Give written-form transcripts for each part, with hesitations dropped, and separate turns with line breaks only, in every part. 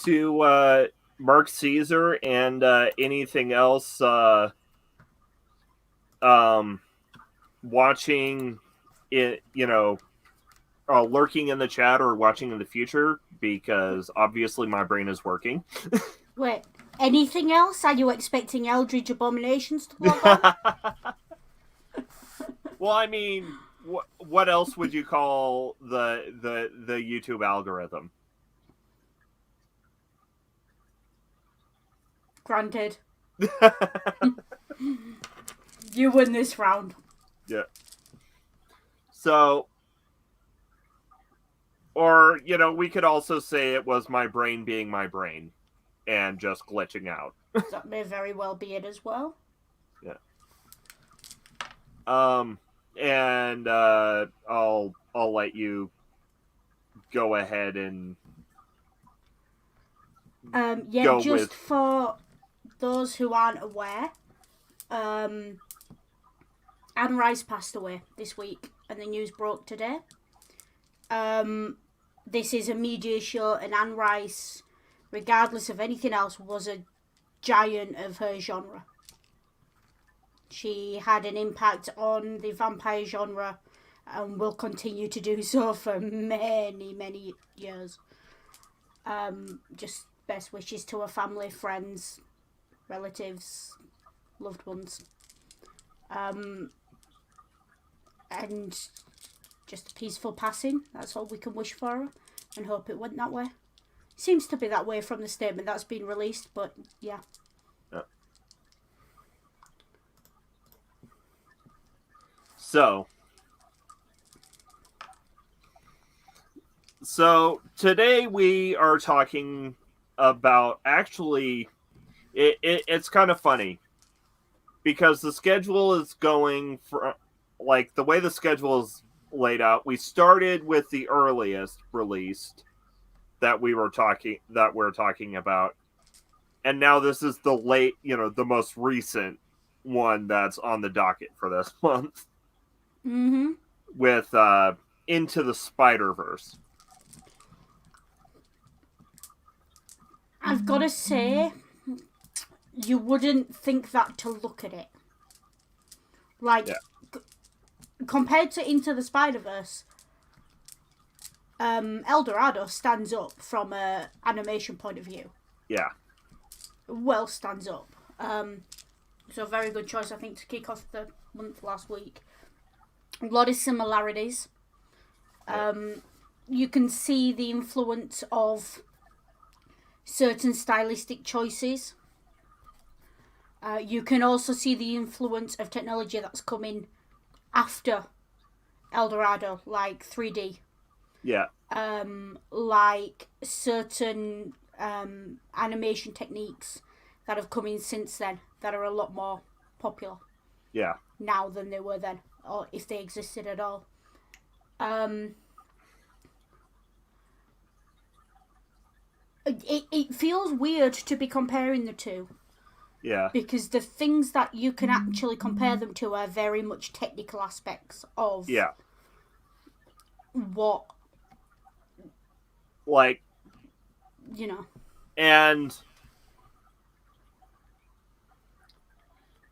to Mark Caesar and anything else um, watching it, lurking in the chat or watching in the future, because obviously my brain is working.
Wait, anything else? Are you expecting Eldridge Abominations to log on?
Well, I mean, what else would you call the YouTube algorithm?
Granted. You win this round.
Yeah. So, or, we could also say it was my brain being my brain and just glitching out.
That may very well be it as well.
Yeah. And I'll let you go ahead and
just with... for those who aren't aware, Anne Rice passed away this week, and the news broke today. This is a media show, and Anne Rice, regardless of anything else, was a giant of her genre. She had an impact on the vampire genre and will continue to do so for many, many years. Just best wishes to her family, friends, relatives, loved ones. And just a peaceful passing. That's all we can wish for her and hope it went that way. Seems to be that way from the statement that's been released, but yeah.
So today we are talking about, actually, it's kind of funny because the schedule is going for, like, the way the schedule is laid out. We started with the earliest released that we're talking about, and now this is the late, the most recent one that's on the docket for this month.
Mm-hmm.
With Into the Spiderverse.
I've got to say, you wouldn't think that to look at it. Like, compared to Into the Spiderverse, El Dorado stands up from an animation point of view.
Yeah.
Well, stands up. So, very good choice, I think, to kick off the month last week. A lot of similarities. You can see the influence of certain stylistic choices. You can also see the influence of technology that's coming after El Dorado, like 3D.
Yeah.
Like certain animation techniques that have come in since then that are a lot more popular.
Yeah.
Now than they were then, or if they existed at all. It feels weird to be comparing the two.
Yeah.
Because the things that you can actually compare them to are very much technical aspects of what,
like, and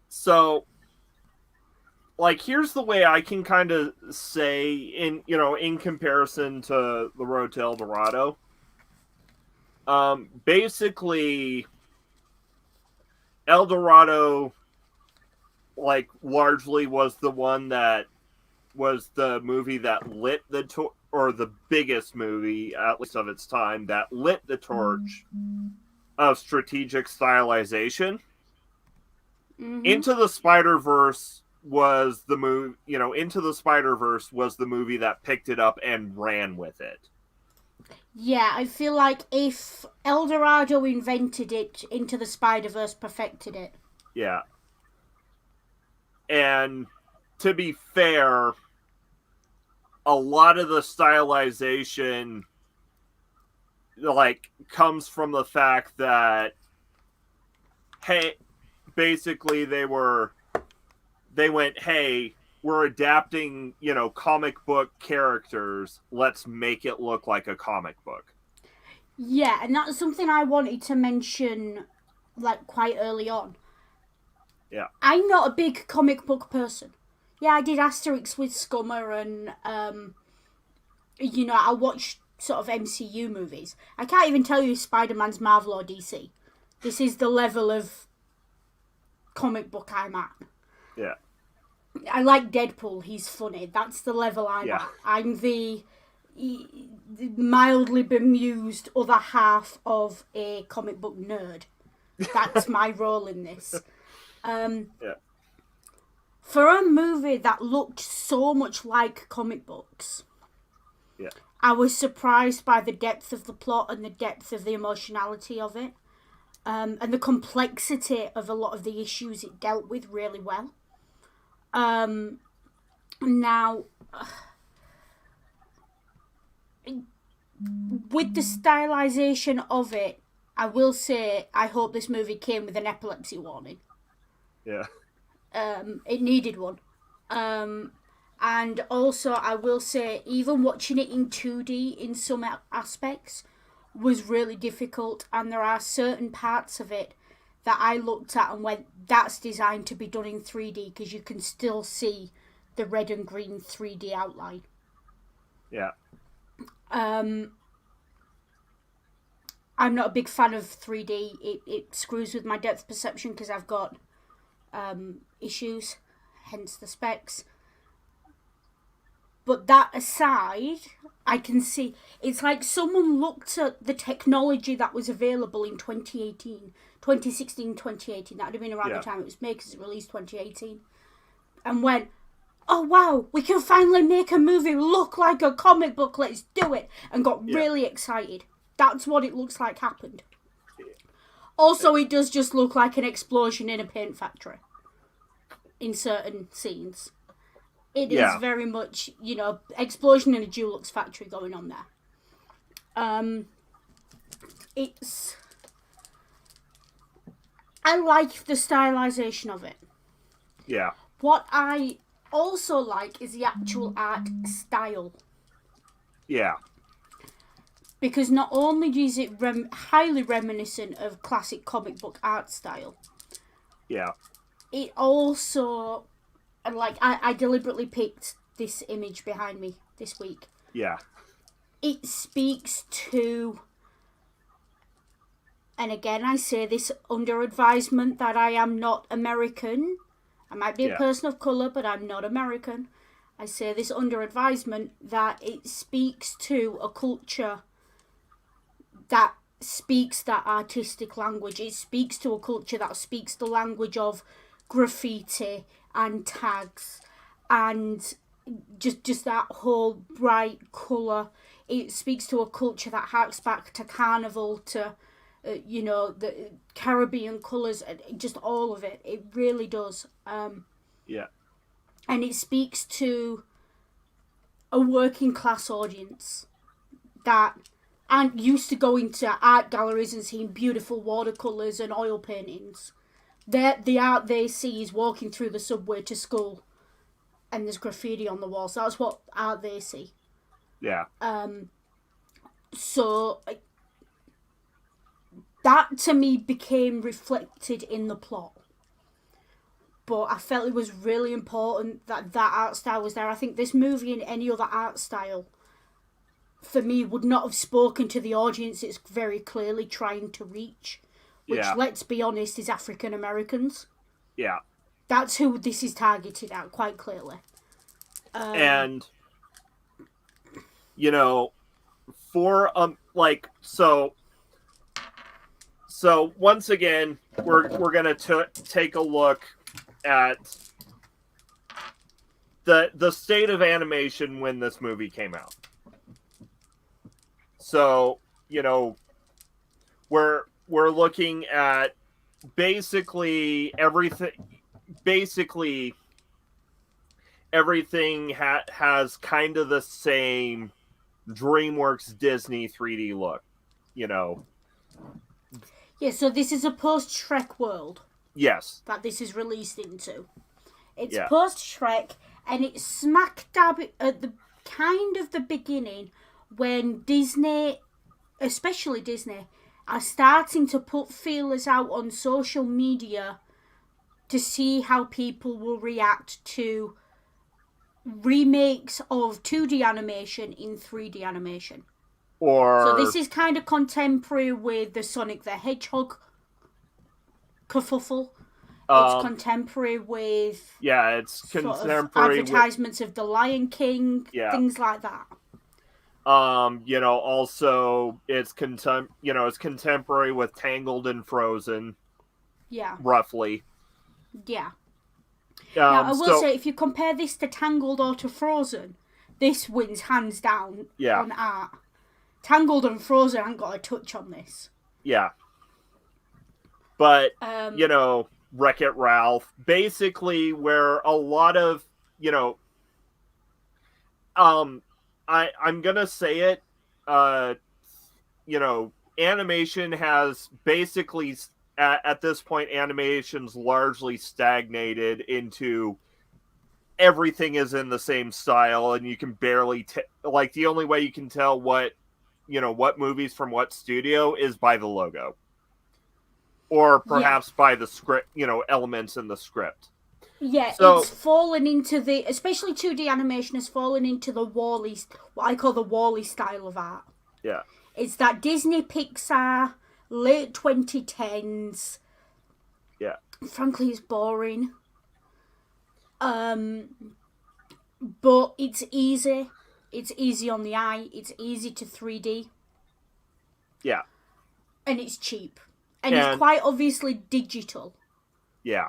so, like, here's the way I can kind of say in comparison to The Road to El Dorado. Basically, El Dorado, like, largely was the one that was the movie that lit the or the biggest movie, at least of its time, that lit the torch of strategic stylization.
Mm-hmm.
Into the Spiderverse was the movie. Into the Spiderverse was the movie that picked it up and ran with it.
Yeah, I feel like if El Dorado invented it, Into the Spider-Verse perfected it.
Yeah. And to be fair, a lot of the stylization, like, comes from the fact that, hey, basically they went, hey, we're adapting, comic book characters. Let's make it look like a comic book.
Yeah, and that's something I wanted to mention, like, quite early on.
Yeah.
I'm not a big comic book person. Yeah, I did Asterix with Scummer, and I watch sort of MCU movies. I can't even tell you if Spider-Man's Marvel or DC. This is the level of comic book I'm at.
Yeah.
I like Deadpool. He's funny. That's the level I'm
Yeah.
at. I'm the mildly bemused other half of a comic book nerd. That's my role in this.
Yeah.
For a movie that looked so much like comic books,
Yeah.
I was surprised by the depth of the plot and the depth of the emotionality of it, and the complexity of a lot of the issues it dealt with really well. Now, with the stylization of it, I will say I hope this movie came with an epilepsy warning.
Yeah.
It needed one. And also, I will say, even watching it in 2D in some aspects was really difficult, and there are certain parts of it that I looked at and went, that's designed to be done in 3D because you can still see the red and green 3D outline.
Yeah.
I'm not a big fan of 3D. It screws with my depth perception because I've got issues, hence the specs. But that aside, I can see it's like someone looked at the technology that was available in 2018, 2016, 2018. That would have been around the time it was made because it released 2018. And went, oh wow, we can finally make a movie look like a comic book, let's do it. And got really excited. That's what it looks like happened. Also, it does just look like an explosion in a paint factory in certain scenes. It is very much, explosion in a Dulux factory going on there. I like the stylization of it.
Yeah.
What I also like is the actual art style.
Yeah.
Because not only is it highly reminiscent of classic comic book art style.
Yeah.
It also, like, I deliberately picked this image behind me this week.
Yeah.
It speaks to, and again I say this under advisement that I am not American. I might be a person of colour, but I'm not American. I say this under advisement that it speaks to a culture that speaks that artistic language. It speaks to a culture that speaks the language of graffiti and tags and just that whole bright colour. It speaks to a culture that harks back to carnival, to the Caribbean colours, just all of it. It really does.
Yeah.
And it speaks to a working class audience that aren't used to going to art galleries and seeing beautiful watercolours and oil paintings. The art they see is walking through the subway to school and there's graffiti on the walls. That's what art they see.
Yeah.
So that to me became reflected in the plot. But I felt it was really important that art style was there. I think this movie and any other art style, for me, would not have spoken to the audience it's very clearly trying to reach. Which, let's be honest, is African Americans.
Yeah.
That's who this is targeted at, quite clearly.
And, for, so once again, we're going to take a look at the state of animation when this movie came out. So, we're looking at basically everything. Basically, everything has kind of the same DreamWorks Disney 3D look,
Yeah, so this is a post-Shrek world.
Yes.
That this is released into. It's post-Shrek, and it's smack dab at the kind of the beginning when Disney especially Disney, are starting to put feelers out on social media to see how people will react to remakes of 2D animation in 3D animation. So
Or
this is kind of contemporary with the Sonic the Hedgehog kerfuffle. It's contemporary with
it's
sort of
contemporary
advertisements of The Lion King, things like that.
Also it's it's contemporary with Tangled and Frozen.
Yeah.
Roughly.
Yeah. Now, I will
So,
say, if you compare this to Tangled or to Frozen, this wins hands down on art. Tangled and Frozen haven't got a touch on this.
Yeah. But, Wreck-It Ralph, basically where a lot of, I'm gonna say it, animation has basically, at this point, animation's largely stagnated into everything is in the same style, and you can barely, the only way you can tell what movies from what studio is by the logo. Or perhaps by the script, elements in the script.
Yeah, so, it's fallen into especially 2D animation has fallen into the Wall-E, what I call the Wall-E style of art.
Yeah.
It's that Disney Pixar, late 2010s.
Yeah.
Frankly, it's boring. But it's easy. It's easy on the eye. It's easy to 3D.
Yeah.
And it's cheap. And it's quite obviously digital.
Yeah.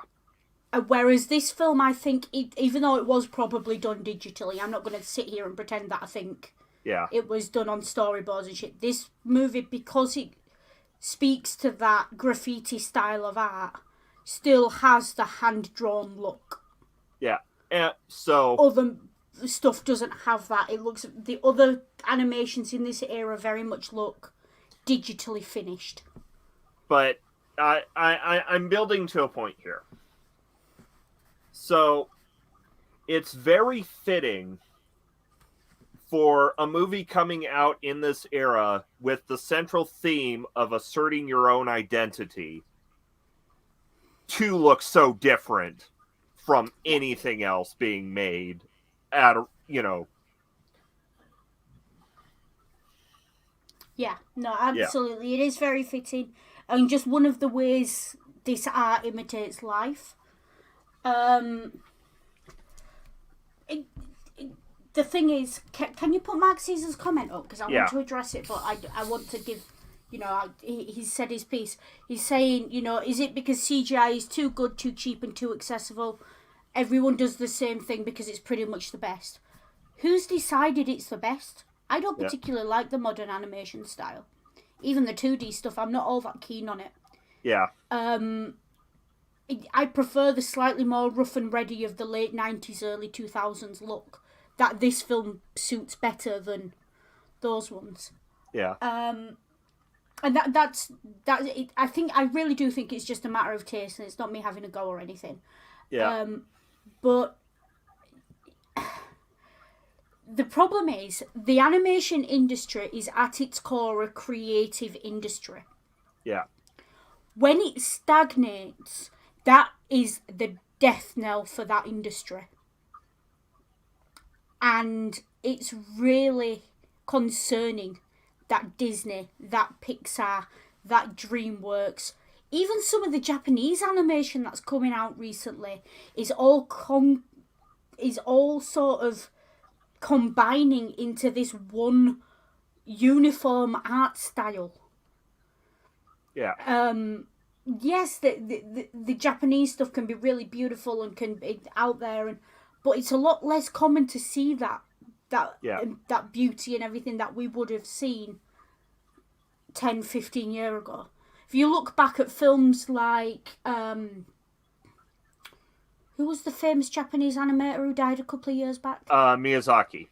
Whereas this film, I think, even though it was probably done digitally, I'm not going to sit here and pretend that I think it was done on storyboards and shit. This movie, because it speaks to that graffiti style of art, still has the hand-drawn look.
Yeah. And so...
Other stuff doesn't have that. It looks... The other animations in this era very much look digitally finished.
But I'm building to a point here. So, it's very fitting for a movie coming out in this era with the central theme of asserting your own identity to look so different from anything else being made at,
Yeah, no, absolutely. Yeah. It is very fitting. And just one of the ways this art imitates life. The thing is, can you put Mark Caesar's comment up? Because I want to address it, but I want to give, he's said his piece. He's saying, is it because CGI is too good, too cheap, and too accessible? Everyone does the same thing because it's pretty much the best. Who's decided it's the best? I don't particularly like the modern animation style. Even the 2D stuff, I'm not all that keen on it.
Yeah.
I prefer the slightly more rough and ready of the late 90s, early 2000s look. That this film suits better than those ones.
Yeah.
And that's I really do think it's just a matter of taste, and it's not me having a go or anything.
Yeah.
But the problem is, the animation industry is at its core a creative industry.
Yeah.
When it stagnates, that is the death knell for that industry. And it's really concerning that Disney, that Pixar, that DreamWorks, even some of the Japanese animation that's coming out recently is all sort of combining into this one uniform art style.
Yeah.
Yes, the Japanese stuff can be really beautiful and can be out there, but it's a lot less common to see that beauty and everything that we would have seen 10, 15 years ago. If you look back at films like who was the famous Japanese animator who died a couple of years back?
Miyazaki.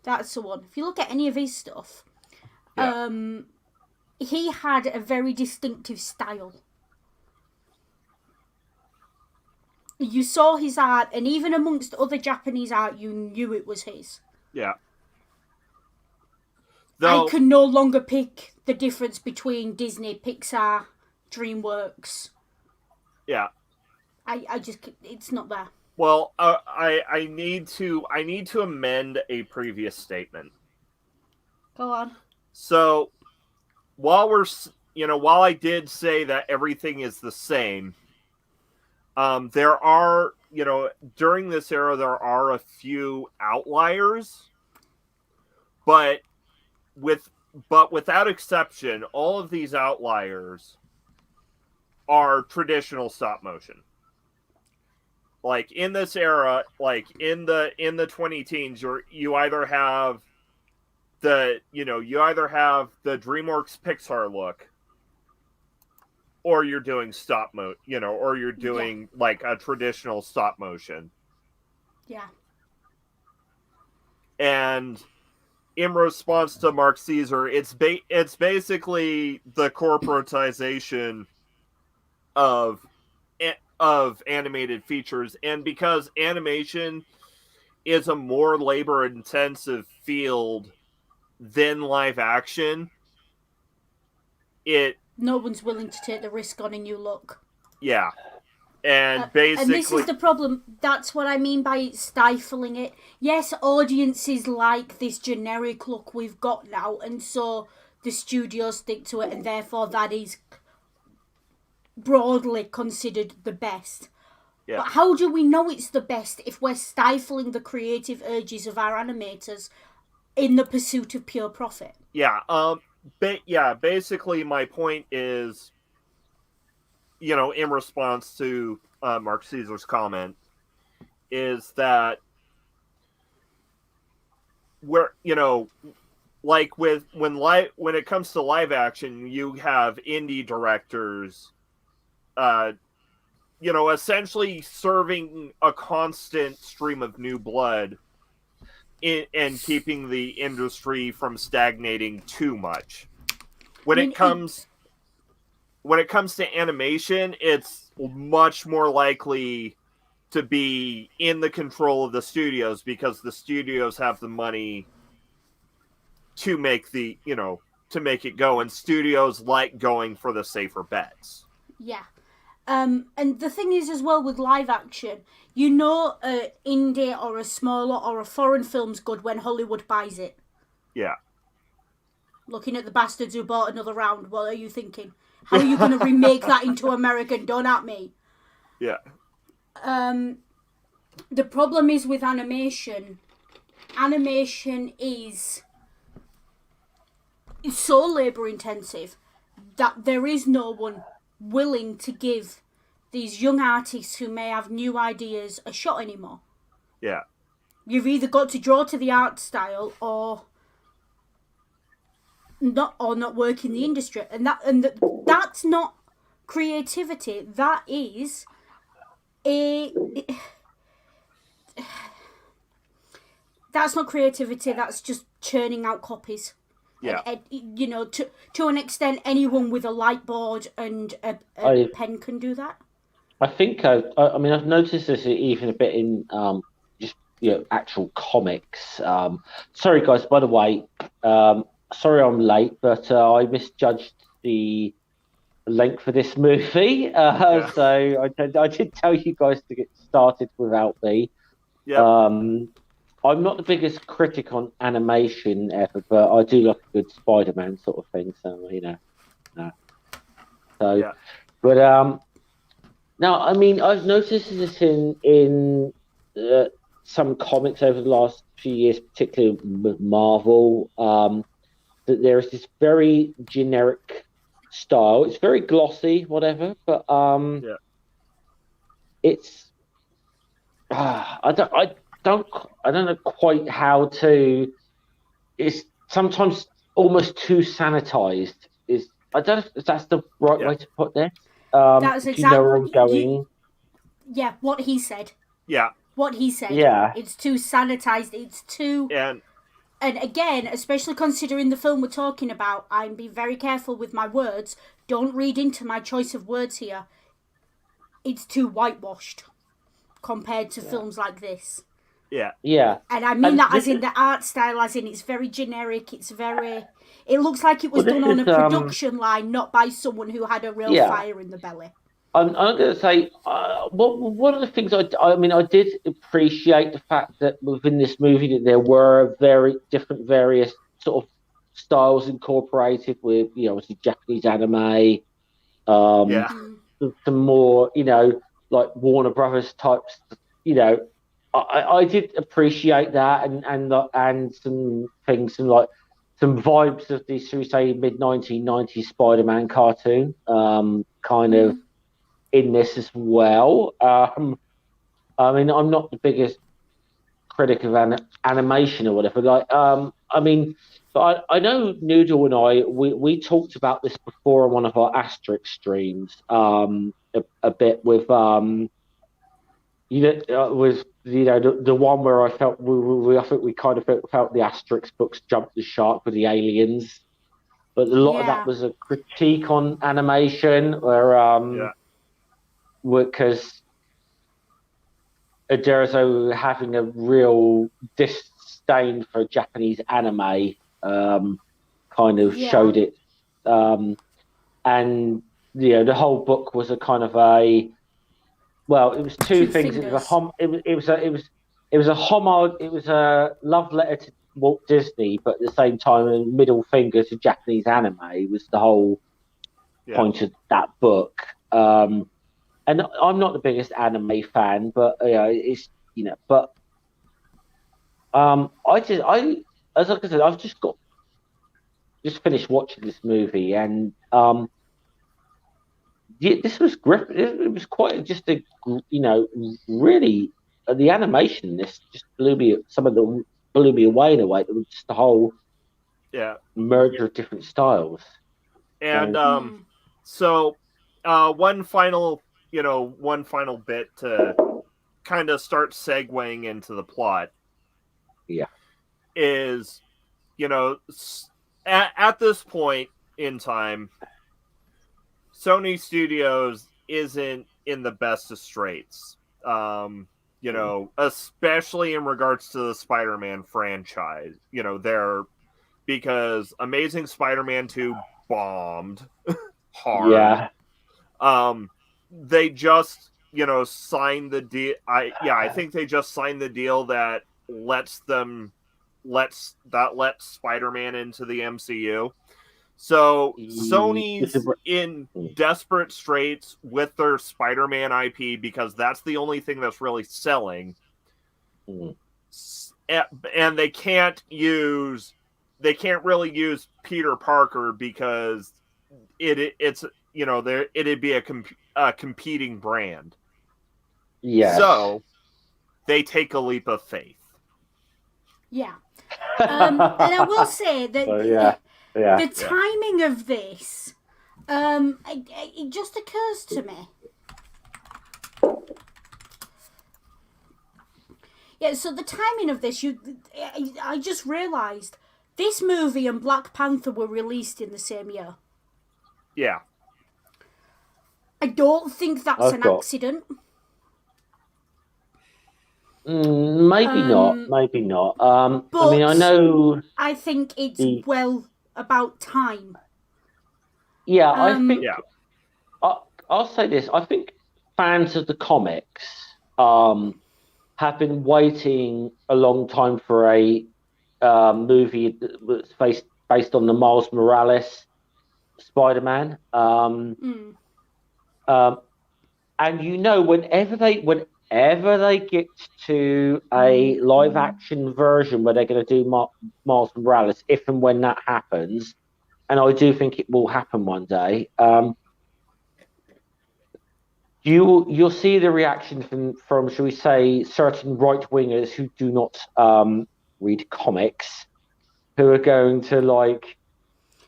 That's the one. If you look at any of his stuff, he had a very distinctive style. You saw his art, and even amongst other Japanese art, you knew it was his.
Yeah.
I can no longer pick the difference between Disney, Pixar, DreamWorks.
Yeah.
I just, it's not there.
Well, I need to amend a previous statement.
Go on.
So while while I did say that everything is the same, there are, during this era there are a few outliers, but without exception, all of these outliers are traditional stop motion. Like in this era, like in the 20 teens, you either have the DreamWorks Pixar look, or you're doing or you're doing like a traditional stop motion.
Yeah.
And in response to Mark Caesar, it's basically the corporatization of animated features, and because animation is a more labor intensive field than live action,
no one's willing to take the risk on a new look.
Yeah. And basically,
and this is the problem. That's what I mean by stifling it. Yes, audiences like this generic look we've got now, and so the studios stick to it, and therefore that is broadly considered the best.
Yeah.
But how do we know it's the best if we're stifling the creative urges of our animators in the pursuit of pure profit?
Yeah. Basically, my point is, in response to Mark Caesar's comment, is that when it comes to live action, you have indie directors, essentially serving a constant stream of new blood and keeping the industry from stagnating too much. When it comes to animation, it's much more likely to be in the control of the studios, because the studios have the money to make it go, and studios like going for the safer bets.
Yeah. And the thing is as well with live action, indie or a smaller or a foreign film's good when Hollywood buys it.
Yeah.
Looking at the bastards who bought another round, what are you thinking? How are you going to remake that into American? Don't at me.
Yeah.
The problem is with animation. Animation is so labour intensive that there is no one willing to give these young artists who may have new ideas a shot anymore.
Yeah.
You've either got to draw to the art style or not work in the industry, and that's not creativity. That is that's not creativity. That's just churning out copies.
Yeah.
And, to an extent, anyone with a light board and a pen can do that.
I think I've noticed this even a bit in actual comics. Sorry guys, by the way, sorry I'm late, but I misjudged the length of this movie. So I did tell you guys to get started without me.
Yeah.
I'm not the biggest critic on animation ever, but I do like a good Spiderman sort of thing. So But now, I've noticed this in some comics over the last few years, particularly with Marvel, that there is this very generic style. It's very glossy, whatever, but it's I don't know quite how to. It's sometimes almost too sanitized. I don't know if that's the right way to put this.
That's exactly.
You know where I'm going.
What he said.
Yeah.
What he said.
Yeah.
It's too sanitized. It's too. And again, especially considering the film we're talking about, I'm being very careful with my words. Don't read into my choice of words here. It's too whitewashed compared to films like this.
Yeah.
Yeah.
And I mean that as in the art style, as in it's very generic. It looks like it was done on a production line, not by someone who had a real fire in the belly.
I'm going to say, one of the things I did appreciate the fact that within this movie that there were very different, various sort of styles incorporated with, obviously Japanese anime, some more, like Warner Brothers types, I did appreciate that and some things and like some vibes of the, should we say, mid 1990s Spider-Man cartoon, kind of in this as well. I mean, I'm not the biggest critic of animation or whatever. But I know Noodle and we talked about this before on one of our Asterix streams, a bit with the one where I felt I think we kind of felt the Asterix books jumped the shark with the aliens, but a lot of that was a critique on animation, where because Uderzo having a real disdain for Japanese anime kind of showed it, and the whole book was a kind of it was two things.
Fingers.
It was a homage. It was a love letter to Walt Disney, but at the same time, a middle finger to Japanese anime was the whole point of that book. And I'm not the biggest anime fan, but it's but as like I said, I've just finished watching this movie, and this was gripping. It was quite just a really the animation. This just blew me. Some of them blew me away in a way. It was just the whole merger of different styles.
And so one final bit to kind of start segueing into the plot.
Yeah,
is at this point in time, Sony Studios isn't in the best of straits. Especially in regards to the Spider-Man franchise. Because Amazing Spider-Man 2 bombed hard.
Yeah.
They just, signed the deal. I think they just signed the deal that lets Spider-Man into the MCU. So Sony's in desperate straits with their Spider-Man IP because that's the only thing that's really selling. And they can't really use Peter Parker because it'd be a competing brand.
Yeah.
So they take a leap of faith.
Yeah. And I will say that the timing of this, it just occurs to me. Yeah, so the timing of this, I just realised this movie and Black Panther were released in the same year.
Yeah.
I don't think that's an accident.
Maybe not.
But
I know.
I think it's well about time.
Yeah, I think. Yeah. I'll say this. I think fans of the comics have been waiting a long time for a movie that's based on the Miles Morales Spider-Man. And whenever they get to a live action version where they're going to do Miles Morales, if and when that happens, and I do think it will happen one day, you'll see the reaction from shall we say certain right wingers who do not read comics, who are going to like.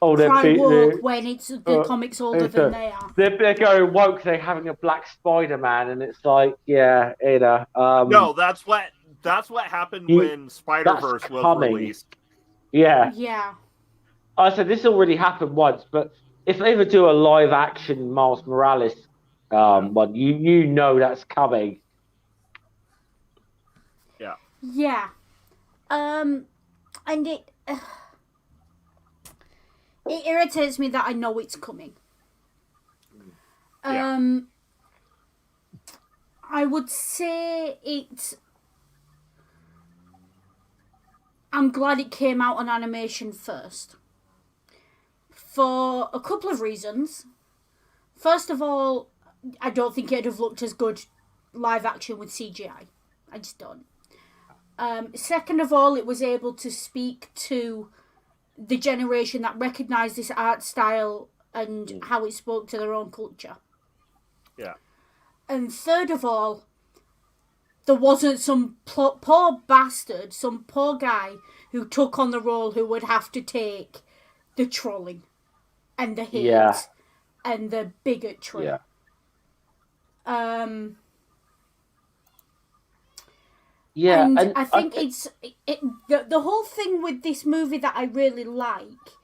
Oh,
cry woke when it's the comics older than they are.
They're going woke. They're having a black Spider-Man, and it's like, no,
that's what happened when Spiderverse was released.
Yeah.
Yeah.
I said this already happened once, but if they ever do a live action Miles Morales one, you know that's coming.
Yeah.
Yeah. And it irritates me that I know it's coming.
Yeah.
I would say I'm glad it came out on animation first. For a couple of reasons. First of all, I don't think it'd have looked as good live action with CGI. I just don't. Second of all, it was able to speak to the generation that recognised this art style and how it spoke to their own culture.
Yeah.
And third of all, there wasn't some poor bastard, some poor guy who took on the role who would have to take the trolling and the hate
Yeah.
and the bigotry.
Yeah. Yeah,
and I think the whole thing with this movie that I really like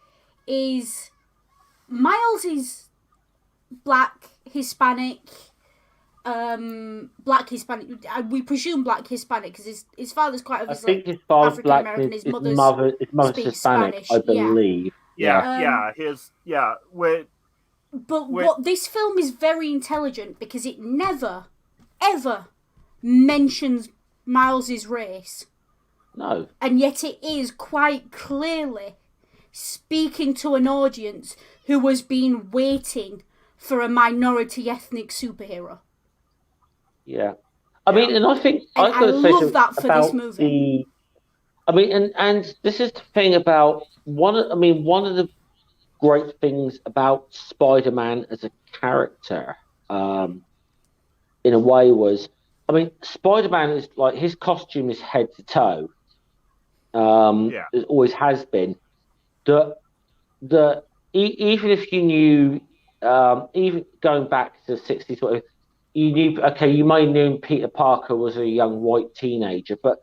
is Miles is black, Hispanic, black Hispanic. We presume black Hispanic because his father's quite
I
obviously
think his father's
African
black.
American. His
His
mother's
mother's
speaks
Hispanic,
Spanish.
I believe.
Yeah.
But what this film is very intelligent because it never, ever mentions Miles's race.
No.
And yet it is quite clearly speaking to an audience who has been waiting for a minority ethnic superhero.
Yeah. I mean, and I think
And
I've got to say
love that for
about
this movie.
I mean, and this is the thing about one of the great things about Spider-Man as a character, in a way was, I mean, Spider-Man is like his costume is head to toe. It always has been. Even if you knew, even going back to the 60s, you knew, okay, you may have known Peter Parker was a young white teenager, but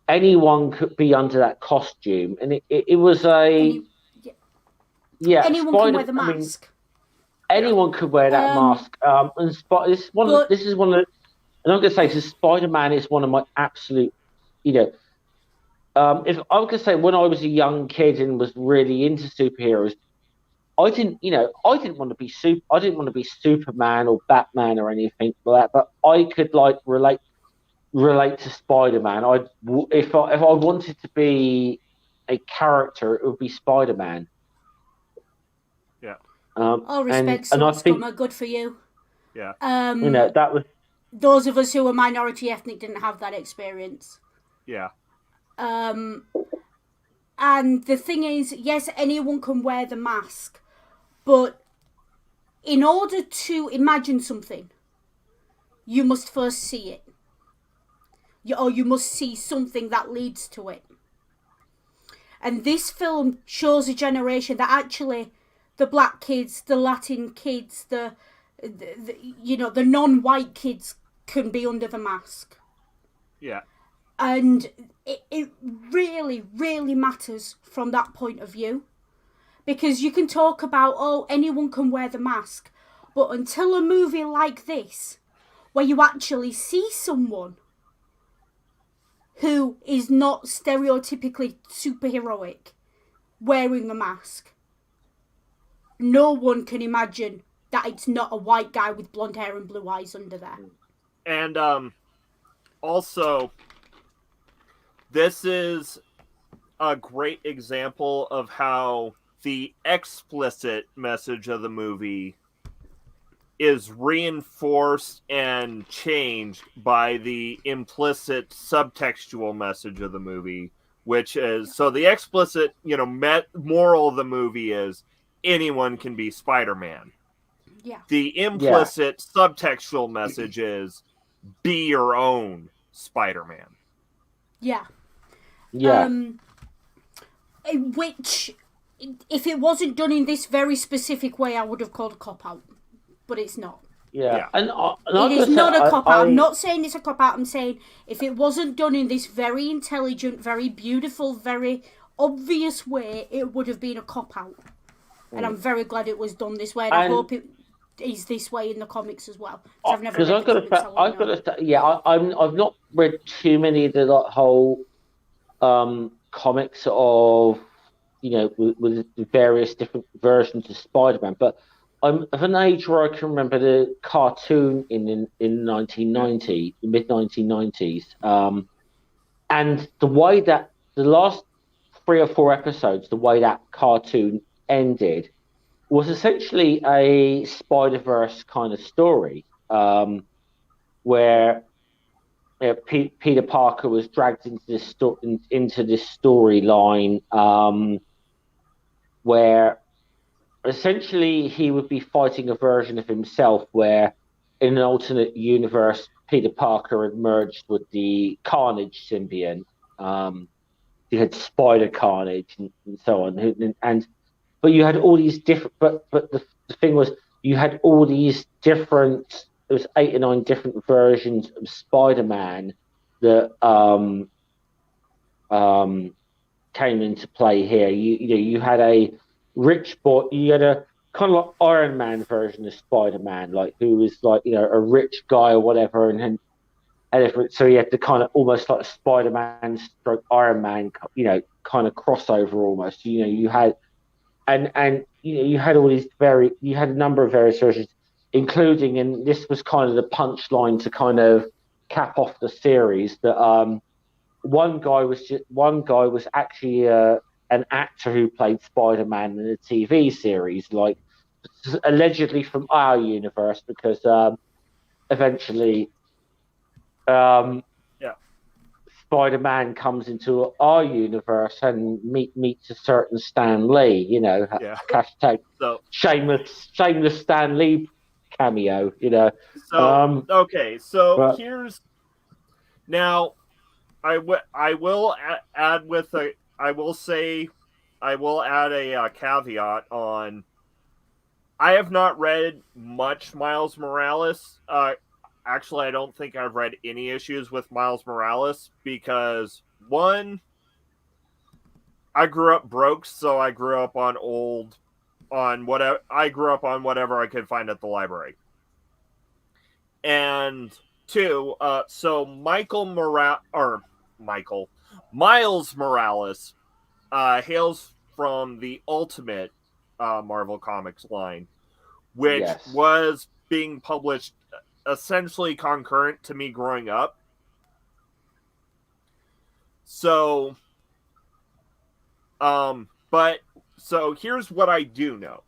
anyone could be under that costume, and it was
anyone can wear the mask.
I mean, anyone could wear that mask. And this is one of, and I'm going to say, Spider-Man is one of my absolute, if I was going to say, when I was a young kid and was really into superheroes, I didn't want to be I didn't want to be Superman or Batman or anything like that, but I could like relate to Spider-Man. If I wanted to be a character, it would be Spider-Man.
Yeah.
All respect,
and I think,
good for you.
Yeah.
That was,
those of us who are minority ethnic didn't have that experience.
Yeah.
And the thing is, yes, anyone can wear the mask, but in order to imagine something, you must first see it. Or you must see something that leads to it. And this film shows a generation that actually the black kids, the Latin kids, the non-white kids can be under the mask.
Yeah.
And it really, really matters from that point of view. Because you can talk about, anyone can wear the mask. But until a movie like this, where you actually see someone who is not stereotypically superheroic wearing the mask, no one can imagine that it's not a white guy with blonde hair and blue eyes under there.
And also, this is a great example of how the explicit message of the movie is reinforced and changed by the implicit subtextual message of the movie, which is, so the explicit, moral of the movie is anyone can be Spider-Man.
Yeah.
The implicit subtextual message is be your own Spider-Man.
Yeah.
Yeah.
Which, if it wasn't done in this very specific way, I would have called a cop-out. But it's not.
Yeah. And
it is not a cop-out. I'm not saying it's a cop-out. I'm saying if it wasn't done in this very intelligent, very beautiful, very obvious way, it would have been a cop-out. And I'm very glad it was done this way. And I hope it is this way in the comics as well. I've never
Because
read the comics.
I've got to, yeah, I've not read too many of the whole comics of with various different versions of Spider-Man, but I'm of an age where I can remember the cartoon in 1990, the mid 1990s, and the way that the last 3 or 4 episodes, the way that cartoon ended was essentially a Spider-Verse kind of story, where Peter Parker was dragged into this storyline, where essentially he would be fighting a version of himself, where in an alternate universe, Peter Parker had merged with the Carnage symbiont. You had Spider Carnage and so on, and but you had all these different. But the thing was, you had all these different. There was 8 or 9 different versions of Spider-Man that came into play here. You had a rich boy. You had a kind of like Iron Man version of Spider-Man, like who was like a rich guy or whatever, and so he had the kind of almost like a Spider-Man stroke Iron Man, kind of crossover almost. You had you had all these you had a number of various versions, including, and this was kind of the punchline to kind of cap off the series, that one guy was actually an actor who played Spider-Man in a TV series, like allegedly from our universe, because eventually
Yeah.
Spider-Man comes into our universe and meets a certain Stan Lee,
Yeah.
hashtag
So
shameless Stan Lee cameo,
okay. So
but
here's now. I will add with a. I will say, I will add a caveat on. I have not read much Miles Morales. Actually, I don't think I've read any issues with Miles Morales because one, I grew up broke, so I grew up on whatever I grew up on whatever I could find at the library. And two, so Miles Morales hails from the Ultimate Marvel Comics line, which
yes,
was being published essentially concurrent to me growing up. So, but so here's what I do know.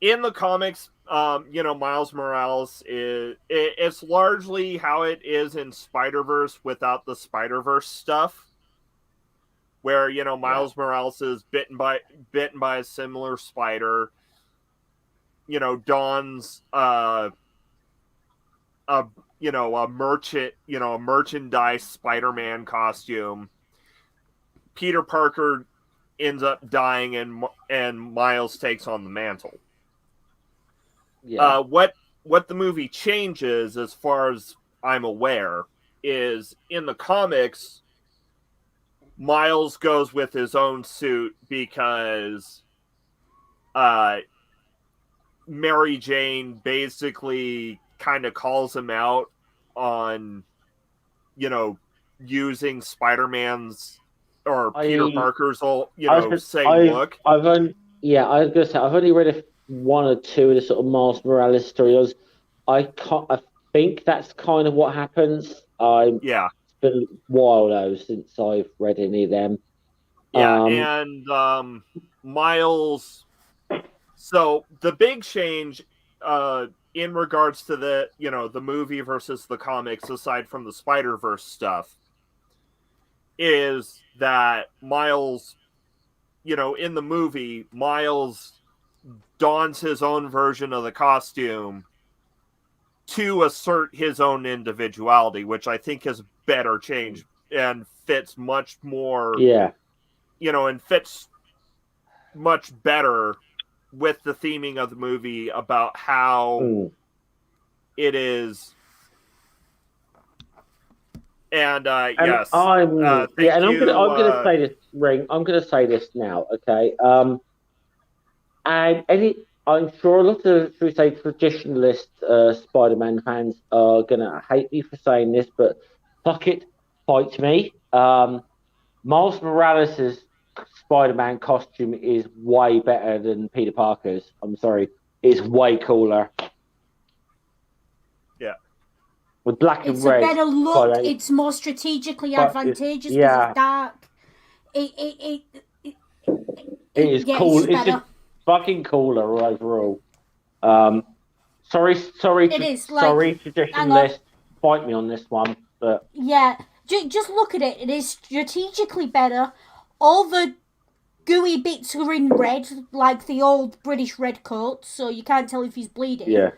In the comics, Miles Morales it's largely how it is in Spiderverse without the Spiderverse stuff, where
yeah,
Miles Morales is bitten by a similar spider. Dons a merchandise Spider-Man costume. Peter Parker ends up dying, and Miles takes on the mantle.
yeah,
What the movie changes, as far as I'm aware, is in the comics, Miles goes with his own suit because Mary Jane basically kind of calls him out on, using Spider-Man's or Peter
I
Parker's
I've
same
I've
look.
I've only yeah I was gonna say I've only read 1 or 2 of the sort of Miles Morales stories. I think that's kind of what happens.
Yeah.
It's been a while though since I've read any of them.
Yeah,
Um,
and Miles. So the big change, in regards to the movie versus the comics, aside from the Spider Verse stuff, is that Miles, in the movie, Miles dons his own version of the costume to assert his own individuality, which I think is better change and fits much more,
yeah,
and fits much better with the theming of the movie about how
mm.
it is. And
And
yes, thank
and
you.
I'm gonna say this now, okay? And I'm sure a lot of, should we say, traditionalist Spider-Man fans are gonna hate me for saying this, but fuck it, fight me. Miles Morales' Spider-Man costume is way better than Peter Parker's. I'm sorry, it's way cooler
Yeah.
with black and
It's a
red.
better look.
Spider-
It's more strategically
but it's,
advantageous because it's
yeah,
dark. It
it is
yeah, it's
cool.
just
It's just
better.
fucking cooler overall. Sorry,
It is like,
sorry,
hang on,
traditionalist, fight me on this one, but
yeah. Just look at it. It is strategically better. All the gooey bits are in red, like the old British red coat, so you can't tell if he's bleeding.
yeah,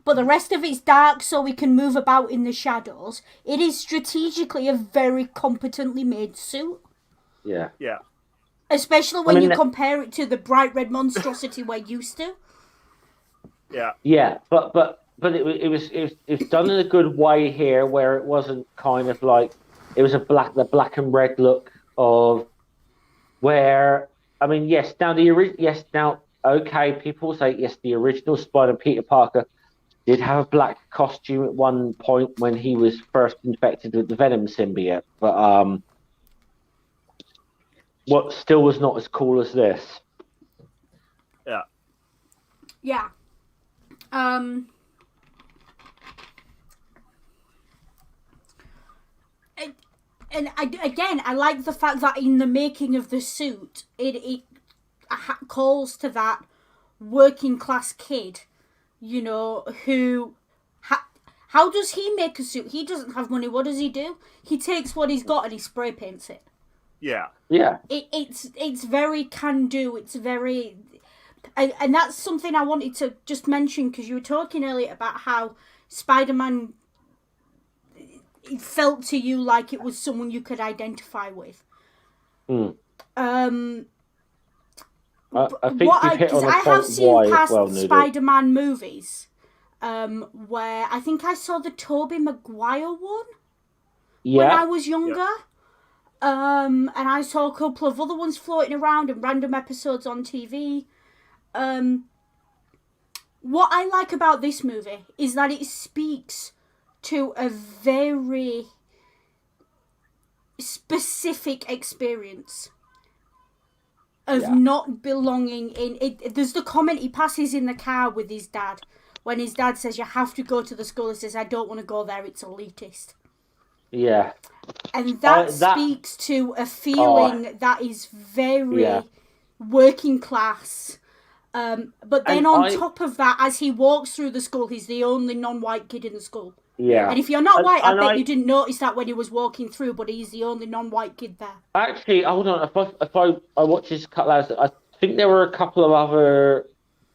But the rest of it's dark, so we can move about in the shadows. It is strategically a very competently made suit.
yeah.
Yeah.
Especially when
I mean,
you compare it to the bright red monstrosity we're used to.
Yeah.
yeah, but it was done in a good way here, where it wasn't kind of like it was the black and red look of where I mean, yes now okay, people say yes, the original Spider Peter Parker did have a black costume at one point when he was first infected with the Venom symbiote, but what still was not as cool as this.
Yeah.
Yeah. Um. And I like the fact that in the making of the suit, it calls to that working class kid, you know, who. How does he make a suit? He doesn't have money. What does he do? He takes what he's got and he spray paints it.
Yeah.
Yeah.
It's very can do. It's very, and that's something I wanted to just mention because you were talking earlier about how Spider-Man, it felt to you like it was someone you could identify with.
Mm. I think
What
you've hit on a
I
point
have seen
why
past
as well, Noodle.
Spider-Man movies, where I think I saw the Tobey Maguire one when I
Yeah,
was younger. And I saw a couple of other ones floating around and random episodes on TV. What I like about this movie is that it speaks to a very specific experience of
Yeah.
not belonging in it. There's the comment he passes in the car with his dad when his dad says you have to go to the school. He says, I don't want to go there, it's elitist.
yeah,
And that
that
speaks to a feeling that is very
yeah.
working class. But then
And
on top of that, as he walks through the school, he's the only non-white kid in the school.
Yeah.
And if you're not white, I
And
bet you didn't notice that when he was walking through, but he's the only non-white kid there.
Actually, hold on. If I watch this cut out, I think there were a couple of other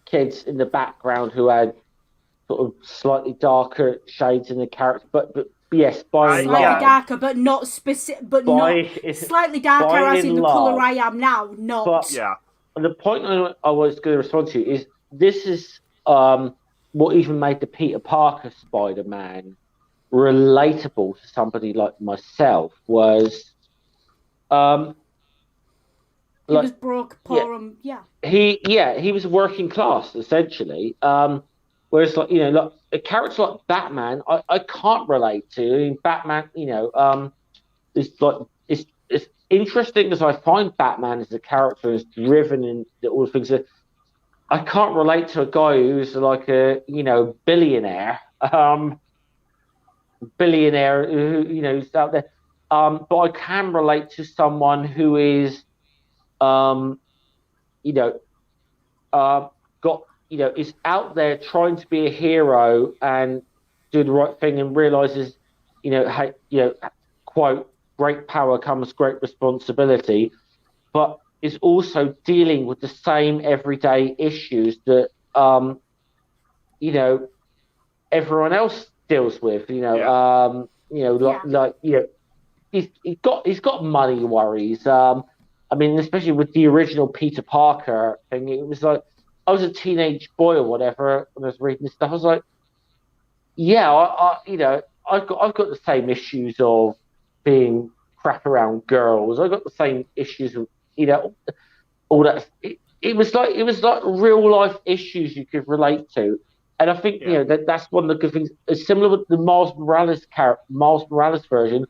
kids in the background who had sort of slightly darker shades in the character, but yes, by and
Slightly
large,
darker, but not specific, but not slightly darker
by
as in
and
the colour
large.
I am now, not.
But
Yeah.
the point I was going to respond to is this is what even made the Peter Parker Spider-Man relatable to somebody like myself was
He was broke, poor, and
he was working class essentially. Whereas like like a character like Batman, I can't relate to. I mean, Batman, is like it's interesting as I find Batman as a character is driven in all the things that I can't relate to a guy who's like a billionaire, billionaire who is out there. But I can relate to someone who is you know got is out there trying to be a hero and do the right thing and realizes quote, great power comes great responsibility, but is also dealing with the same everyday issues that everyone else deals with. He's got money worries. I mean, especially with the original Peter Parker thing, it was like I was a teenage boy or whatever when I was reading this stuff. I was like, yeah, I've got the same issues of being crap around girls. I've got the same issues of all that. it was like real life issues you could relate to. And I think
Yeah.
that's one of the good things. It's similar with the Miles Morales version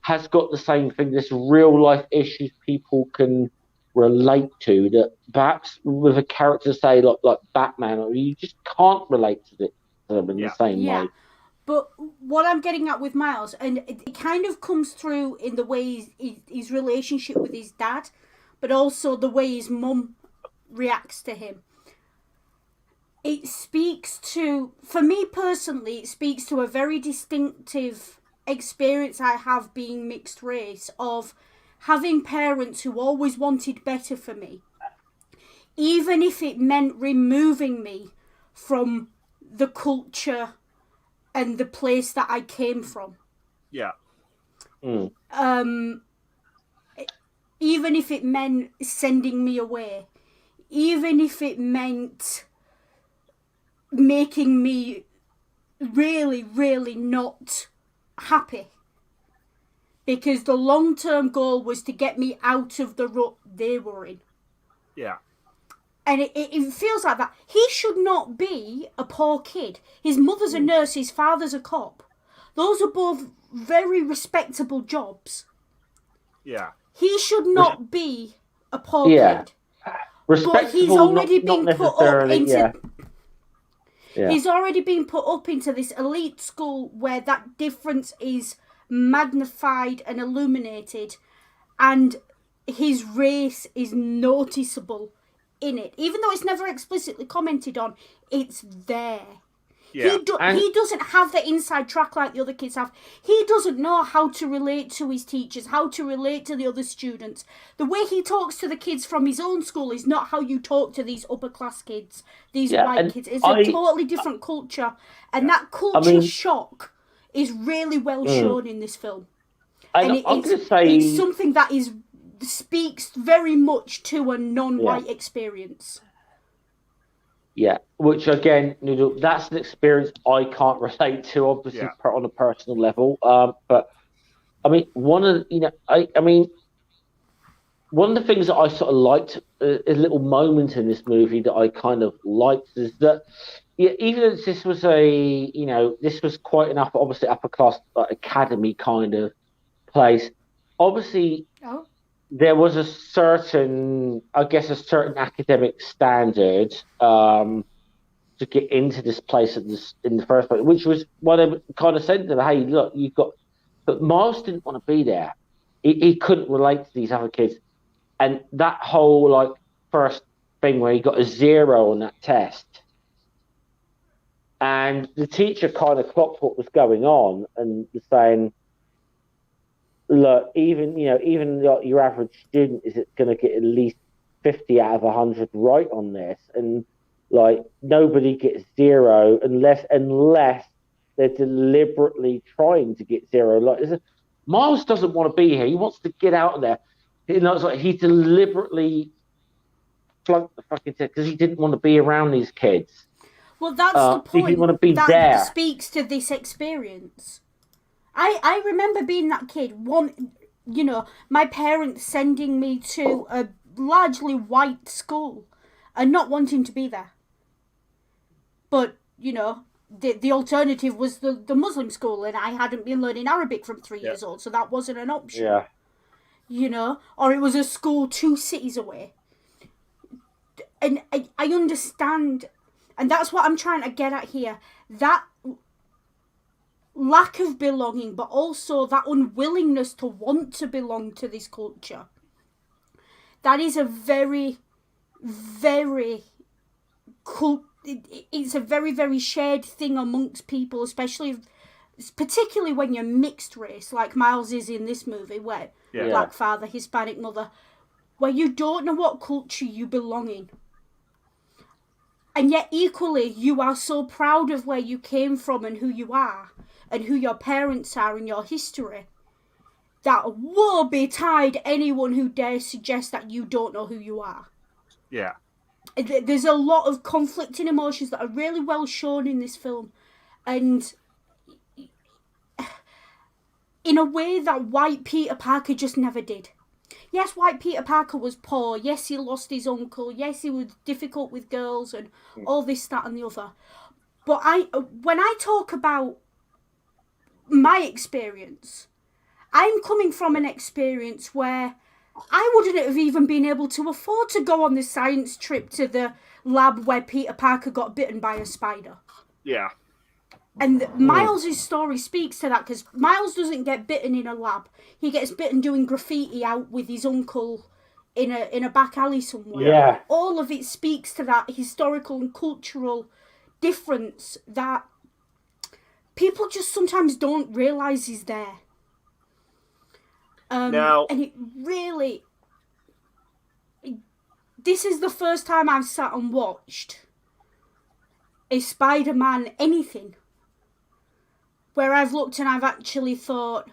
has got the same thing. This real life issues people can relate to that perhaps with a character say like Batman, or you just can't relate to them in the
Yeah.
same
Yeah.
way.
But what I'm getting at with Miles, and it kind of comes through in the way his relationship with his dad, but also the way his mum reacts to him. It speaks to, for me personally, it speaks to a very distinctive experience I have being mixed race, of having parents who always wanted better for me, even if it meant removing me from the culture and the place that I came from.
Yeah.
Even if it meant sending me away, even if it meant making me really, really not happy. Because the long-term goal was to get me out of the rut they were in.
Yeah.
And it feels like that. He should not be a poor kid. His mother's a nurse, his father's a cop. Those are both very respectable jobs.
Yeah.
He should not be a poor
Yeah.
kid.
Respectable,
But he's already
not
been put up
necessarily.
into...
Yeah.
He's already been put up into this elite school where that difference is magnified and illuminated, and his race is noticeable in it. Even though it's never explicitly commented on, it's there.
Yeah.
He doesn't have the inside track like the other kids have. He doesn't know how to relate to his teachers, how to relate to the other students. The way he talks to the kids from his own school is not how you talk to these upper class kids, these white kids. It's a totally different culture. And that culture shock is really well shown in this film. And it's something that speaks very much to a non-white experience.
Yeah, which again, that's an experience I can't relate to, obviously, on a personal level. But I mean, one of the things that I sort of liked, a little moment in this movie that I kind of liked, is that even as this was this was quite enough, obviously upper class academy kind of place. Obviously, there was a certain academic standard to get into this place in the first place, which was why they kind of said to them, "Hey, look, you've got." But Miles didn't want to be there. He couldn't relate to these other kids, and that whole first thing where he got a 0 on that test, and the teacher kind of clocked what was going on and was saying, look, even your average student is going to get at least 50 out of 100 right on this, and nobody gets 0 unless they're deliberately trying to get 0. Miles doesn't want to be here. He wants to get out of there. It's like he deliberately flunked the fucking test because he didn't want to be around these kids.
Well, that's the point.
He didn't want to be
that
there.
Speaks to this experience. I remember being that kid. My parents sending me to a largely white school and not wanting to be there. But, the alternative was the Muslim school, and I hadn't been learning Arabic from 3 years old, so that wasn't an option. Yeah. Or it was a school 2 cities away. And I understand, and that's what I'm trying to get at here. That lack of belonging, but also that unwillingness to want to belong to this culture. That is a very, very it's a very, very shared thing amongst people, particularly when you're mixed race, like Miles is in this movie, where black father, Hispanic mother, where you don't know what culture you belong in. And yet equally, you are so proud of where you came from and who you are, and who your parents are and your history, that woe betide anyone who dares suggest that you don't know who you are.
Yeah.
There's a lot of conflicting emotions that are really well shown in this film, and in a way that white Peter Parker just never did. yes, white Peter Parker was poor. Yes, he lost his uncle. Yes, he was difficult with girls and all this, that, and the other. But when I talk about my experience, I'm coming from an experience where I wouldn't have even been able to afford to go on the science trip to the lab where Peter Parker got bitten by a spider.
Yeah.
And Miles' story speaks to that, because Miles doesn't get bitten in a lab. He gets bitten doing graffiti out with his uncle in a back alley somewhere.
Yeah.
All of it speaks to that historical and cultural difference that people just sometimes don't realise is there.
Now,
and it really... This is the first time I've sat and watched a Spider-Man anything where I've looked and I've actually thought,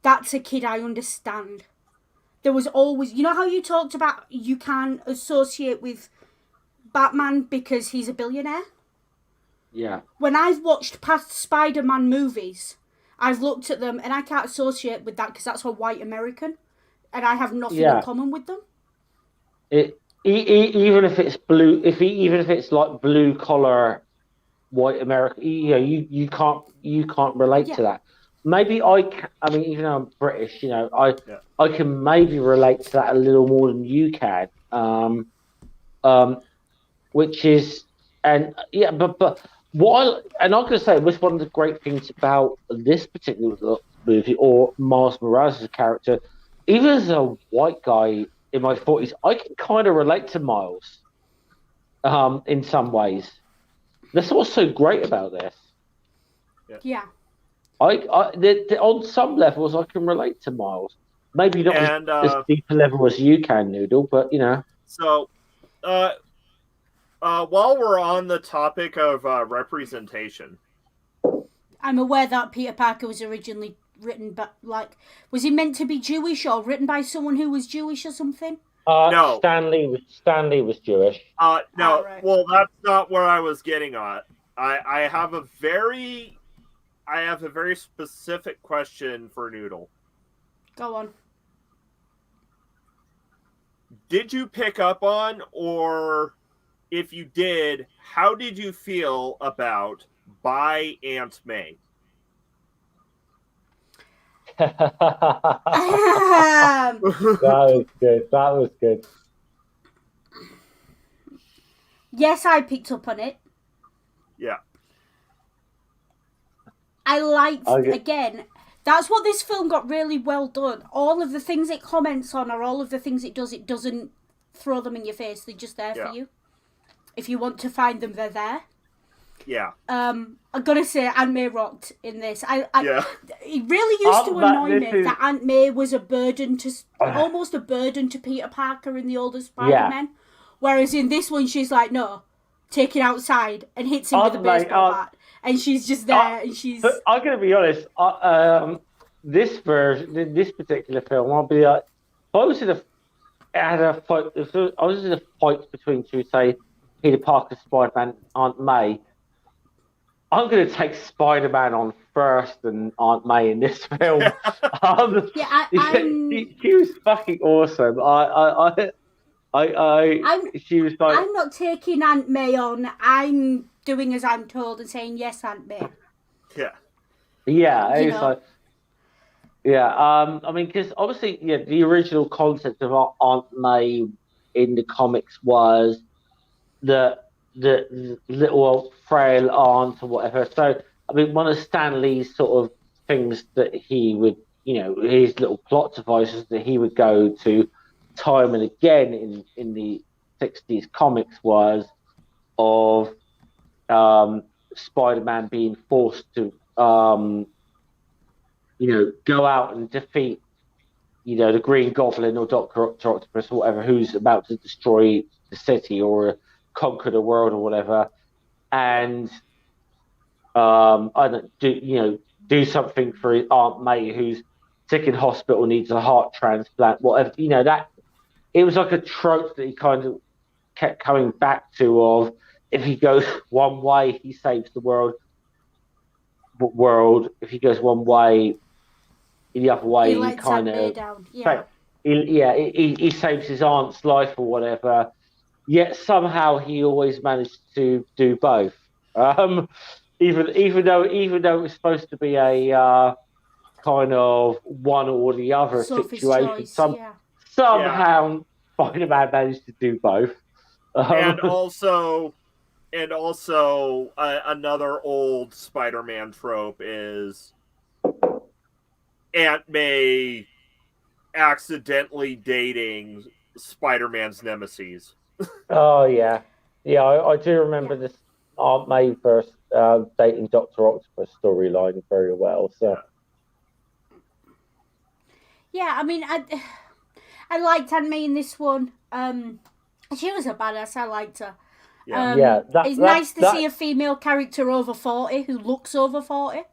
that's a kid I understand. There was always... You know how you talked about you can't associate with Batman because he's a billionaire?
Yeah.
When I've watched past Spider-Man movies, I've looked at them and I can't associate with that because that's a white American and I have nothing in common with them.
Even if it's blue, even if it's like blue collar white America, you can't relate to that. Maybe I mean, even though I'm British, I can maybe relate to that a little more than you can. Which is, but I'm going to say was one of the great things about this particular movie or Miles Morales' character. Even as a white guy in my 40s, I can kind of relate to Miles, in some ways. That's what's so great about this.
Yeah.
On some levels, I can relate to Miles. Maybe not as deep a level as you can, Noodle, but
So, while we're on the topic of representation,
I'm aware that Peter Parker was originally written, but was he meant to be Jewish or written by someone who was Jewish or something?
No.
Stanley was Jewish.
No.
Right.
Well, that's not where I was getting at. I have a very specific question for Noodle.
Go on.
Did you pick up on, or if you did, how did you feel about by Aunt May?
That was good.
Yes, I picked up on it.
Yeah.
I liked, again, that's what this film got really well done. All of the things it comments on or all of the things it doesn't throw them in your face. They're just there for you. If you want to find them, they're there.
Yeah.
I'm gonna say Aunt May rocked in this. It really used to annoy me that Aunt May was almost a burden to Peter Parker in the older Spider-Man. Yeah. Whereas in this one, she's like, no, take it outside, and hits him with a baseball bat. And she's just there, and she's...
I'm going to be honest, this particular film, I'll be like, if I was in a fight between two, say, Peter Parker, Spider-Man, Aunt May, I'm going to take Spider-Man on first and Aunt May in this film. She was fucking awesome. She was like...
I'm not taking Aunt May on. I'm doing as I'm told and saying, yes, Aunt May.
Yeah.
Yeah, it's like... Yeah, I mean, because obviously, the original concept of Aunt May in the comics was the little frail aunt or whatever. So, I mean, one of Stan Lee's sort of things that he would, his little plot devices that he would go to time and again in the 60s comics was of Spider-Man being forced to, go out and defeat, the Green Goblin or Doctor Octopus or whatever who's about to destroy the city or conquer the world or whatever, and do something for his Aunt May who's sick in hospital, needs a heart transplant, whatever. That it was like a trope that he kind of kept coming back to. Of if he goes one way, he saves the world. If he goes one way, the other way,
he kind of down. Yeah.
he saves his aunt's life or whatever. Yet somehow he always managed to do both. Um, even though it was supposed to be a kind of one or the other
Sophie's
situation,
Choice, yeah.
Yeah,
somehow Spider-Man managed to do both.
and
Um,
also another old Spider-Man trope is Aunt May accidentally dating Spider-Man's nemesis.
oh yeah, yeah, I do
Yeah.
remember this Aunt May first dating Doctor Octopus storyline very well. So
Yeah,
Yeah, I mean, I liked Aunt May in this one. She was a badass. I liked her.
yeah,
yeah,
It's nice to see
that
a female character over 40 who looks over 40.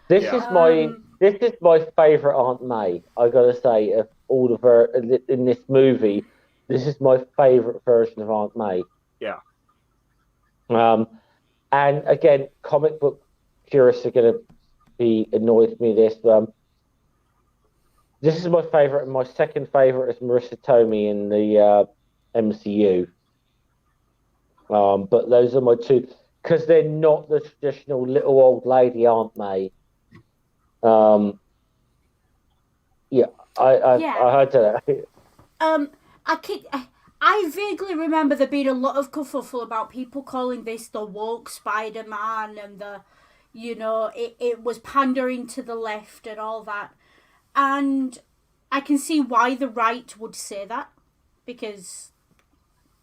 this
yeah.
is my
Um,
this is my favorite Aunt May. I gotta say, of all of her in this movie, this is my favorite version of Aunt May.
Yeah.
Um, and again, comic book purists are gonna be annoyed with me. This is my favorite, and my second favorite is Marissa Tomei in the MCU. But those are my two because they're not the traditional little old lady Aunt May. Um, yeah,
yeah.
I don't know.
Um, I vaguely remember there being a lot of kerfuffle about people calling this the woke Spider-Man and it was pandering to the left and all that. And I can see why the right would say that because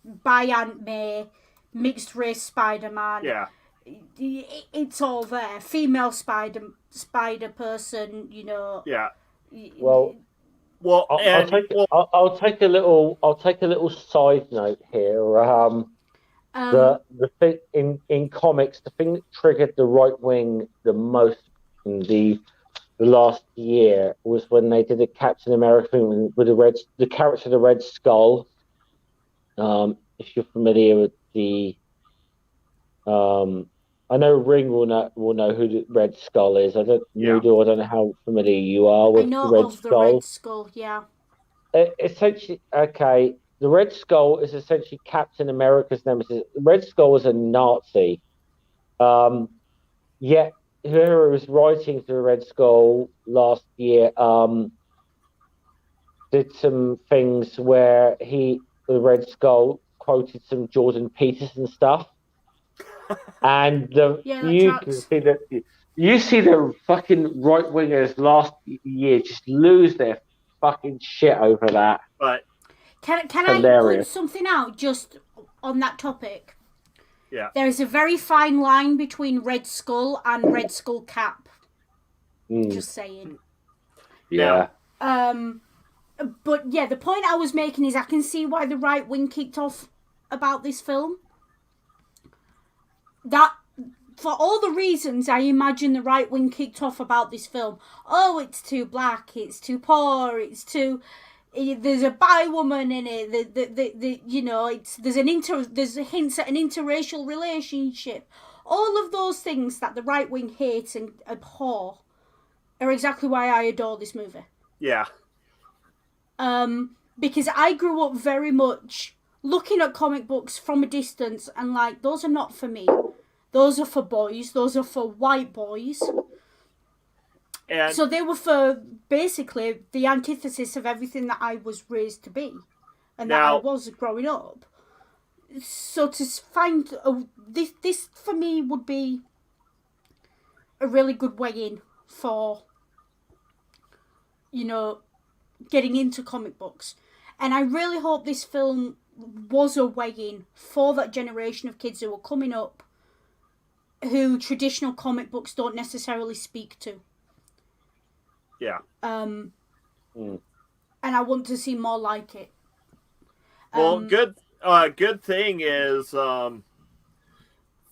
by Aunt May, mixed race Spider-Man,
Yeah.
it's all there. Female spider person,
Yeah.
Well,
Well, and well,
I'll take a little side note here. The thing in comics, the thing that triggered the right wing the most in the last year was when they did a Captain America thing with the character the Red Skull. If you're familiar with the I know Ring will know who the Red Skull is. I don't
yeah.
Noodle, I don't know how familiar you are
I
with the
know
Red
of the Red
Skull.
Skull, yeah.
Essentially, okay, the Red Skull is essentially Captain America's nemesis. The Red Skull was a Nazi. Um, Yet whoever was writing for the Red Skull last year did some things where the Red Skull, quoted some Jordan Peterson stuff, and
Yeah, that
you can
tracks.
see that you see the fucking right wingers last year just lose their fucking shit over that.
But
Can I point
Hilarious.
something out just on that topic?
yeah.
There is a very fine line between Red Skull and Red Skull Cap.
Mm,
Just saying.
yeah.
But yeah, the point I was making is I can see why the right wing kicked off about this film. That for all the reasons I imagine the right wing kicked off about this film. Oh, it's too black, it's too poor, there's a bi woman in it. There's hints at an interracial relationship. All of those things that the right wing hate and abhor are exactly why I adore this movie.
Yeah.
Because I grew up very much looking at comic books from a distance and like, those are not for me. Those are for boys. Those are for white boys.
And
so they were for basically the antithesis of everything that I was raised to be and that I was growing up. So to find this for me would be a really good way in for, getting into comic books. And I really hope this film was a way in for that generation of kids who are coming up who traditional comic books don't necessarily speak to.
Yeah.
And I want to see more like it.
Well, good thing is,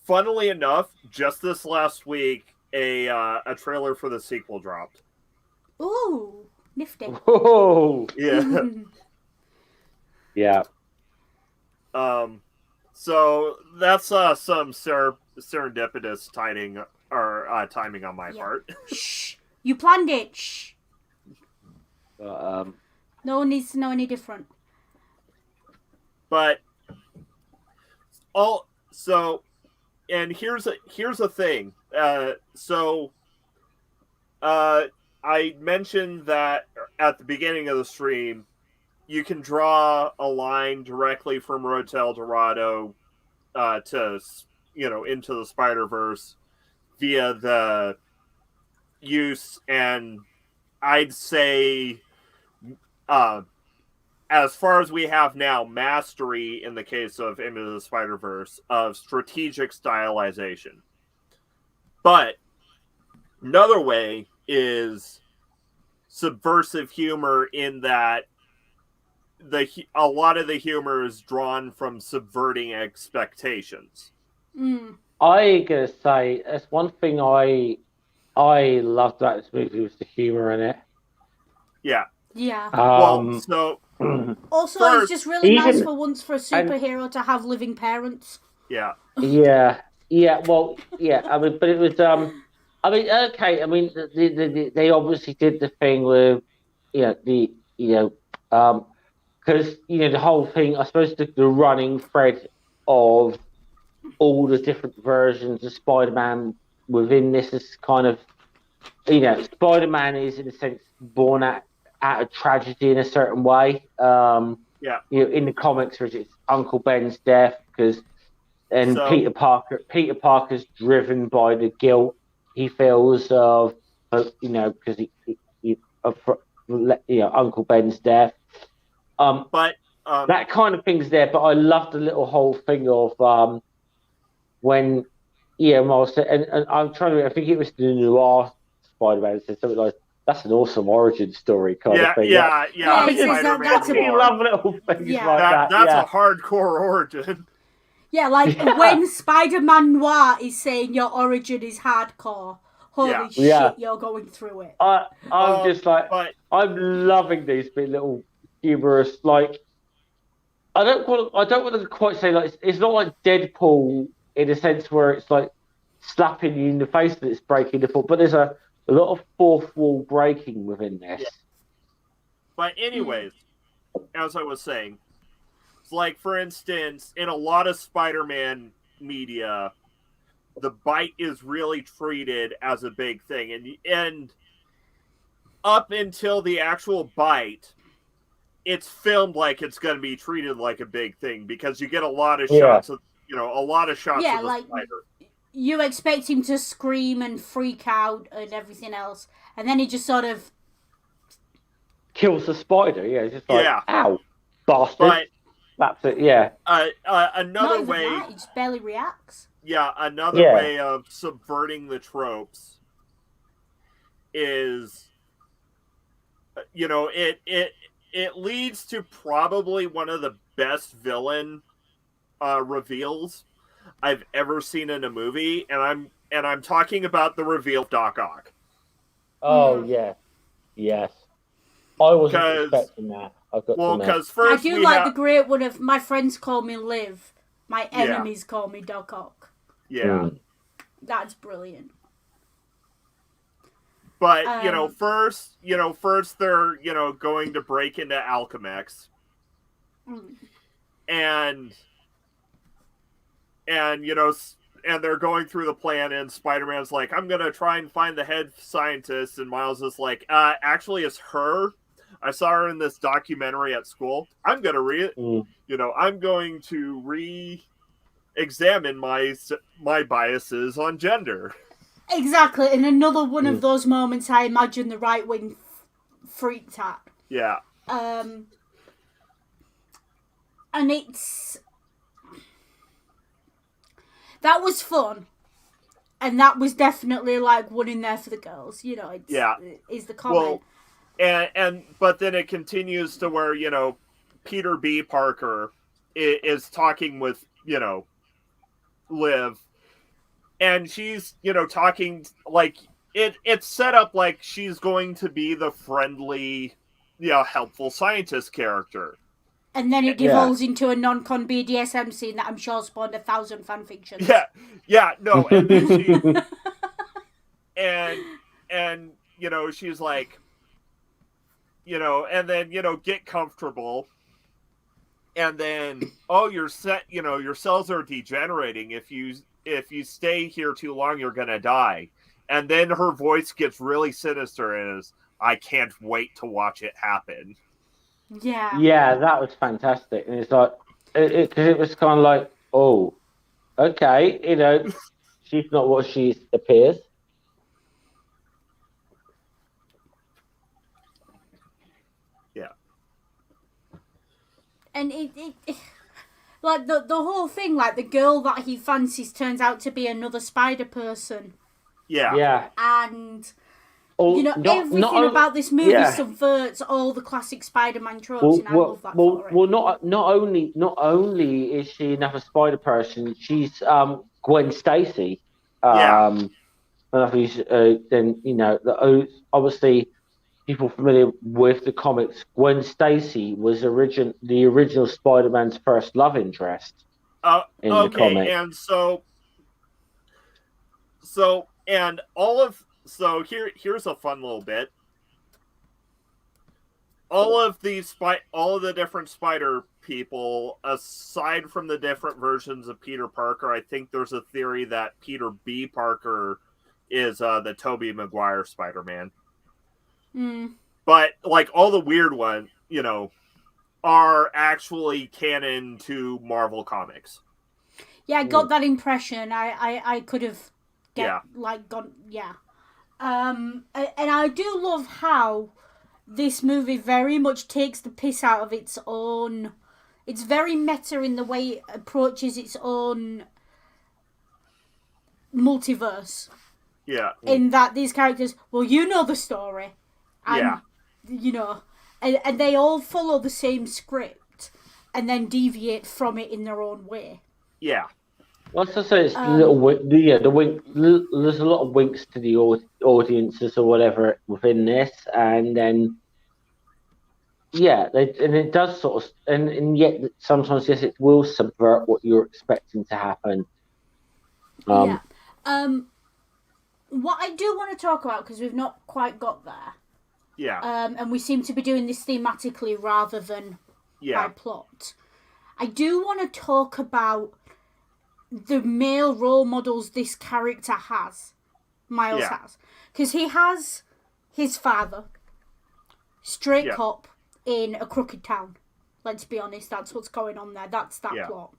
funnily enough, just this last week, a trailer for the sequel dropped.
Ooh, nifty.
Whoa.
Yeah.
Yeah.
So that's some serendipitous timing on my part.
Shh. You planned it. Shh. No one needs to know any different.
But and here's a thing. I mentioned that at the beginning of the stream, you can draw a line directly from Rotel Dorado to into the Spider-Verse via the use, and I'd say as far as we have now, mastery in the case of Into the Spider-Verse of strategic stylization. But another way is subversive humor, in that a lot of the humor is drawn from subverting expectations.
I gotta say, that's one thing I loved about this movie, was the humor in it.
Yeah.
Yeah.
So
also,
first,
it's just really nice for once for a superhero to have living parents.
Yeah.
Well, yeah. I mean, but it was. Okay. I mean, they obviously did the thing with, because the whole thing. I suppose the running thread of all the different versions of Spider-Man within this is kind of, Spider-Man is in a sense born out of tragedy in a certain way. In the comics, which it's Uncle Ben's death, Peter Parker's driven by the guilt he feels of, because Uncle Ben's death.
But
that kind of thing's there. But I love the little whole thing of when Miles said, and I'm trying to. I think it was the noir Spider-Man said something like, "That's an awesome origin story," kind of thing.
That's
a love little things like that.
That's a hardcore origin.
Yeah, like when Spider-Man Noir is saying your origin is hardcore. Holy shit, you're going through it.
I'm just like, I'm loving these little humorous, like, I don't want to quite say, like, it's not like Deadpool in a sense where it's like slapping you in the face that it's breaking the fourth, but there's a lot of fourth wall breaking within this.
Yeah. But anyways, as I was saying, like, for instance, in a lot of Spider-Man media, the bite is really treated as a big thing, and up until the actual bite, it's filmed like it's going to be treated like a big thing, because you get a lot of shots of of the spider.
You expect him to scream and freak out and everything else, and then he just sort of
kills the spider. Yeah, just like, ow, bastard.
But
that's it. Yeah.
Another way,
he just barely reacts.
Yeah, another way of subverting the tropes is, it leads to probably one of the best villain reveals I've ever seen in a movie, and I'm talking about the reveal of Doc Ock.
Oh yeah, yes. I wasn't expecting that.
Because first
I do like the great one of "My friends call me Liv, my enemies call me Doc Ock."
Yeah,
that's brilliant.
But first they're going to break into Alchemex, and they're going through the plan, and Spider-Man's like, I'm gonna try and find the head scientist, and Miles is like, actually it's her. I saw her in this documentary at school. I'm gonna I'm going to re-examine my biases on gender.
Exactly, and another one of those moments I imagine the right wing freaked at.
Yeah.
And that was fun, and that was definitely like one in there for the girls. Is the comment.
Well, but then it continues to where Peter B. Parker is talking with Liv. And she's, talking like it's set up like she's going to be the friendly, helpful scientist character.
And then it devolves into a non-con BDSM scene that I'm sure spawned 1,000 fanfictions.
No, and then and she's like, and then get comfortable, and then your cells are degenerating. If you stay here too long, you're gonna die. And then her voice gets really sinister and is, I can't wait to watch it happen.
Yeah.
Yeah, that was fantastic. And it's like, because it was kind of like, oh, okay, she's not what she appears.
Yeah.
And it like the whole thing, like the girl that he fancies turns out to be another spider person.
Yeah.
Yeah.
And
Not
everything about this movie
yeah.
subverts all the classic Spider-Man tropes, and I love that for it.
Well, not only is she another spider person, she's Gwen Stacy.
Yeah.
Then obviously people familiar with the comics, Gwen Stacy was the original Spider-Man's first love interest in the comic.
And here's a fun little bit. All of the different Spider people, aside from the different versions of Peter Parker, I think there's a theory that Peter B. Parker is the Tobey Maguire Spider-Man. But like all the weird ones, are actually canon to Marvel Comics.
Yeah, I got that impression. I could have gone. Yeah. And I do love how this movie very much takes the piss out of its own. It's very meta in the way it approaches its own multiverse.
Yeah.
In that these characters, well, you know the story. And, and they all follow the same script and then deviate from it in their own way.
Yeah.
Let's just say it's the wink. There's a lot of winks to the audiences or whatever within this, and then and it does sort of, and yet sometimes yes, it will subvert what you're expecting to happen.
What I do want to talk about, because we've not quite got there.
Yeah.
And we seem to be doing this thematically rather than by plot. I do want to talk about the male role models this character has. Miles has. Because he has his father, straight cop in a crooked town. Let's be honest, that's what's going on there. That's that plot.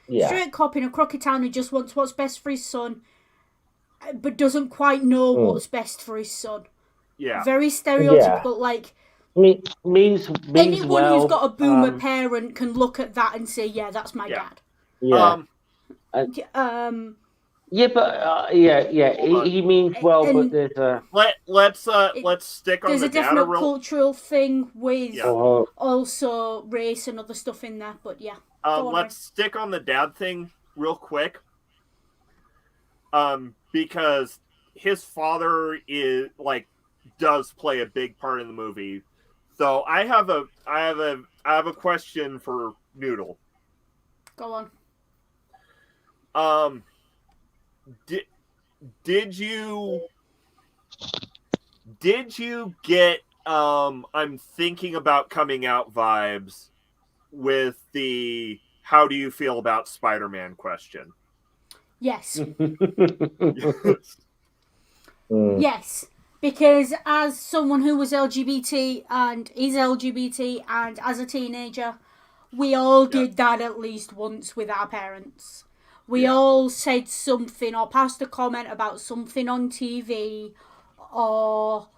Yeah. Straight cop in a crooked town who just wants what's best for his son, but doesn't quite know what's best for his son.
Yeah.
Very stereotypical, like...
means
anyone who's got a boomer parent can look at that and say, yeah, that's my dad.
Yeah. He means well, but there's a...
Let's stick on
there's
the
a definite cultural thing with also race and other stuff in there, but
let's stick on the dad thing real quick. Because his father does play a big part in the movie. So I have a question for Noodle.
Go on.
Did you get I'm thinking about coming out vibes with the how do you feel about Spider-Man question?
Yes. Yes. Because as someone who was LGBT and is LGBT and as a teenager, we all did that at least once with our parents. We all said something or passed a comment about something on TV or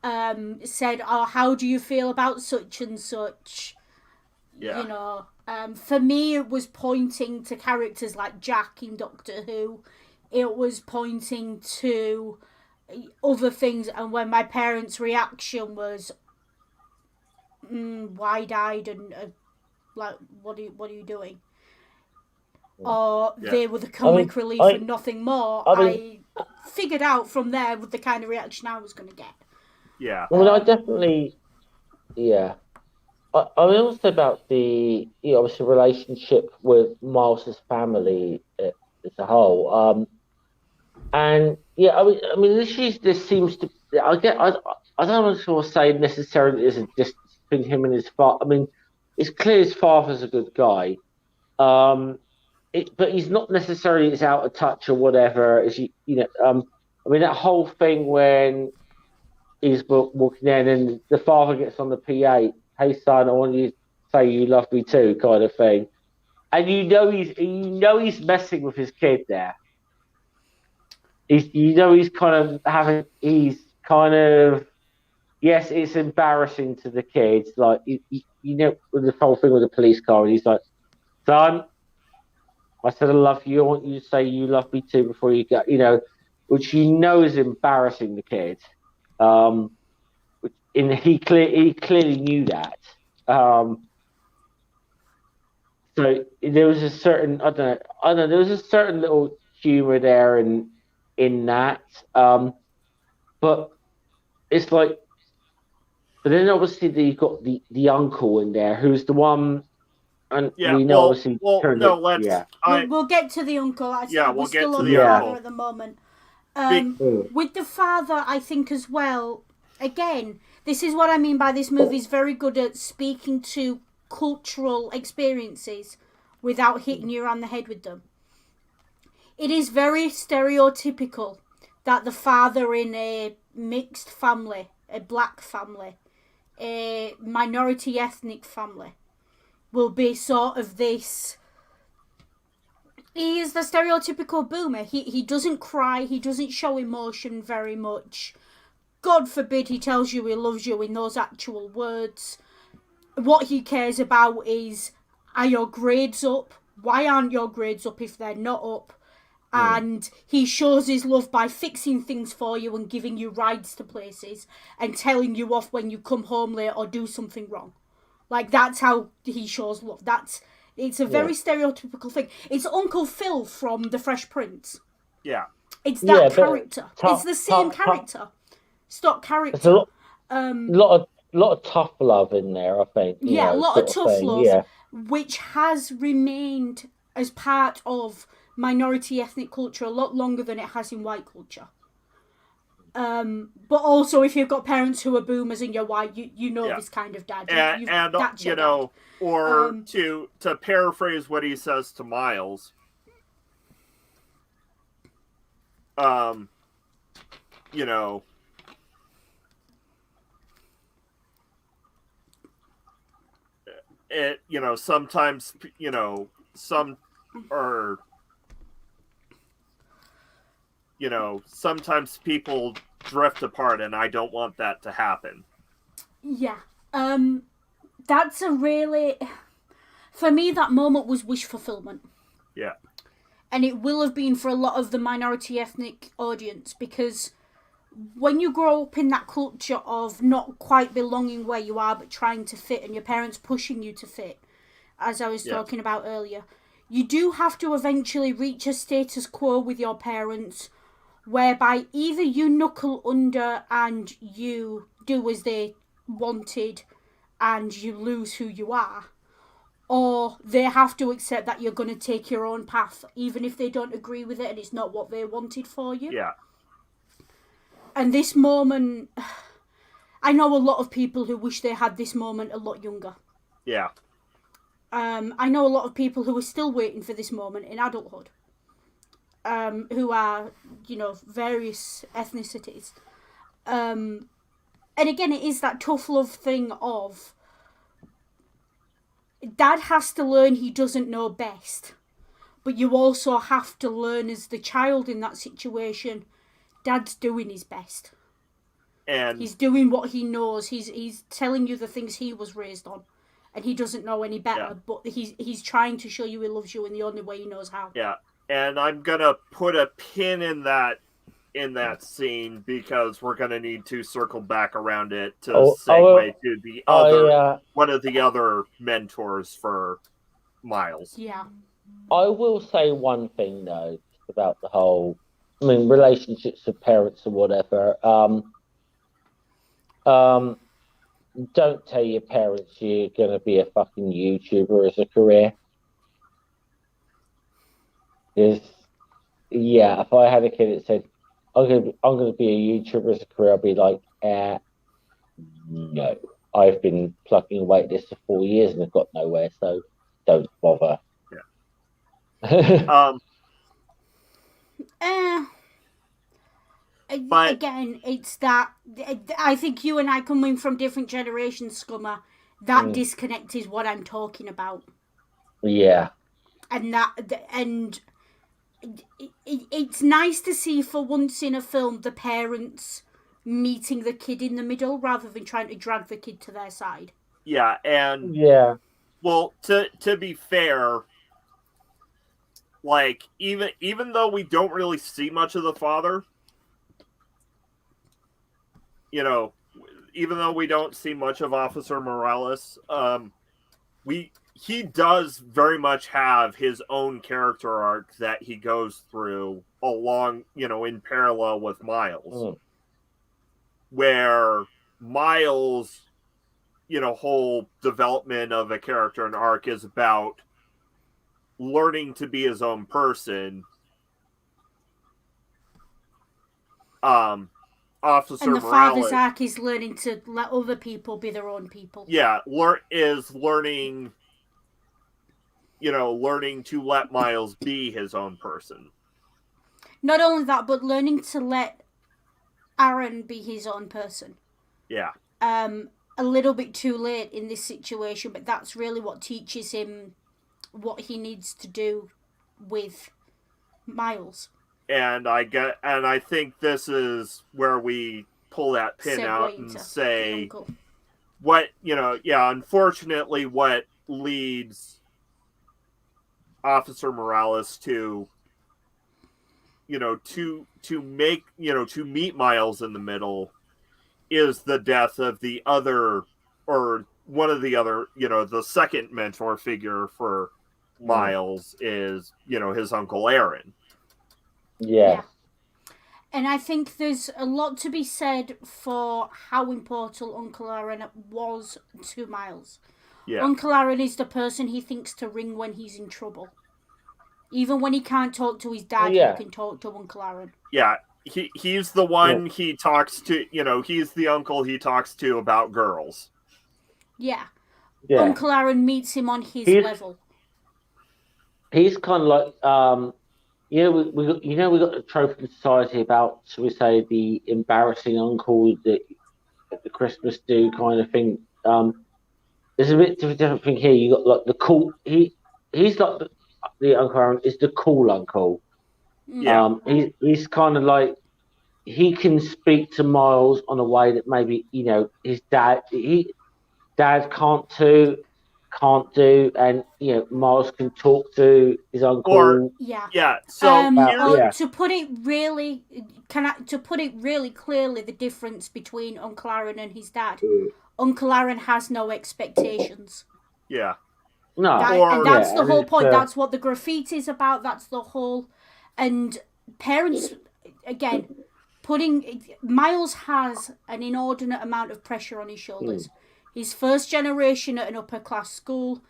said, oh, how do you feel about such and such? Yeah. For me, it was pointing to characters like Jack in Doctor Who. It was pointing to other things, and when my parents' reaction was wide-eyed and like, what are you doing? Or they were the comic relief and nothing more. I figured out from there with the kind of reaction I was going to get.
Yeah.
Well, I definitely, I also about the obviously relationship with Miles's family as a whole. And I mean, this seems to. I don't want to sort of say necessarily there's a distance between him and his father. I mean, it's clear his father's a good guy. Um, but he's not necessarily as out of touch or whatever. As you know, I mean that whole thing when he's walking in and the father gets on the PA, "Hey son, I want you to say you love me too," kind of thing, and he's messing with his kid there. He's kind of he's kind of yes, it's embarrassing to the kids. Like with the whole thing with the police car, and he's like, "Son, I said I love you. I want you to say you love me too before you go." Which is embarrassing the kid. He clearly knew that. Um, so there was a certain I don't know. There was a certain little humor there in that. But it's like, but then obviously you've got the uncle in there who's the one, and
Yeah,
we know obviously turned
no,
it.
let's.
Yeah,
We'll get to the uncle.
We'll
We're
get
still
to
on
the
the
Yeah.
father
uncle.
at the moment.
Be-
With the father, I think as well, again, this is what I mean by this movie's very good at speaking to cultural experiences without hitting you around the head with them. It is very stereotypical that the father in a mixed family, a black family, a minority ethnic family, will be sort of this. He is the stereotypical boomer. He doesn't cry, he doesn't show emotion very much. God forbid he tells you he loves you in those actual words. What he cares about is, are your grades up? Why aren't your grades up if they're not up? And he shows his love by fixing things for you and giving you rides to places and telling you off when you come home late or do something wrong. Like, that's how he shows love. It's a very stereotypical thing. It's Uncle Phil from The Fresh Prince.
Yeah.
It's that character.
Tough,
it's the same character. Stock character.
There's a lot of tough love in there, I think.
Yeah, a lot of tough
thing.
love,
Yeah.
which has remained as part of minority ethnic culture a lot longer than it has in white culture. But also, if you've got parents who are boomers and you're white, you know this kind of dad. That's your dad.
Or to paraphrase what he says to Miles, sometimes some or sometimes people drift apart, and I don't want that to happen.
Yeah. That's a really, for me, that moment was wish fulfillment.
Yeah.
And it will have been for a lot of the minority ethnic audience, because when you grow up in that culture of not quite belonging where you are but trying to fit, and your parents pushing you to fit, as I was talking about earlier, you do have to eventually reach a status quo with your parents whereby either you knuckle under and you do as they wanted and you lose who you are, or they have to accept that you're going to take your own path even if they don't agree with it and it's not what they wanted for you.
Yeah.
And this moment, I know a lot of people who wish they had this moment a lot younger.
Yeah.
I know a lot of people who are still waiting for this moment in adulthood, who are, various ethnicities. And again, it is that tough love thing of dad has to learn he doesn't know best, but you also have to learn as the child in that situation, dad's doing his best. And he's doing what he knows. He's telling you the things he was raised on, and he doesn't know any better, but he's trying to show you he loves you in the only way he knows how.
Yeah. And I'm gonna put a pin in that scene because we're gonna need to circle back around it to segue to the other one of the other mentors for Miles.
Yeah.
I will say one thing though about the whole, relationships with parents or whatever. Don't tell your parents you're gonna be a fucking YouTuber as a career. Because if I had a kid that said I'm gonna be a YouTuber as a career, I'd be like, No, I've been plugging away at this for 4 years and I've got nowhere, so don't bother.
Yeah.
Eh,
But
again, it's that I think you and I coming from different generations, Scummer. That disconnect is what I'm talking about,
Yeah.
and it's nice to see for once in a film the parents meeting the kid in the middle rather than trying to drag the kid to their side.
yeah, and
Yeah.
well, to be fair, like even though we don't really see much of the father, you know, even though we don't see much of Officer Morales, he does very much have his own character arc that he goes through along, in parallel with Miles, where Miles, whole development of a character and arc is about learning to be his own person. Officer
And the
Morales,
father's arc is learning to let other people be their own people.
yeah, is learning, learning to let Miles be his own person.
Not only that, but learning to let Aaron be his own person.
Yeah.
A little bit too late in this situation, but that's really what teaches him what he needs to do with Miles.
And I think this is where we pull that pin out and say what, unfortunately what leads Officer Morales to make, to meet Miles in the middle is the death of the other, or one of the other, the second mentor figure for Miles is, his Uncle Aaron.
Yeah.
And I think there's a lot to be said for how important Uncle Aaron was to Miles.
Yeah.
Uncle Aaron is the person he thinks to ring when he's in trouble. Even when he can't talk to his dad, he can talk to Uncle Aaron.
Yeah, he's the one he talks to, he's the uncle he talks to about girls.
Yeah. Uncle Aaron meets him on his level.
He's kind of like, we got the trope in society about, shall we say, the embarrassing uncle that at the Christmas do kind of thing. There's a bit of a different thing here. You got like the cool. He's like the Uncle Aaron is the cool uncle.
Yeah.
He's kind of like, he can speak to Miles on a way that maybe his dad can't do, and Miles can talk to his uncle.
Or so
to put it really clearly, the difference between Uncle Aaron and his dad. Uncle Aaron has no expectations.
Yeah.
No.
And that's the whole point. That's what the graffiti is about. That's the whole. And parents, again, Miles has an inordinate amount of pressure on his shoulders. He's first generation at an upper class school.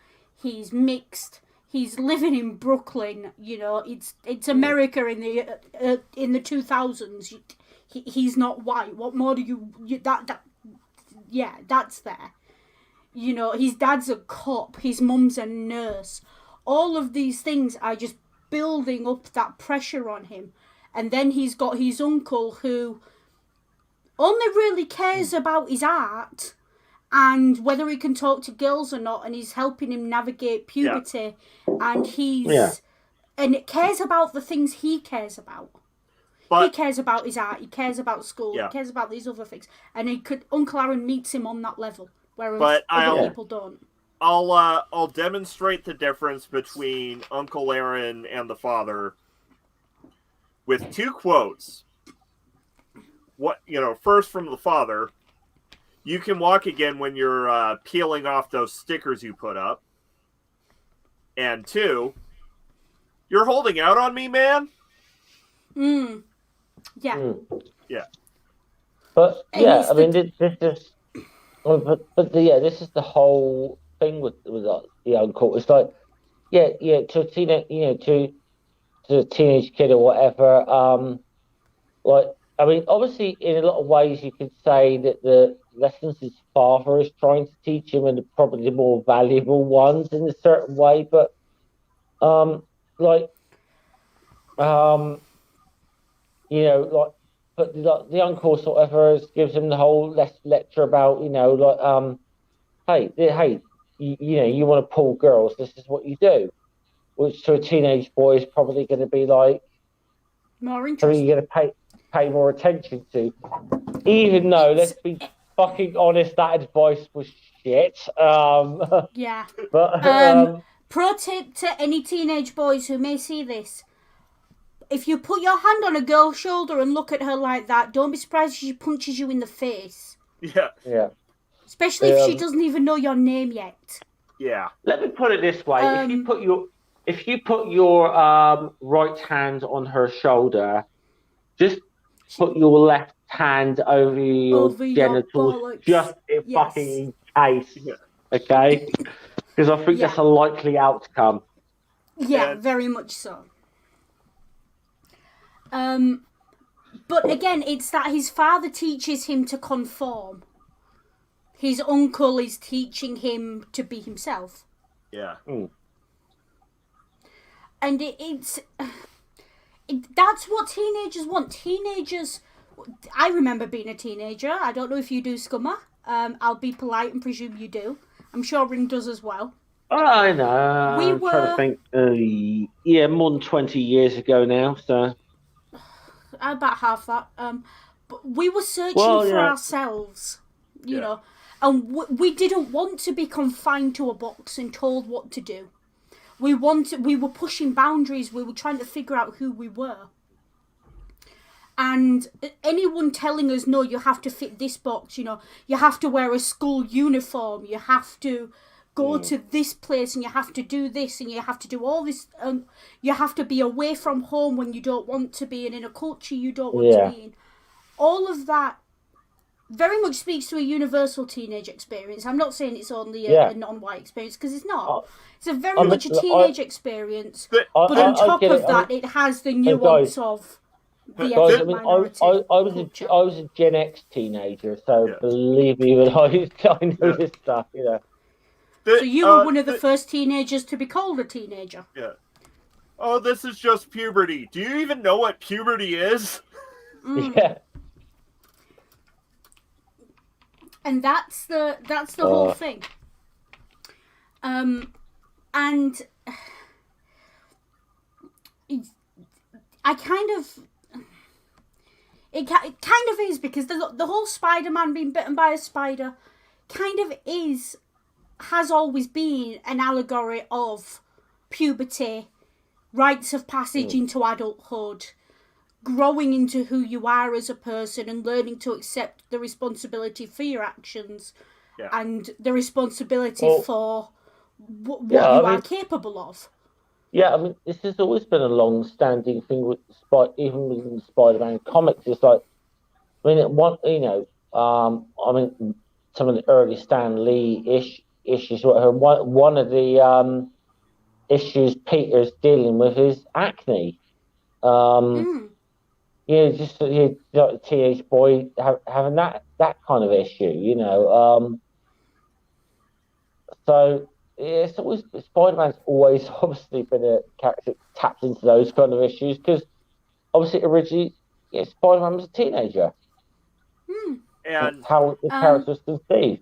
He's mixed. He's living in Brooklyn. It's America in the 2000s. He's not white. What more do you yeah, that's there. His dad's a cop. His mum's a nurse. All of these things are just building up that pressure on him. And then he's got his uncle who only really cares about his art and whether he can talk to girls or not, and he's helping him navigate puberty, and and it cares about the things he cares about. He cares about his art, he cares about school, he cares about these other things, and Uncle Aaron meets him on that level, whereas other people don't.
I'll demonstrate the difference between Uncle Aaron and the father with two quotes. First from the father, "You can walk again when you're peeling off those stickers you put up." And two, "You're holding out on me, man?"
Yeah.
Yeah.
But I mean, this is, this is the whole thing with the uncle. It's like, to a teenage, to a teenage kid or whatever. Like, I mean, obviously, in a lot of ways, you could say that the lessons his father is trying to teach him are probably the more valuable ones in a certain way. But, um, like, um, like, but the uncle sort of gives him the whole lecture about, hey, you want to pull girls, this is what you do, which to a teenage boy is probably going to be like,
More
something
interesting.
you're going to pay more attention to. Even though, let's be fucking honest, that advice was shit.
Yeah.
But
Pro tip to any teenage boys who may see this: if you put your hand on a girl's shoulder and look at her like that, don't be surprised if she punches you in the face.
Yeah.
Especially if she doesn't even know your name yet.
Yeah.
Let me put it this way: if you put your right hand on her shoulder, just put your left hand over your genitals, just fucking in case.
Yeah.
Okay, because I think that's a likely outcome.
Yeah, very much so. But again, it's that his father teaches him to conform. His uncle is teaching him to be himself.
Yeah.
And that's what teenagers want. Teenagers, I remember being a teenager. I don't know if you do, Scummer. I'll be polite and presume you do. I'm sure Ring does as well.
I know. I'm trying to think. More than 20 years ago now. So
about half that. But we were searching for ourselves, you know, and we didn't want to be confined to a box and told what to do. We were pushing boundaries. We were trying to figure out who we were. And anyone telling us, no, you have to fit this box, you have to wear a school uniform, you have to go to this place, and you have to do this, and you have to do all this, you have to be away from home when you don't want to be, and in a culture you don't want to be in. All of that very much speaks to a universal teenage experience. I'm not saying it's only a non-white experience, because it's not. It's a very much a teenage experience, but on top of that, it has the nuance of the ethnic minority culture.
I was a Gen X teenager, so believe me, when I know this stuff,
So you were one of the first teenagers to be called a teenager.
Yeah. Oh, this is just puberty. Do you even know what puberty is?
Yeah.
And that's the whole thing. And I kind of... It kind of is, because the whole Spider-Man being bitten by a spider kind of has always been an allegory of puberty, rites of passage into adulthood, growing into who you are as a person, and learning to accept the responsibility for your actions and the responsibility for what you are capable of.
Yeah, I mean, this has always been a long-standing thing with even within the Spider-Man comics. It's like, I mean, some of the early Stan Lee issues. One of the issues Peter's dealing with is acne. Just like a teenage boy having that kind of issue. So. It's always Spider-Man's always obviously been a character that taps into those kind of issues, because obviously originally Spider-Man was a teenager.
And
that's how the character was conceived.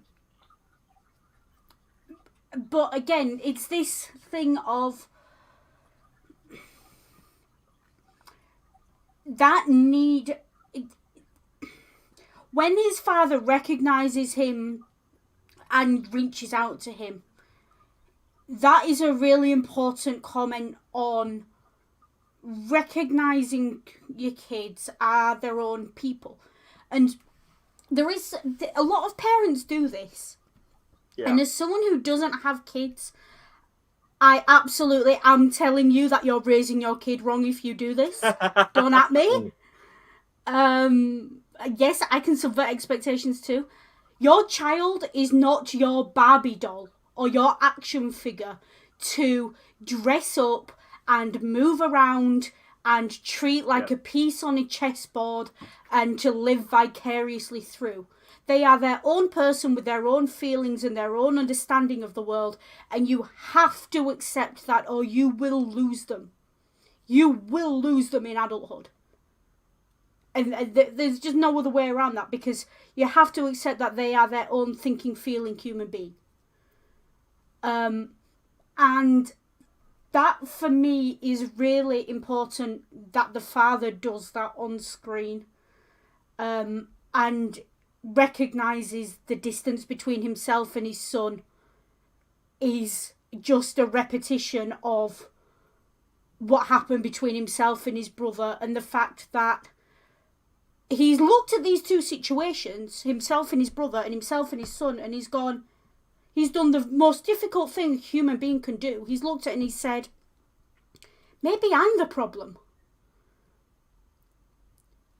But again, it's this thing of that need. When his father recognizes him and reaches out to him, that is a really important comment on recognizing your kids are their own people. And there is a lot of parents do this. And as someone who doesn't have kids, I absolutely am telling you that you're raising your kid wrong if you do this. Don't at me. Yes, I can subvert expectations too. Your child is not your Barbie doll or your action figure to dress up and move around and treat like a piece on a chessboard and to live vicariously through. They are their own person with their own feelings and their own understanding of the world, and you have to accept that or you will lose them. You will lose them in adulthood. And there's just no other way around that, because you have to accept that they are their own thinking, feeling human being. And that, for me, is really important, that the father does that on screen. And recognises the distance between himself and his son is just a repetition of what happened between himself and his brother, and the fact that he's looked at these two situations, himself and his brother and himself and his son, and he's done the most difficult thing a human being can do. He's looked at it and he said, maybe I'm the problem.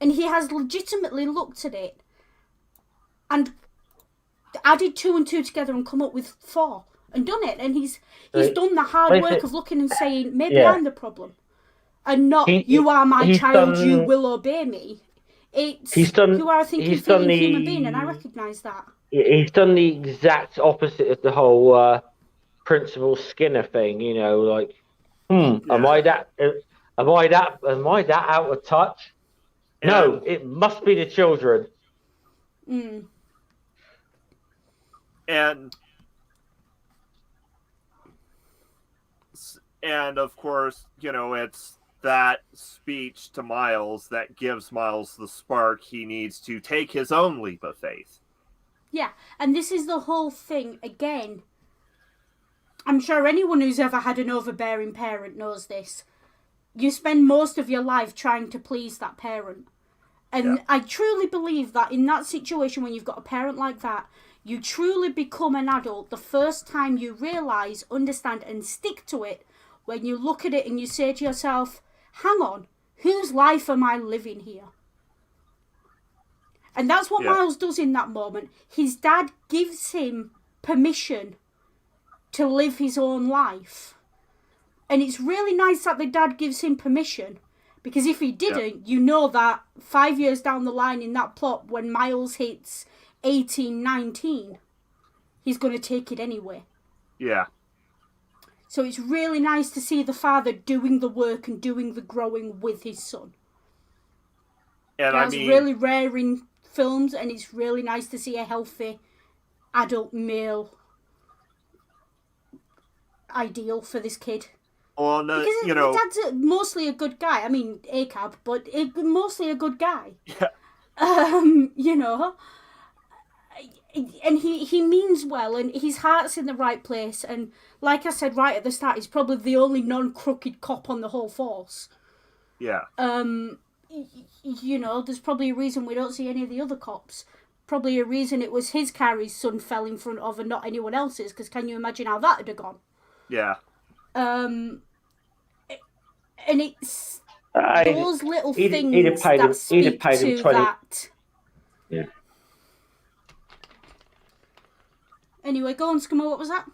And he has legitimately looked at it and added 2 and 2 together and come up with 4 and done it. And he's done the hard work of looking and saying, maybe I'm the problem. And not, you are my child, you will obey me. It's, you are a thinking, feeling human being, and I recognise that.
He's done the exact opposite of the whole Principal Skinner thing, you know, like, am I that out of touch? No, it must be the children.
And of course, you know, it's that speech to Miles that gives Miles the spark he needs to take his own leap of faith.
Yeah, and this is the whole thing again. I'm sure anyone who's ever had an overbearing parent knows this. You spend most of your life trying to please that parent. And I truly believe that in that situation, when you've got a parent like that, you truly become an adult the first time you realise, understand and stick to it, when you look at it and you say to yourself, hang on, whose life am I living here? And that's what Miles does in that moment. His dad gives him permission to live his own life. And it's really nice that the dad gives him permission. Because if he didn't, you know that 5 years down the line in that plot, when Miles hits 18, 19, he's going to take it anyway.
Yeah.
So it's really nice to see the father doing the work and doing the growing with his son.
And
that's really rare in films, and it's really nice to see a healthy adult male ideal for this kid.
Well, no,
because
you know,
Dad's mostly a good guy. I mean, ACAB, but mostly a good guy.
Yeah.
You know, and he means well, and his heart's in the right place. And like I said right at the start, he's probably the only non-crooked cop on the whole force.
Yeah.
You know, there's probably a reason we don't see any of the other cops. Probably a reason it was his car his son fell in front of and not anyone else's, because can you imagine how that would have gone?
Yeah.
And it's those little things that speak to 20. That.
Yeah.
Anyway, go on, Skimmer, what was that?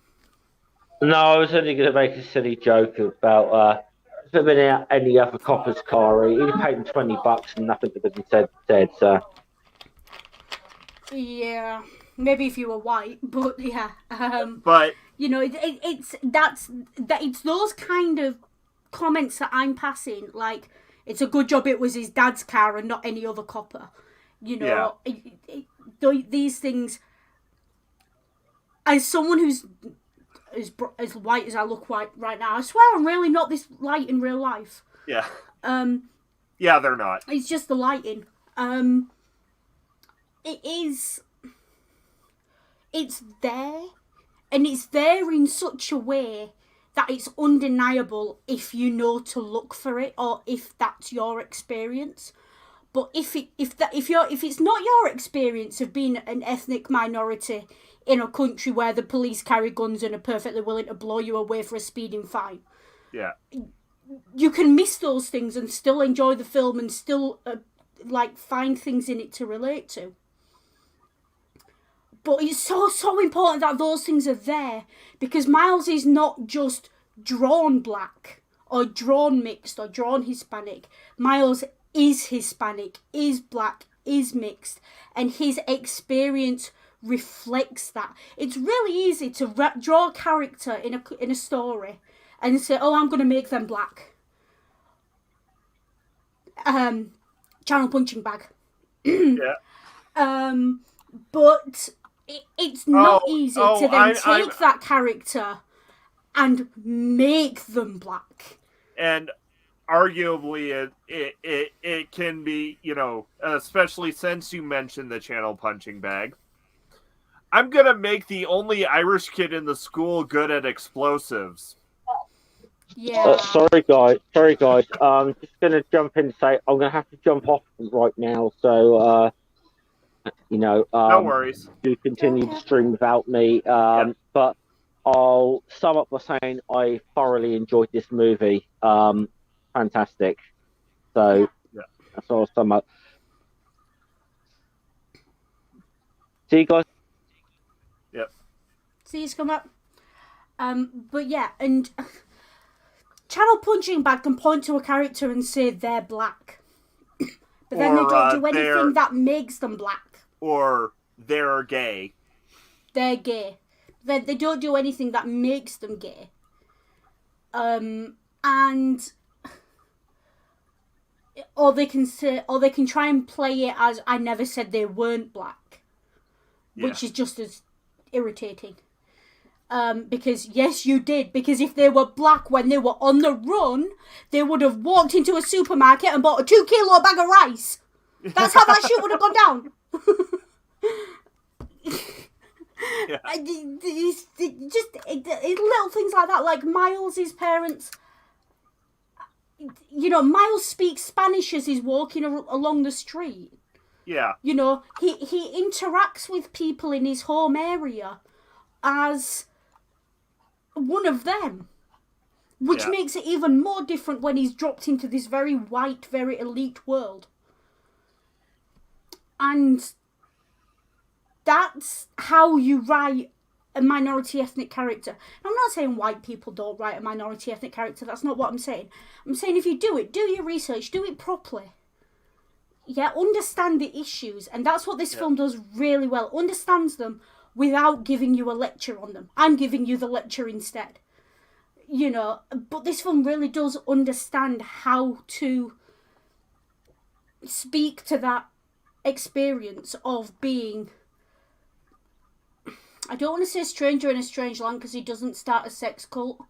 No, I was only going to make a silly joke about if there been any other copper's car, he'd have paid him $20 and nothing would have been said, so.
Yeah, maybe if you were white, but yeah.
But
you know, it's those kind of comments that I'm passing. Like, it's a good job it was his dad's car and not any other copper. You know, these things. As someone who's as white as I look right now, I swear I'm really not this light in real life.
Yeah. Yeah, they're not.
It's just the lighting. It's there, and it's there in such a way that it's undeniable if you know to look for it, or if that's your experience. But if it's not your experience of being an ethnic minority in a country where the police carry guns and are perfectly willing to blow you away for a speeding fine, you can miss those things and still enjoy the film and still find things in it to relate to. But it's so important that those things are there, because Miles is not just drawn black or drawn mixed or drawn Hispanic. Miles is Hispanic, is black, is mixed, and his experience reflects that. It's really easy to draw a character in a story and say, oh, I'm going to make them black. Channel punching bag.
Yeah.
But it's not easy to then take that character and make them black.
And arguably, it can be, you know, especially since you mentioned the channel punching bag. I'm gonna make the only Irish kid in the school good at explosives.
Yeah.
Sorry guys. Just gonna jump in and say I'm gonna have to jump off right now. So
No worries.
do continue to stream without me. But I'll sum up by saying I thoroughly enjoyed this movie. Fantastic. So that's all I'll sum up. See you guys.
Yep.
See you come up. But yeah, and channel punching bag can point to a character and say they're black. But then they don't do anything that makes them black.
Or they're gay.
They're gay. They don't do anything that makes them gay. And or they can try and play it as I never said they weren't black, which is just as irritating. Because yes, you did. Because if they were black when they were on the run, they would have walked into a supermarket and bought a 2-kilo bag of rice. That's how that shit would have gone down. Just little things like that, like Miles's parents. You know, Miles speaks Spanish as he's walking along the street.
Yeah.
You know, he interacts with people in his home area as one of them, which makes it even more different when he's dropped into this very white, very elite world. And that's how you write a minority ethnic character. I'm not saying white people don't write a minority ethnic character. That's not what I'm saying. I'm saying if you do it, do your research, do it properly. Yeah, understand the issues. And that's what this film does really well. Understands them without giving you a lecture on them. I'm giving you the lecture instead. You know, but this film really does understand how to speak to that experience of being, I don't want to say stranger in a strange land because he doesn't start a sex cult,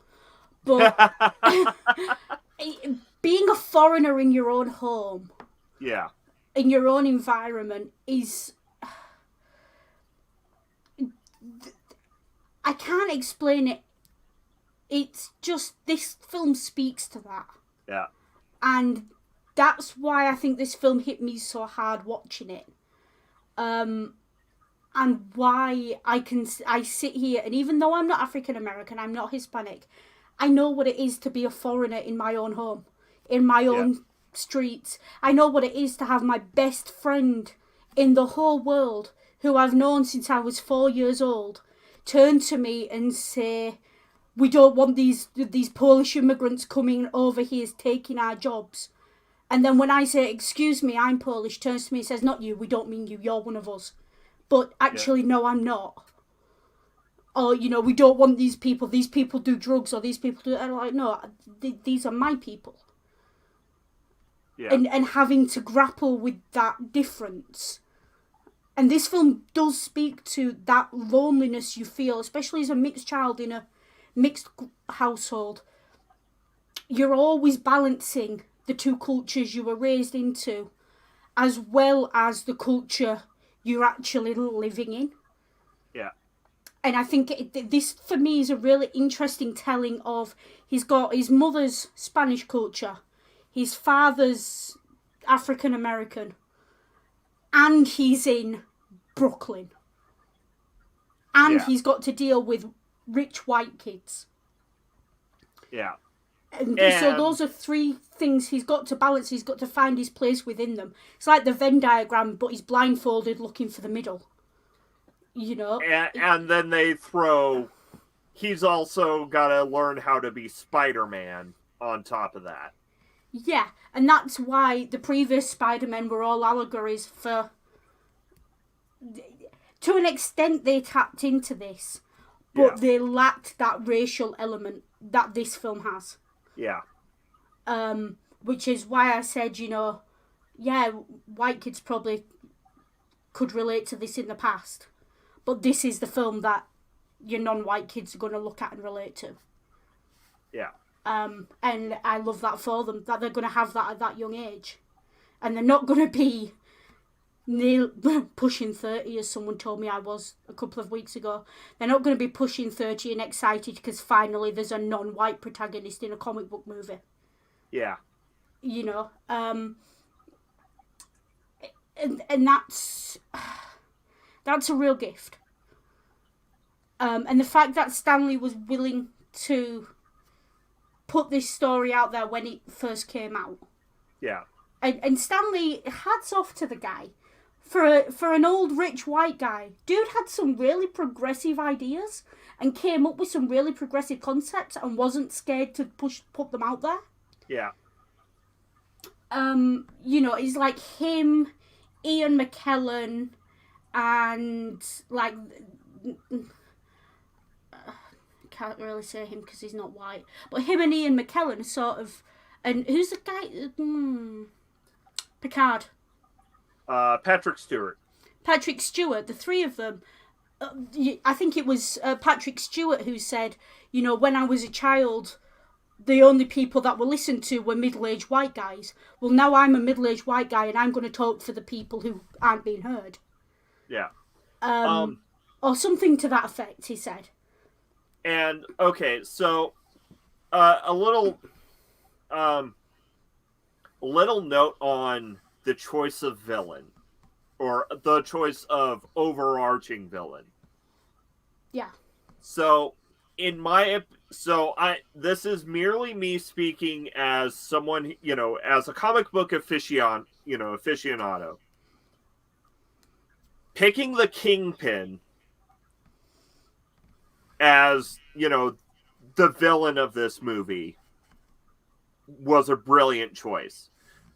but being a foreigner in your own home, in your own environment is, I can't explain it. It's just, this film speaks to that.
Yeah.
And that's why I think this film hit me so hard watching it. And why I sit here, and even though I'm not African American, I'm not Hispanic, I know what it is to be a foreigner in my own home, in my own streets. I know what it is to have my best friend in the whole world, who I've known since I was 4 years old, turn to me and say, we don't want these Polish immigrants coming over here taking our jobs. And then when I say, excuse me, I'm Polish, turns to me and says, not you, we don't mean you, you're one of us. But actually, no, I'm not. Or, you know, we don't want these people do drugs, or these people do, and I'm like, no, these are my people.
Yeah.
And having to grapple with that difference. And this film does speak to that loneliness you feel, especially as a mixed child in a mixed household. You're always balancing the two cultures you were raised into, as well as the culture you're actually living in.
Yeah.
And I think this, for me, is a really interesting telling of, he's got his mother's Spanish culture, his father's African American, and he's in Brooklyn. And he's got to deal with rich white kids.
Yeah.
And so those are three things he's got to balance. He's got to find his place within them. It's like the Venn diagram, but he's blindfolded looking for the middle. You know?
And then they throw, he's also got to learn how to be Spider-Man. on top of that.
Yeah, and that's why the previous Spider-Men were all allegories for... To an extent, they tapped into this, but they lacked that racial element that this film has.
Yeah.
Which is why I said, yeah, white kids probably could relate to this in the past, but this is the film that your non-white kids are going to look at and relate to.
Yeah.
And I love that for them, that they're going to have that at that young age. And they're not going to be pushing 30, as someone told me I was a couple of weeks ago. They're not going to be pushing 30 and excited because finally there's a non-white protagonist in a comic book movie.
Yeah.
And that's a real gift. And the fact that Stanley was willing to put this story out there when it first came out.
Yeah.
And Stanley, hats off to the guy. For an old rich white guy, dude had some really progressive ideas and came up with some really progressive concepts and wasn't scared to put them out there.
Yeah.
It's like him, Ian McKellen, and like can't really say him because he's not white, but him and Ian McKellen sort of, and who's the guy? Picard.
Patrick Stewart.
Patrick Stewart, the three of them. I think it was Patrick Stewart who said, when I was a child, the only people that were listened to were middle-aged white guys. Well, now I'm a middle-aged white guy and I'm going to talk for the people who aren't being heard.
Yeah.
Or something to that effect, he said.
And, okay, so a little note on the choice of villain, or the choice of overarching villain.
Yeah.
So, this is merely me speaking as someone, as a comic book aficionado. Picking the Kingpin as, the villain of this movie was a brilliant choice.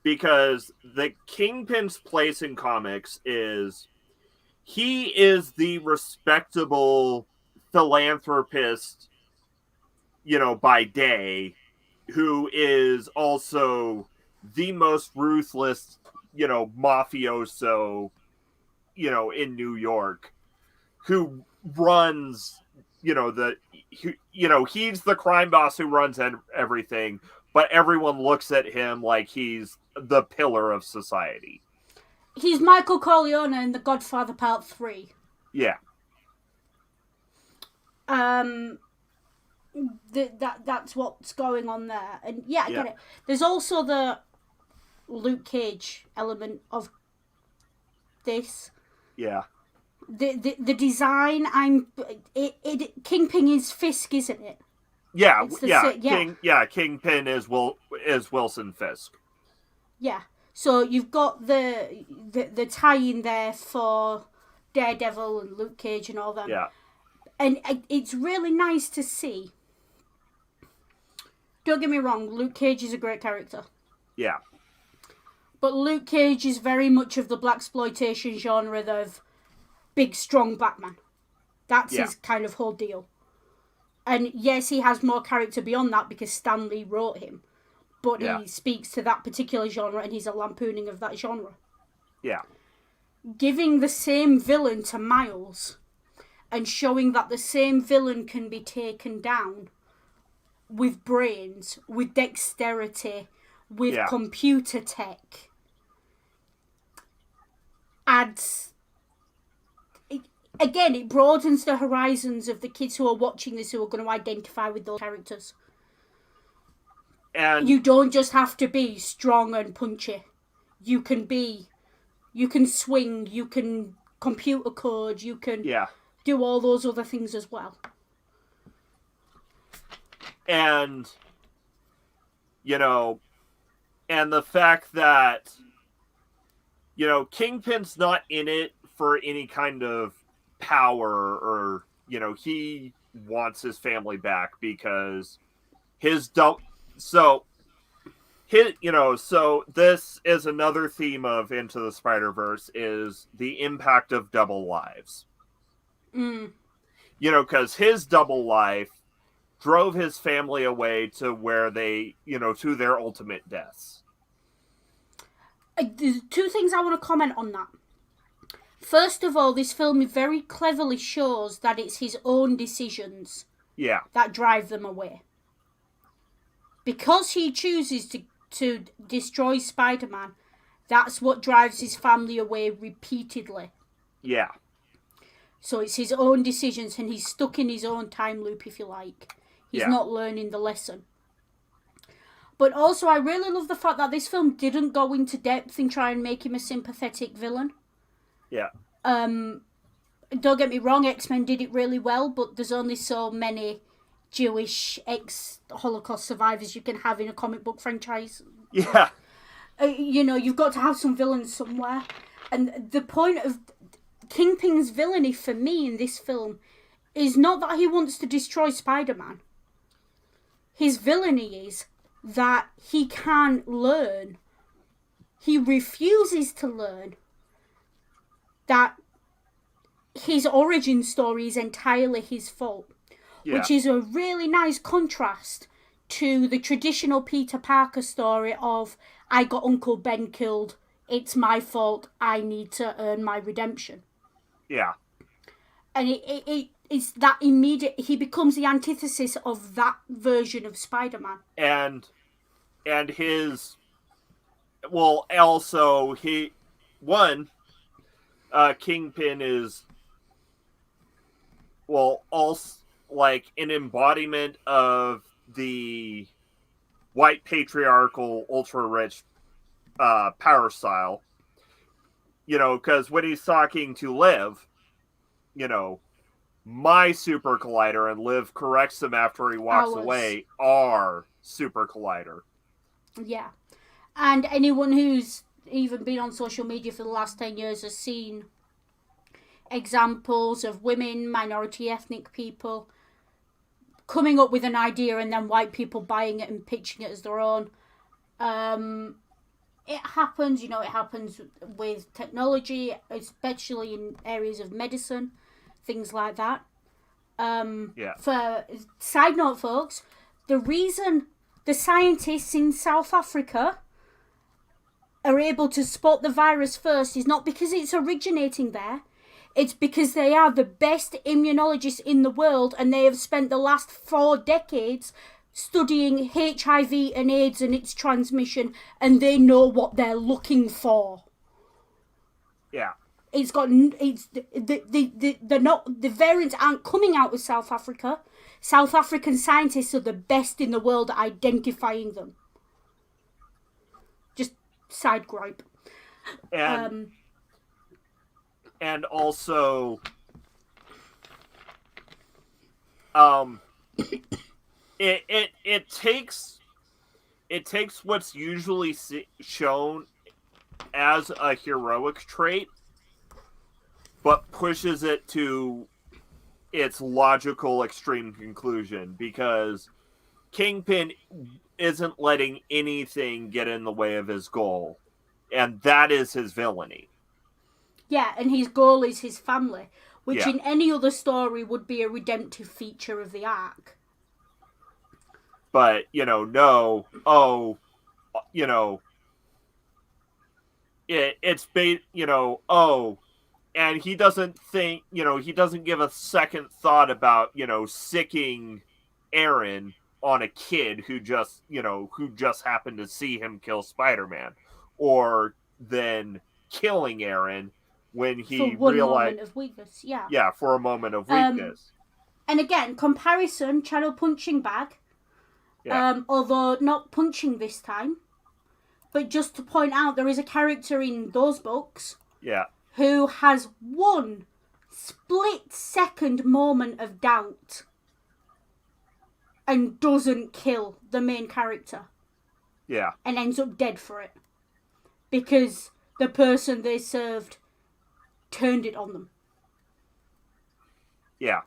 Because the Kingpin's place in comics is, he is the respectable philanthropist, by day, who is also the most ruthless, mafioso, in New York, who runs, he's the crime boss who runs everything, but everyone looks at him like he's the pillar of society.
He's Michael Corleone in The Godfather Part 3.
Yeah.
That's what's going on there. And yeah, I get it. There's also the Luke Cage element of this.
Yeah.
The design, Kingpin is Fisk, isn't it?
Yeah, Kingpin is Wilson Fisk.
Yeah, so you've got the tie-in there for Daredevil and Luke Cage and all that.
Yeah,
and it's really nice to see. Don't get me wrong, Luke Cage is a great character.
Yeah,
but Luke Cage is very much of the blaxploitation genre of big, strong black man. That's his kind of whole deal. And yes, he has more character beyond that because Stan Lee wrote him. But he speaks to that particular genre and he's a lampooning of that genre.
Yeah.
Giving the same villain to Miles and showing that the same villain can be taken down with brains, with dexterity, with computer tech adds... Again, it broadens the horizons of the kids who are watching this who are going to identify with those characters. And you don't just have to be strong and punchy. You can swing, you can computer code, you can do all those other things as well.
And, and the fact that, Kingpin's not in it for any kind of power or, he wants his family back because So so this is another theme of Into the Spider-Verse is the impact of double lives.
Mm.
Because his double life drove his family away to where they, to their ultimate deaths.
There's two things I want to comment on that. First of all, this film very cleverly shows that it's his own decisions that drive them away. Because he chooses to destroy Spider-Man, that's what drives his family away repeatedly.
Yeah.
So it's his own decisions, and he's stuck in his own time loop, if you like. He's not learning the lesson. But also, I really love the fact that this film didn't go into depth and try and make him a sympathetic villain.
Yeah.
Don't get me wrong, X-Men did it really well, but there's only so many Jewish ex-Holocaust survivors you can have in a comic book franchise.
Yeah.
You've got to have some villains somewhere. And the point of Kingpin's villainy for me in this film is not that he wants to destroy Spider-Man. His villainy is that he can't learn. He refuses to learn that his origin story is entirely his fault. Yeah. Which is a really nice contrast to the traditional Peter Parker story of, I got Uncle Ben killed, it's my fault, I need to earn my redemption.
Yeah.
And it's that immediate, he becomes the antithesis of that version of Spider-Man.
And his, well, also, Kingpin is, well, also, like, an embodiment of the white patriarchal ultra-rich power style. Because when he's talking to Liv, my super collider, and Liv corrects him after he walks away, our super collider.
Yeah. And anyone who's even been on social media for the last 10 years has seen examples of women, minority ethnic people coming up with an idea and then white people buying it and pitching it as their own. It happens, it happens with technology, especially in areas of medicine, things like that. For side note, folks, the reason the scientists in South Africa are able to spot the virus first is not because it's originating there. It's because they are the best immunologists in the world, and they have spent the last 4 decades studying HIV and AIDS and its transmission, and they know what they're looking for.
Yeah.
The variants aren't coming out of South Africa. South African scientists are the best in the world at identifying them. Just side gripe.
And also, it takes what's usually shown as a heroic trait, but pushes it to its logical extreme conclusion, because Kingpin isn't letting anything get in the way of his goal, and that is his villainy.
Yeah, and his goal is his family, which in any other story would be a redemptive feature of the arc.
But, and he doesn't think, he doesn't give a second thought about, sicking Aaron on a kid who just happened to see him kill Spider-Man, or then killing Aaron when he realized,
moment of weakness, yeah.
Yeah, for a moment of weakness.
And again, comparison, Channel punching bag. Yeah. Although not punching this time. But just to point out, there is a character in those books who has one split-second moment of doubt and doesn't kill the main character.
Yeah.
And ends up dead for it. Because the person they served turned it on them.
Yeah.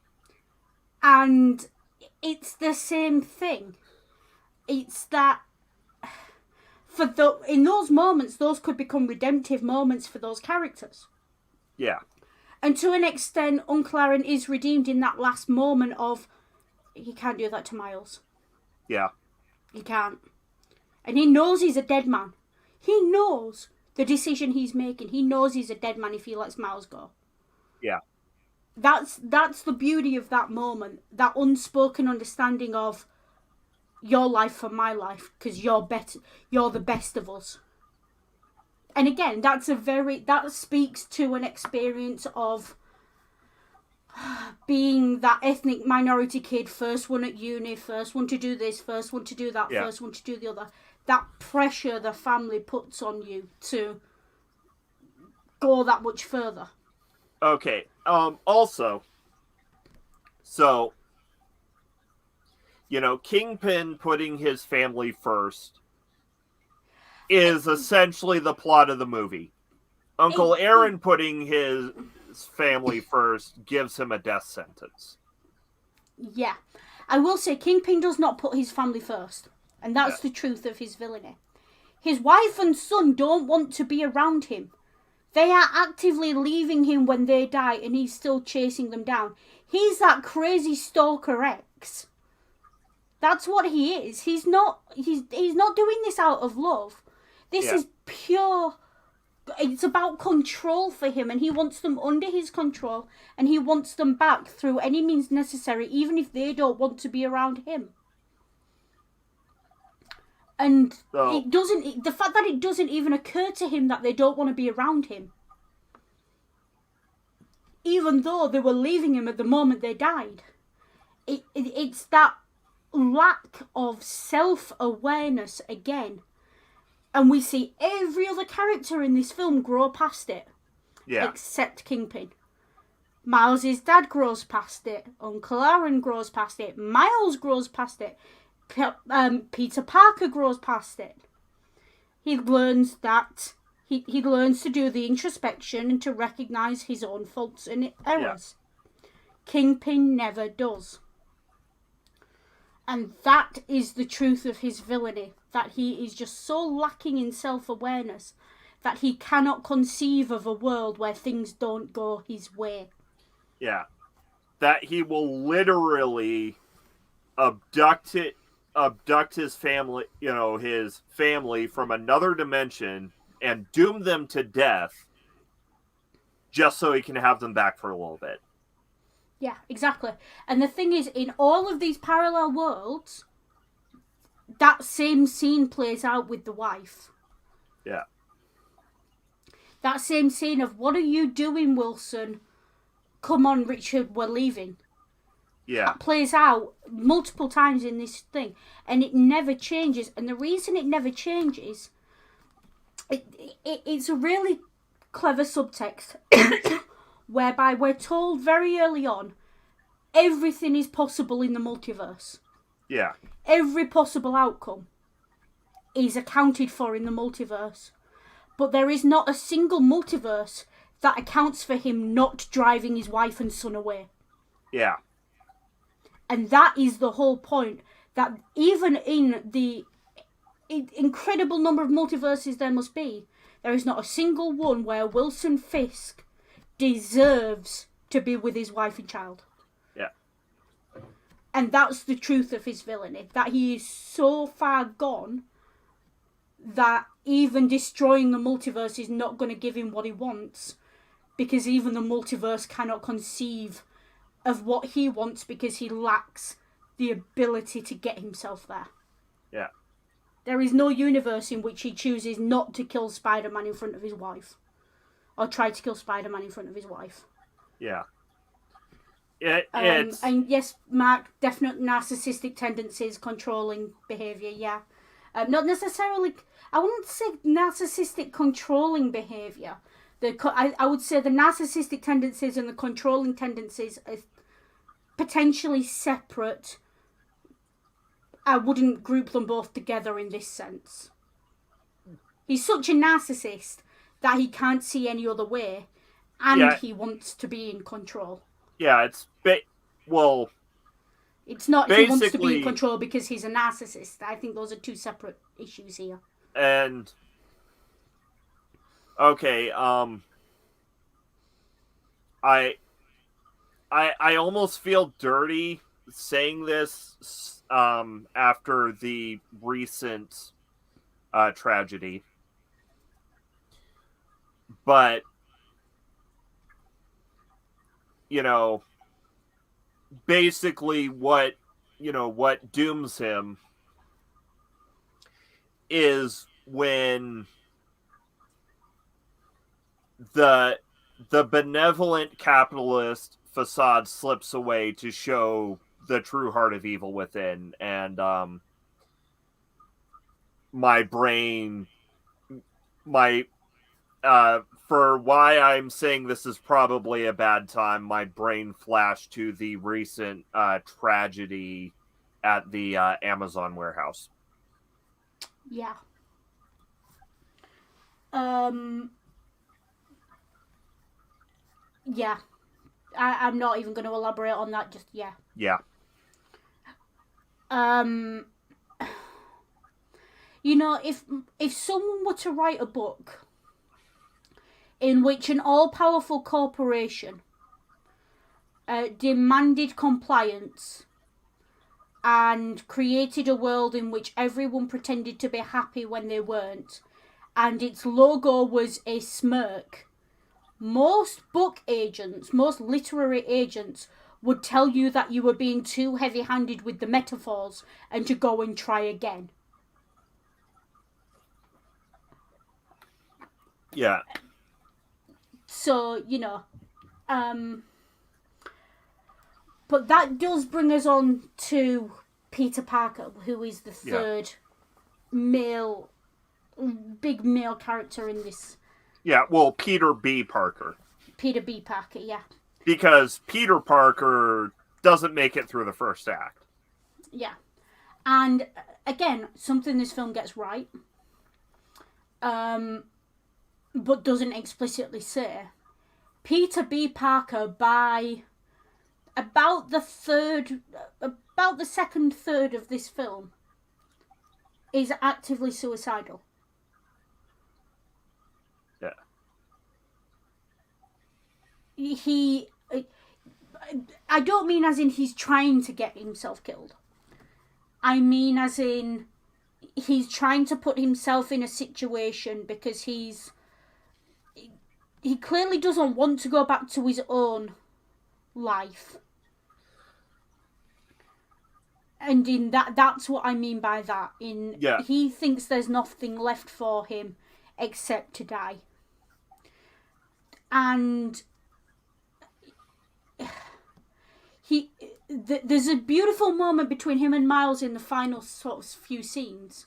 And it's the same thing. it's that in those moments, those could become redemptive moments for those characters.
Yeah.
And to an extent, Uncle Aaron is redeemed in that last moment of, he can't do that to Miles.
Yeah.
He can't. And he knows he's a dead man. He knows the decision he's making. He knows he's a dead man if he lets Miles go.
Yeah.
That's the beauty of that moment. That unspoken understanding of your life for my life, because you're the best of us. And again, that speaks to an experience of being that ethnic minority kid, first one at uni, first one to do this, first one to do that, first one to do the other. That pressure the family puts on you to go that much further.
Okay. Also, so, Kingpin putting his family first is essentially the plot of the movie. Uncle Aaron putting his family first gives him a death sentence.
Yeah. I will say Kingpin does not put his family first. And that's the truth of his villainy. His wife and son don't want to be around him. They are actively leaving him when they die, and he's still chasing them down. He's that crazy stalker ex. That's what he is. He's not doing this out of love. This is pure... It's about control for him, and he wants them under his control, and he wants them back through any means necessary, even if they don't want to be around him. And the fact that it doesn't even occur to him that they don't want to be around him, even though they were leaving him at the moment they died. It's that lack of self-awareness again. And we see every other character in this film grow past it.
Yeah.
Except Kingpin. Miles' dad grows past it. Uncle Aaron grows past it. Miles grows past it. Peter Parker grows past it. He learns that... He learns to do the introspection and to recognise his own faults and errors. Yeah. Kingpin never does. And that is the truth of his villainy. That he is just so lacking in self-awareness that he cannot conceive of a world where things don't go his way.
Yeah. That he will literally abduct his family, his family from another dimension and doom them to death just so he can have them back for a little bit.
Yeah, exactly. And the thing is, in all of these parallel worlds, that same scene plays out with the wife.
Yeah.
That same scene of, what are you doing, Wilson? Come on, Richard, we're leaving.
Yeah.
That plays out multiple times in this thing. And it never changes. And the reason it never changes, it's a really clever subtext whereby we're told very early on everything is possible in the multiverse.
Yeah.
Every possible outcome is accounted for in the multiverse. But there is not a single multiverse that accounts for him not driving his wife and son away.
Yeah.
And that is the whole point. That even in the incredible number of multiverses there must be, there is not a single one where Wilson Fisk deserves to be with his wife and child.
Yeah.
And that's the truth of his villainy. That he is so far gone that even destroying the multiverse is not going to give him what he wants, because even the multiverse cannot conceive of what he wants because he lacks the ability to get himself there.
Yeah.
There is no universe in which he chooses not to kill Spider-Man in front of his wife. Or try to kill Spider-Man in front of his wife.
Yeah.
And yes, Mark, definite narcissistic tendencies, controlling behaviour, yeah. Not necessarily... I wouldn't say narcissistic controlling behaviour. I would say the narcissistic tendencies and the controlling tendencies are potentially separate. I wouldn't group them both together in this sense. He's such a narcissist that he can't see any other way, and he wants to be in control.
Yeah,
It's not he wants to be in
basically,
control because he's a narcissist. I think those are two separate issues here.
and okay, I almost feel dirty saying this after the recent tragedy, but you know, basically what dooms him is when the benevolent capitalist facade slips away to show the true heart of evil within, and my brain, my for why I'm saying this is probably a bad time, my brain flashed to the recent tragedy at the Amazon warehouse.
Yeah. Yeah. I'm not even going to elaborate on that. Just yeah.
Yeah.
You know, if someone were to write a book in which an all-powerful corporation demanded compliance and created a world in which everyone pretended to be happy when they weren't, and its logo was a smirk, most book agents, most literary agents would tell you that you were being too heavy-handed with the metaphors and to go and try again.
Yeah.
So, you know, but that does bring us on to Peter Parker, who is the third big male character in this.
Yeah, well, Peter B. Parker.
Peter B. Parker, yeah.
Because Peter Parker doesn't make it through the first act.
Yeah. And, again, something this film gets right, but doesn't explicitly say. Peter B. Parker, by about the second third of this film, is actively suicidal.
Yeah.
I don't mean as in he's trying to get himself killed. I mean as in he's trying to put himself in a situation because he clearly doesn't want to go back to his own life. And in that's what I mean by that. He thinks there's nothing left for him except to die. And there's a beautiful moment between him and Miles in the final sort of few scenes.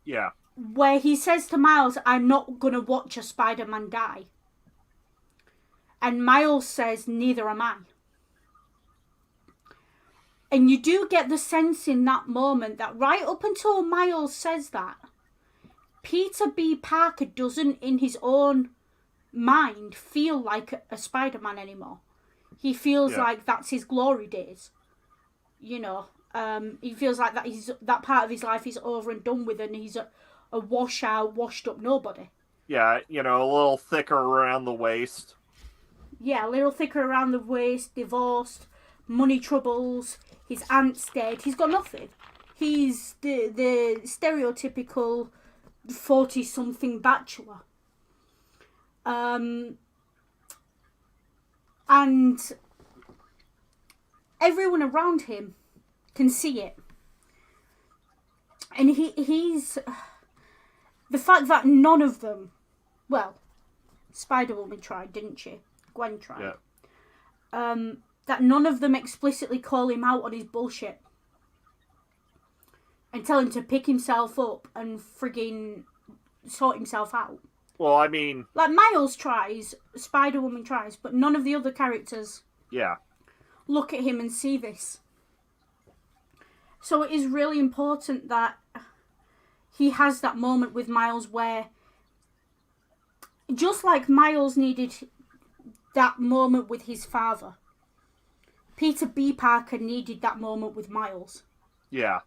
Yeah.
Where he says to Miles, "I'm not going to watch a Spider-Man die." And Miles says, "Neither am I." And you do get the sense in that moment that right up until Miles says that, Peter B. Parker doesn't, in his own mind, feel like a Spider-Man anymore. He feels like that's his glory days. You know, he feels like that part of his life is over and done with, and he's a washed up nobody.
Yeah, you know, a little thicker around the waist.
Yeah, a little thicker around the waist, divorced, money troubles, his aunt's dead. He's got nothing. He's the stereotypical 40-something bachelor. And everyone around him can see it. And he's... The fact that none of them... Well, Spider-Woman tried, didn't she? Gwen tried. Yeah. That none of them explicitly call him out on his bullshit. And tell him to pick himself up and frigging sort himself out.
Well, I mean...
Like, Miles tries, Spider-Woman tries, but none of the other characters look at him and see this. So it is really important that he has that moment with Miles where, just like Miles needed that moment with his father, Peter B. Parker needed that moment with Miles
Yeah.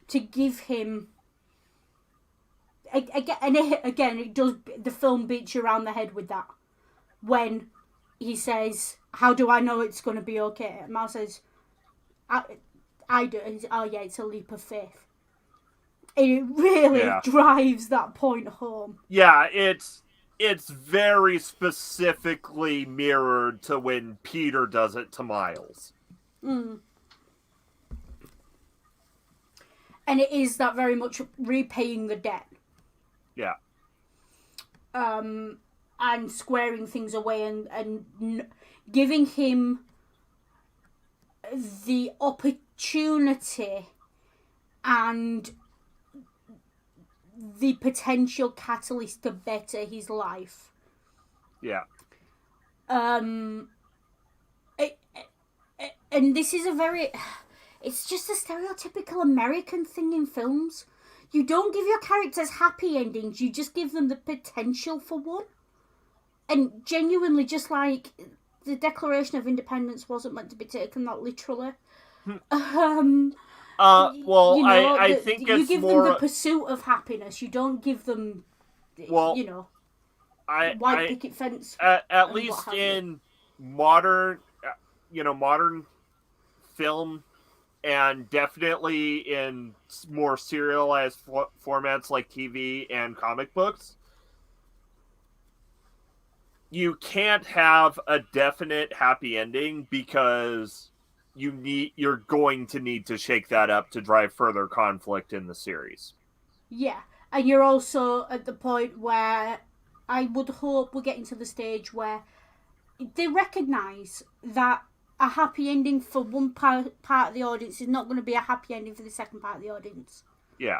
to give him. Again, it does. The film beats you around the head with that when he says, "How do I know it's going to be okay?" And Miles says, "I do." And oh yeah, it's a leap of faith. And it really drives that point home.
Yeah, it's very specifically mirrored to when Peter does it to Miles.
Mm. And it is that very much repaying the debt.
Yeah.
And squaring things away and giving him the opportunity and the potential catalyst to better his life.
Yeah.
And this is it's just a stereotypical American thing in films. You don't give your characters happy endings, you just give them the potential for one. And genuinely, just like the Declaration of Independence wasn't meant to be taken that literally.
Well,
you know,
I think
you
it's
give
more...
them the pursuit of happiness. You don't give them,
well,
you know,
white
picket fence.
At least in modern, modern film, and definitely in more serialized formats like TV and comic books, you can't have a definite happy ending because you're going to need to shake that up to drive further conflict in the series.
Yeah, and you're also at the point where I would hope we're getting to the stage where they recognise that a happy ending for one part of the audience is not going to be a happy ending for the second part of the audience.
Yeah.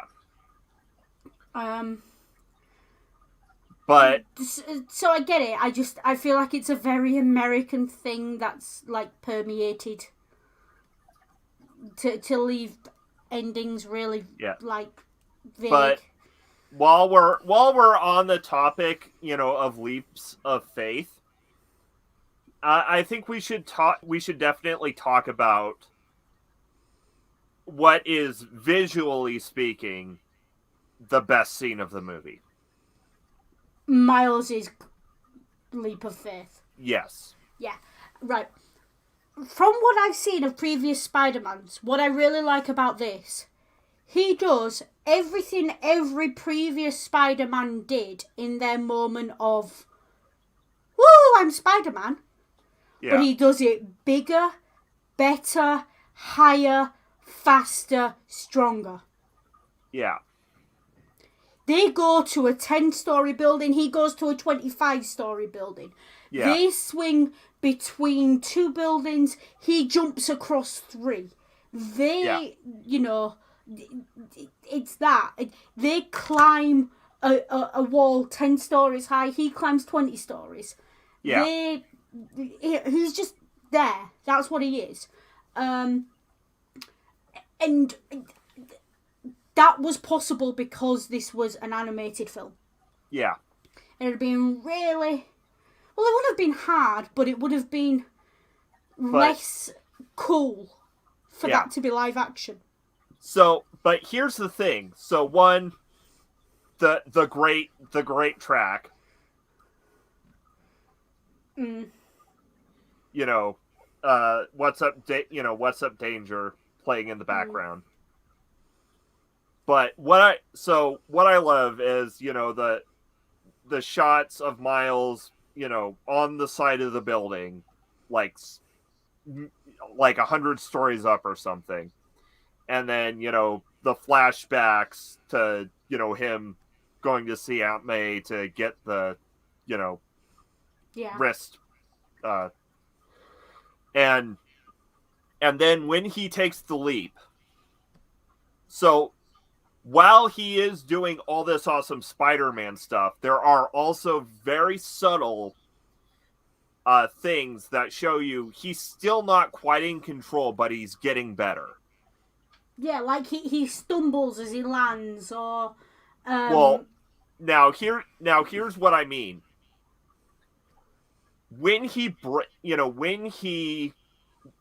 But so I get it. I feel like it's a very American thing that's like permeated to leave endings really like vague.
But while we're on the topic, of leaps of faith, I think we should definitely talk about what is, visually speaking, the best scene of the movie.
Miles' leap of faith.
Yes.
Yeah, right. From what I've seen of previous Spider-Mans, what I really like about this, he does everything every previous Spider-Man did in their moment of, woo, I'm Spider-Man.
Yeah.
But he does it bigger, better, higher, faster, stronger.
Yeah.
They go to a 10-story building. He goes to a 25-story building.
Yeah.
They swing between two buildings. He jumps across three. It's that. They climb a wall 10 stories high. He climbs 20 stories.
Yeah.
He's just there. That's what he is. And that was possible because this was an animated film.
Yeah.
It would have been really... Well, it wouldn't have been hard, but it would have been less cool for that to be live action.
So, but here's the thing. So, one, the great track.
Mm.
What's up, Danger playing in the background. But what I love is, the shots of Miles, on the side of the building, like 100 stories up or something. And then, the flashbacks to, him going to see Aunt May to get the, wrist. And then when he takes the leap. So while he is doing all this awesome Spider-Man stuff, there are also very subtle things that show you he's still not quite in control, but he's getting better.
Yeah, like he stumbles as he lands, or
well, now here's what I mean. When he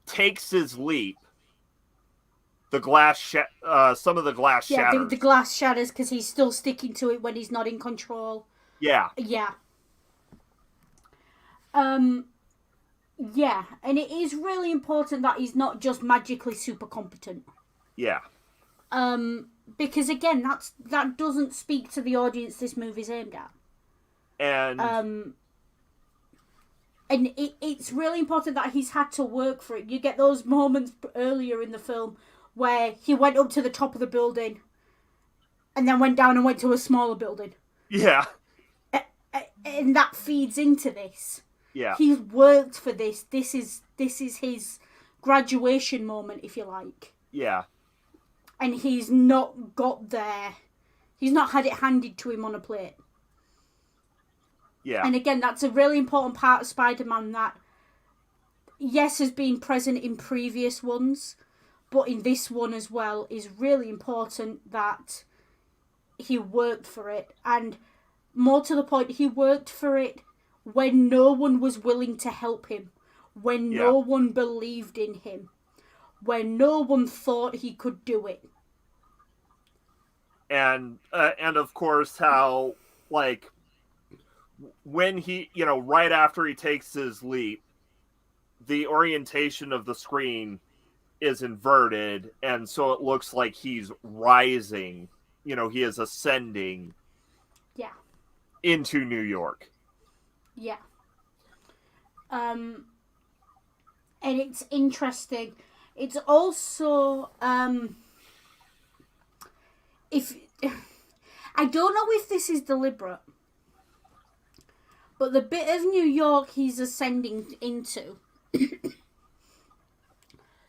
takes his leap, the some of the glass shatters.
The glass shatters because he's still sticking to it when he's not in control.
Yeah.
Yeah. Yeah, and it is really important that he's not just magically super competent.
Yeah.
Because again, that doesn't speak to the audience this movie's aimed at.
And
it's really important that he's had to work for it. You get those moments earlier in the film where he went up to the top of the building and then went down and went to a smaller building.
Yeah.
And that feeds into this.
Yeah.
He's worked for this. This is his graduation moment, if you like.
Yeah.
And he's not got there. He's not had it handed to him on a plate.
Yeah.
And again, that's a really important part of Spider-Man that, yes, has been present in previous ones, but in this one as well is really important that he worked for it. And more to the point, he worked for it when no one was willing to help him, when no one believed in him, when no one thought he could do it.
And of course how, like, when he, right after he takes his leap, the orientation of the screen is inverted, and so it looks like he's rising. He is ascending.
Yeah.
Into New York.
Yeah. And it's interesting. It's also if I don't know if this is deliberate, but the bit of New York he's ascending into,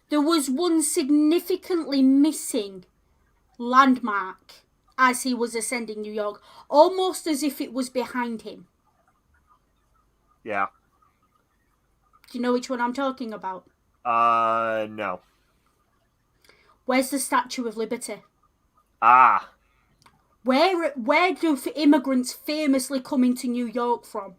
there was one significantly missing landmark as he was ascending New York, almost as if it was behind him.
Yeah.
Do you know which one I'm talking about?
No.
Where's the Statue of Liberty?
Ah.
Where do immigrants famously come into New York from?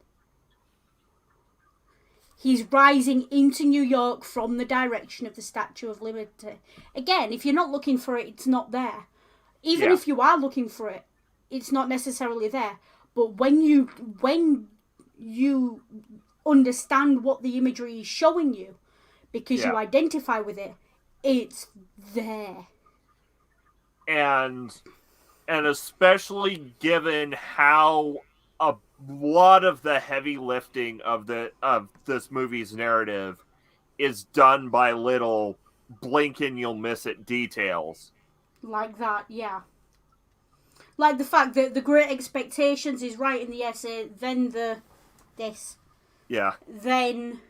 He's rising into New York from the direction of the Statue of Liberty. Again, if you're not looking for it, it's not there. Even if you are looking for it, it's not necessarily there. But when you understand what the imagery is showing you, because you identify with it, it's there.
And especially given how a lot of the heavy lifting of this movie's narrative is done by little blink and you'll miss it details.
Like that, yeah. Like the fact that the Great Expectations is right in the essay, then this.
Yeah.
Then,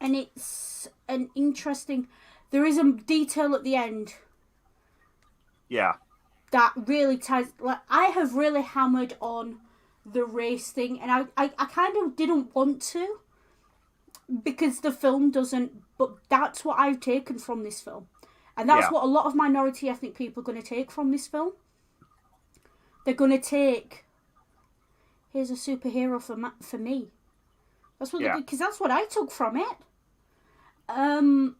and it's an interesting, there is a detail at the end.
Yeah.
That really ties, like, I have really hammered on the race thing, and I kind of didn't want to, because the film doesn't, but that's what I've taken from this film. And that's what a lot of minority ethnic people are going to take from this film. They're going to take, here's a superhero for me. That's what because that's what I took from it. And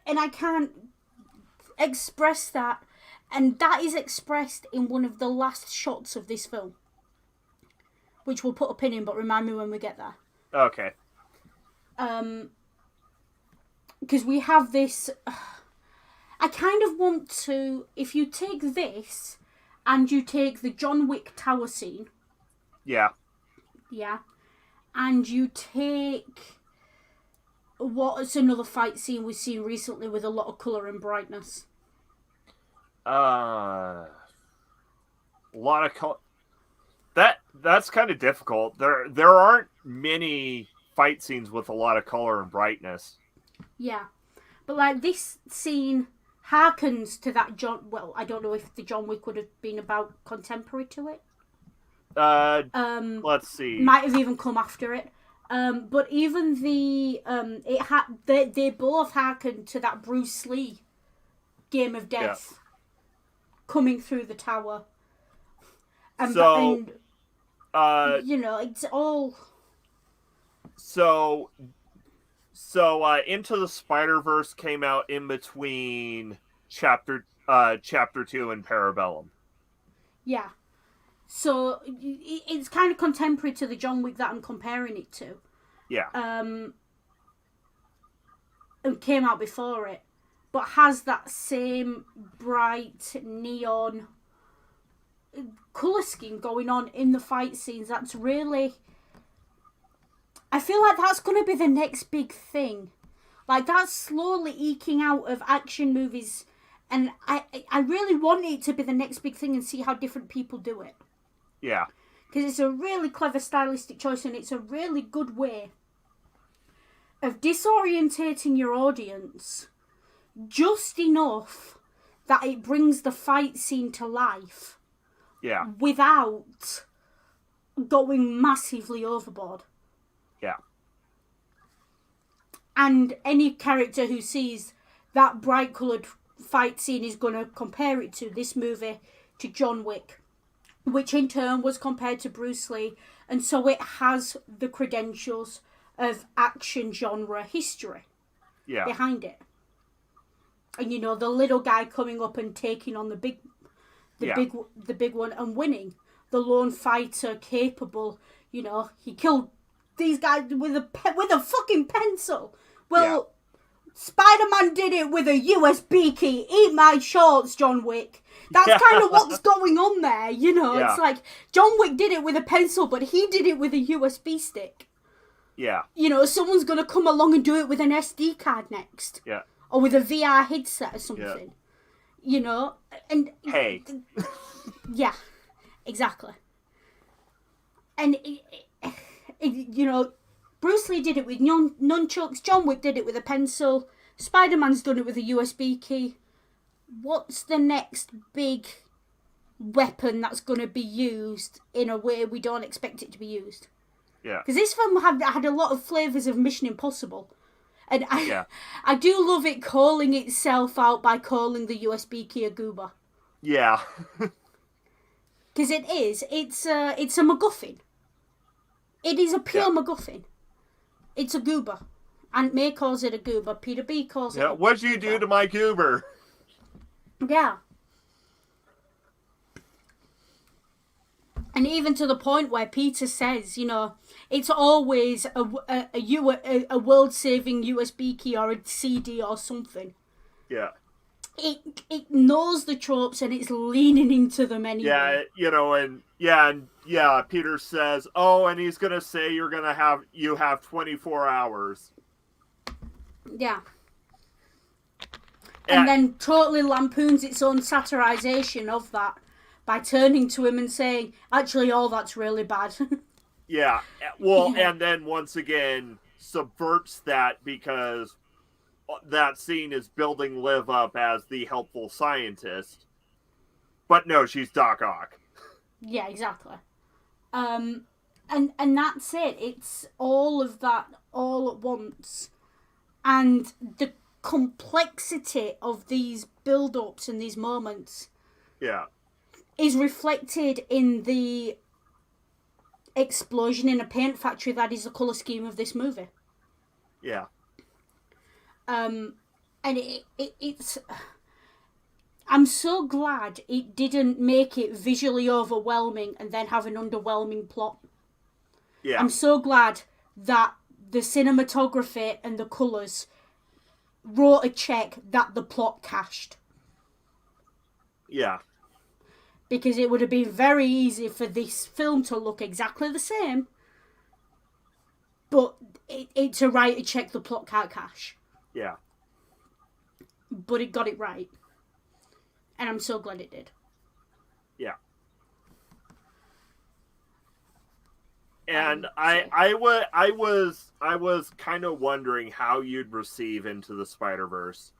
I can't express that. And that is expressed in one of the last shots of this film, which we'll put a pin in, but remind me when we get there.
Okay.
Because we have this, I kind of want to, if you take this and you take the John Wick tower scene.
Yeah.
Yeah. And you take what's another fight scene we've seen recently with a lot of colour and brightness.
A lot of color. That's kind of difficult. There aren't many fight scenes with a lot of color and brightness.
Yeah, but like this scene harkens to that John. Well, I don't know if the John Wick would have been about contemporary to it.
Let's see.
Might have even come after it. But even they both harken to that Bruce Lee Game of Death coming through the tower. You know, it's all.
So Into the Spider-Verse came out in between chapter 2 and Parabellum.
Yeah. So it's kind of contemporary to the John Wick that I'm comparing it to.
Yeah.
And came out before it, but has that same bright neon colour scheme going on in the fight scenes. That's really... I feel like that's going to be the next big thing. Like, that's slowly eking out of action movies, and I really want it to be the next big thing and see how different people do it.
Yeah.
Because it's a really clever stylistic choice, and it's a really good way of disorientating your audience just enough that it brings the fight scene to life.
Yeah.
Without going massively overboard.
Yeah.
And any character who sees that bright coloured fight scene is going to compare it to this movie, to John Wick, which in turn was compared to Bruce Lee, and so it has the credentials of action genre history behind it. And you know, the little guy coming up and taking on the big one and winning. The lone fighter capable, you know, he killed these guys with a fucking pencil. Well, Spider-Man did it with a USB key. Eat my shorts, John Wick. That's kind of what's going on there, you know. It's like, John Wick did it with a pencil, but he did it with a USB stick.
Yeah.
You know, someone's going to come along and do it with an SD card next.
Yeah.
Or with a VR headset or something. Yeah. You know? And
hey.
Yeah, exactly. And, you know, Bruce Lee did it with nunchucks, John Wick did it with a pencil, Spider-Man's done it with a USB key. What's the next big weapon that's going to be used in a way we don't expect it to be used?
Yeah.
Because this film had a lot of flavours of Mission Impossible. And I do love it calling itself out by calling the USB key a goober.
Yeah.
Because it is. It's a MacGuffin. It is a pure MacGuffin. It's a goober. Aunt May calls it a goober. Peter B calls it a
what'd you do to my goober?
Yeah. And even to the point where Peter says, you know, it's always a world-saving USB key or a CD or something.
Yeah.
It knows the tropes and it's leaning into them anyway.
Yeah, you know, and Peter says, "Oh, and he's gonna say you have 24 hours."
Yeah. And then totally lampoons its own satirization of that by turning to him and saying, "Actually, all that's really bad."
Yeah. Well, and then once again subverts that because that scene is building Liv up as the helpful scientist. But no, she's Doc Ock.
Yeah, exactly. And that's it. It's all of that all at once. And the complexity of these build-ups and these moments is reflected in the explosion in a paint factory that is the colour scheme of this movie.
Yeah.
And it's... I'm so glad it didn't make it visually overwhelming and then have an underwhelming plot.
Yeah.
I'm so glad that the cinematography and the colours wrote a check that the plot cashed.
Yeah.
Because it would have been very easy for this film to look exactly the same, but it to write a check the plot can't cash.
Yeah.
But it got it right. And I'm so glad it did.
Yeah. And I was kind of wondering how you'd receive Into the Spider-Verse.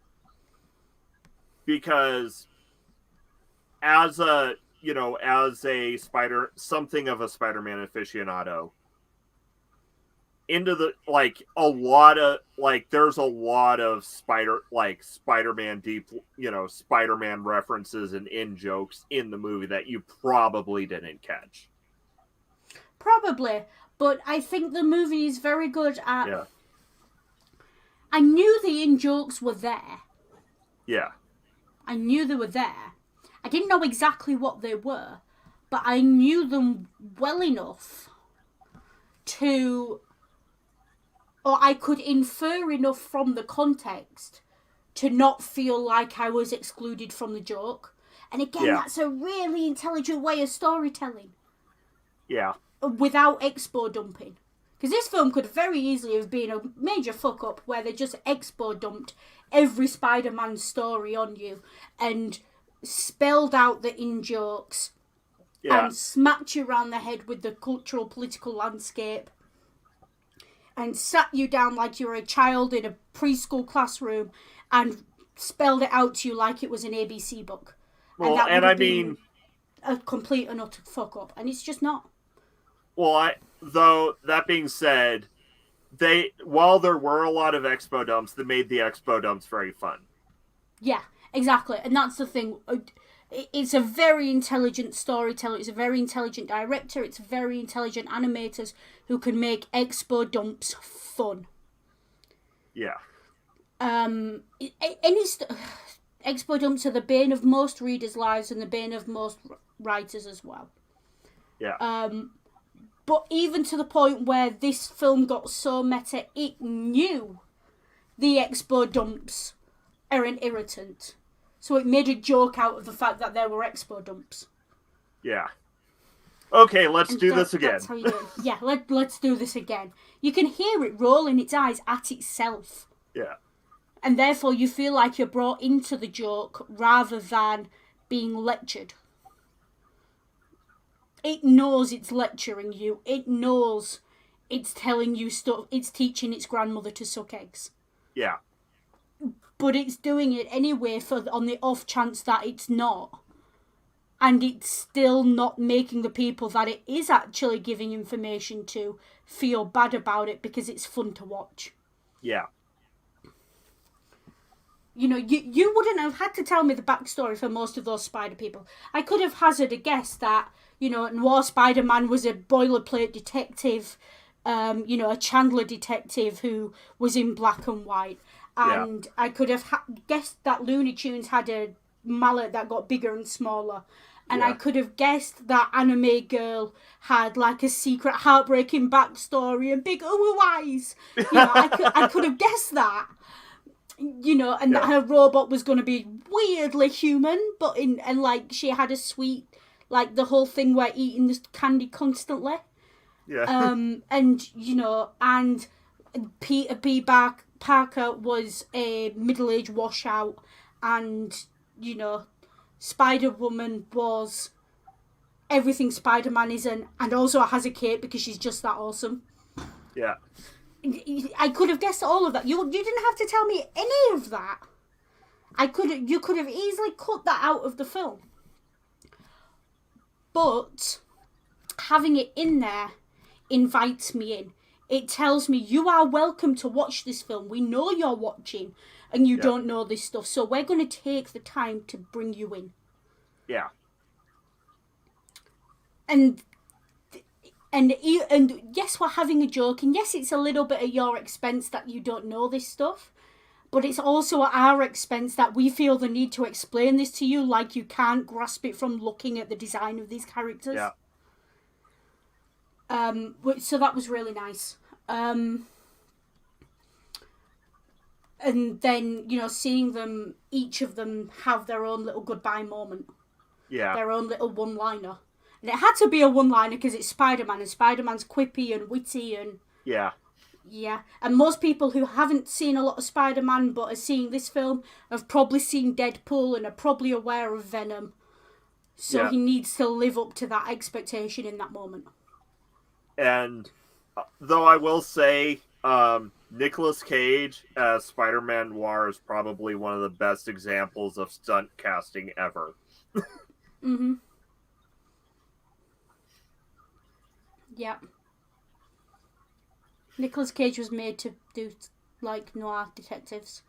Because as something of a Spider-Man aficionado, there's a lot of Spider-Man Spider-Man references and in-jokes in the movie that you probably didn't catch.
Probably, but I think the movie is very good at...
Yeah.
I knew the in-jokes were there.
Yeah.
I knew they were there. I didn't know exactly what they were, but I knew them well enough to... Or I could infer enough from the context to not feel like I was excluded from the joke. And again, that's a really intelligent way of storytelling.
Yeah.
Without expo dumping. Because this film could very easily have been a major fuck up where they just expo dumped every Spider-Man story on you and spelled out the in-jokes and smacked you around the head with the cultural, political landscape and sat you down like you were a child in a preschool classroom and spelled it out to you like it was an ABC book.
Well, and I mean...
a complete and utter fuck up. And it's just not.
Well, though, that being said, while there were a lot of expo dumps, they made the expo dumps very fun.
Yeah, exactly. And that's the thing. It's a very intelligent storyteller. It's a very intelligent director. It's very intelligent animators who can make expo dumps fun.
Yeah.
Expo dumps are the bane of most readers' lives and the bane of most writers as well.
Yeah.
But even to the point where this film got so meta, it knew the expo dumps are an irritant. So it made a joke out of the fact that there were expo dumps.
Yeah. Okay, let's do this again.
That's how you do it. Yeah, let's do this again. You can hear it rolling its eyes at itself.
Yeah.
And therefore you feel like you're brought into the joke rather than being lectured. It knows it's lecturing you. It knows it's telling you stuff. It's teaching its grandmother to suck eggs.
Yeah.
But it's doing it anyway on the off chance that it's not. And it's still not making the people that it is actually giving information to feel bad about it because it's fun to watch.
Yeah.
You know, you wouldn't have had to tell me the backstory for most of those spider people. I could have hazarded a guess that, you know, Noir Spider-Man was a boilerplate detective, a Chandler detective who was in black and white. And I could have guessed that Looney Tunes had a mallet that got bigger and smaller. And I could have guessed that Anime Girl had like a secret heartbreaking backstory and big eyes. You know, I could have guessed that. You know, and that her robot was going to be weirdly human, but like she had a sweet, like the whole thing where eating this candy constantly.
Yeah.
And you know, and Peter B. Parker was a middle-aged washout, and you know, Spider-Woman was everything Spider-Man isn't, and also has a cape because she's just that awesome.
Yeah.
I could have guessed all of that. You didn't have to tell me any of that. You could have easily cut that out of the film. But having it in there invites me in. It tells me you are welcome to watch this film. We know you're watching and you don't know this stuff. So we're going to take the time to bring you in.
Yeah.
And yes, we're having a joke, and yes, it's a little bit at your expense that you don't know this stuff, but it's also at our expense that we feel the need to explain this to you like you can't grasp it from looking at the design of these characters.
Yeah.
So that was really nice. And then, you know, seeing them, each of them have their own little goodbye moment.
Yeah.
Their own little one-liner. And it had to be a one-liner because it's Spider-Man, and Spider-Man's quippy and witty and...
Yeah.
Yeah. And most people who haven't seen a lot of Spider-Man but are seeing this film have probably seen Deadpool and are probably aware of Venom. So he needs to live up to that expectation in that moment.
And though I will say, Nicolas Cage as Spider-Man Noir is probably one of the best examples of stunt casting ever.
Mm-hmm. Yeah. Nicolas Cage was made to do, like, noir detectives.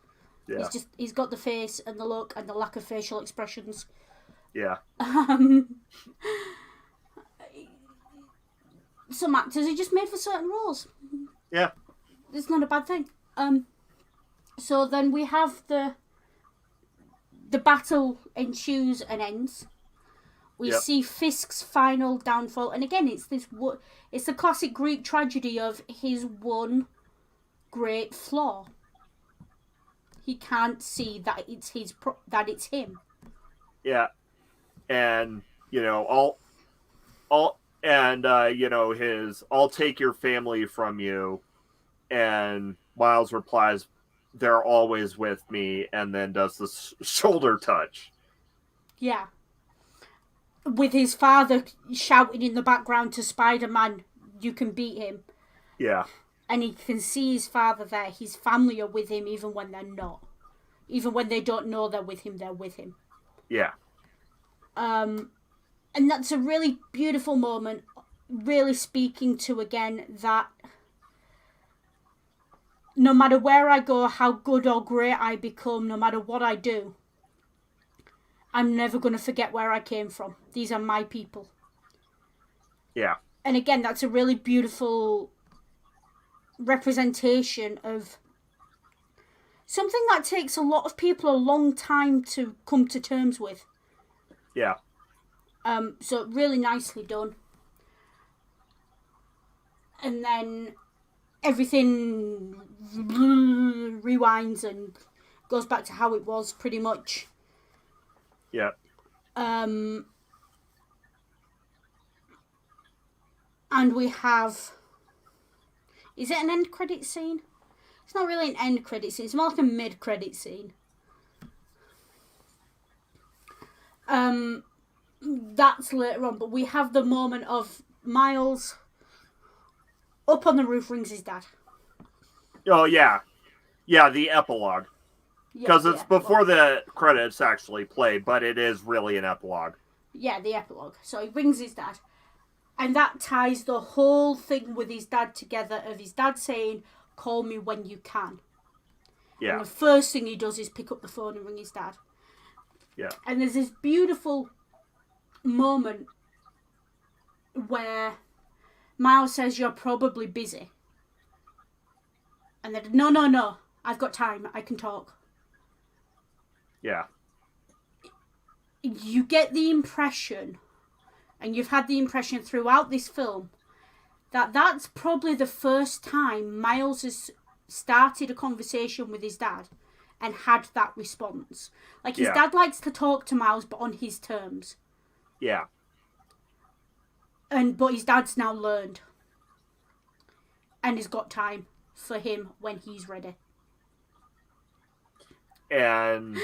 Yeah.
He's got the face and the look and the lack of facial expressions.
Yeah.
some actors are just made for certain roles.
Yeah.
It's not a bad thing. So then we have the battle ensues and ends. We see Fisk's final downfall, and again, it's the classic Greek tragedy of his one great flaw. He can't see that it's him.
Yeah, and his "I'll take your family from you," and Miles replies, "They're always with me," and then does the shoulder touch.
Yeah. With his father shouting in the background to Spider-Man, "You can beat him."
Yeah.
And he can see his father there. His family are with him even when they're not. Even when they don't know they're with him, they're with him.
Yeah.
And that's a really beautiful moment, really speaking to, again, that no matter where I go, how good or great I become, no matter what I do, I'm never going to forget where I came from. These are my people.
Yeah.
And again, that's a really beautiful representation of something that takes a lot of people a long time to come to terms with.
Yeah.
So really nicely done. And then everything rewinds and goes back to how it was, pretty much.
Yeah.
And we have... Is it an end credit scene? It's not really an end credit scene. It's more like a mid credit scene. That's later on, but we have the moment of Miles up on the roof, rings his dad.
Oh, yeah. Yeah, the epilogue. Because it's before the credits actually play, but it is really an epilogue.
Yeah, the epilogue. So he rings his dad. And that ties the whole thing with his dad together, of his dad saying, "Call me when you can."
Yeah.
And the first thing he does is pick up the phone and ring his dad.
Yeah.
And there's this beautiful moment where Miles says, "You're probably busy." And then, no, I've got time, I can talk.
Yeah.
You get the impression, and you've had the impression throughout this film, that that's probably the first time Miles has started a conversation with his dad and had that response. Like, his dad likes to talk to Miles, but on his terms.
Yeah.
But his dad's now learned. And has got time for him when he's ready.
And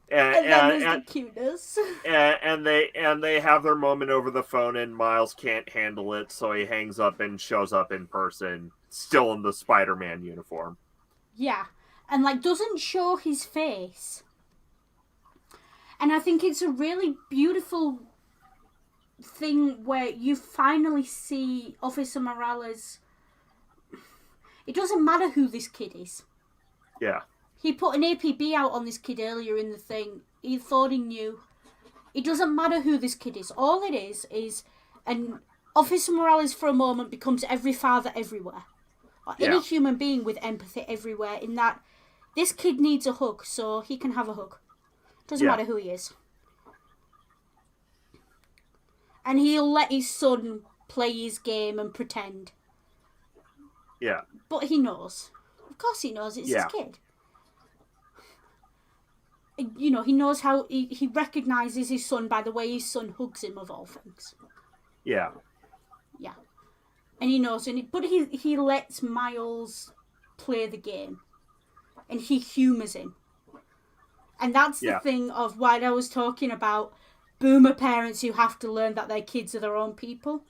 then there's the cuteness.
And they have their moment over the phone, and Miles can't handle it, so he hangs up and shows up in person, still in the Spider-Man uniform.
Yeah. And, like, doesn't show his face. And I think it's a really beautiful thing where you finally see Officer Morales. It doesn't matter who this kid is.
Yeah.
He put an APB out on this kid earlier in the thing. He thought he knew. It doesn't matter who this kid is. All it is, and Officer Morales for a moment becomes every father everywhere. Or any human being with empathy everywhere, in that this kid needs a hug, so he can have a hug. Doesn't matter who he is. And he'll let his son play his game and pretend.
Yeah.
But he knows. Of course he knows, it's his kid. You know, he knows how... He recognises his son by the way his son hugs him, of all things.
Yeah.
Yeah. And he knows, but he lets Miles play the game. And he humours him. And that's the thing of what I was talking about, boomer parents who have to learn that their kids are their own people.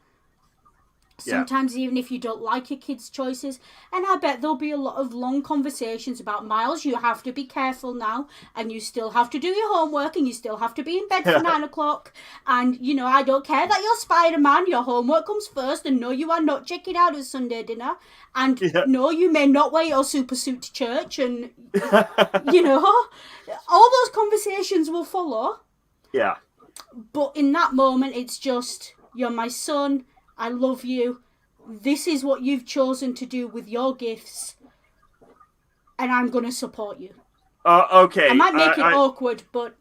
Sometimes even if you don't like your kids' choices. And I bet there'll be a lot of long conversations about, Miles, you have to be careful now. And you still have to do your homework. And you still have to be in bed for 9 o'clock. And, you know, I don't care that you're Spider-Man. Your homework comes first. And no, you are not checking out at Sunday dinner. And no, you may not wear your super suit to church. And, you know, all those conversations will follow.
Yeah.
But in that moment, it's just, you're my son. I love you. this is what you've chosen to do with your gifts, and I'm going to support you.
Okay.
I might make it awkward, but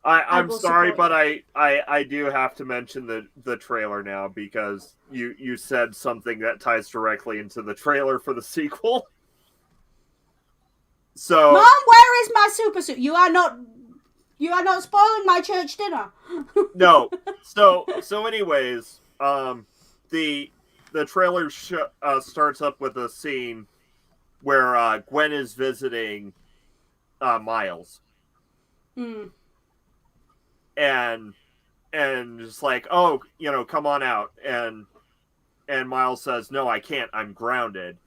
I'm sorry, but I do have to mention the trailer now because you said something that ties directly into the trailer for the sequel. So,
Mom, where is my super suit? You are not spoiling my church dinner.
no. So anyways, the trailer starts up with a scene where Gwen is visiting Miles. And it's like, oh, come on out. And Miles says, no, I can't. I'm grounded.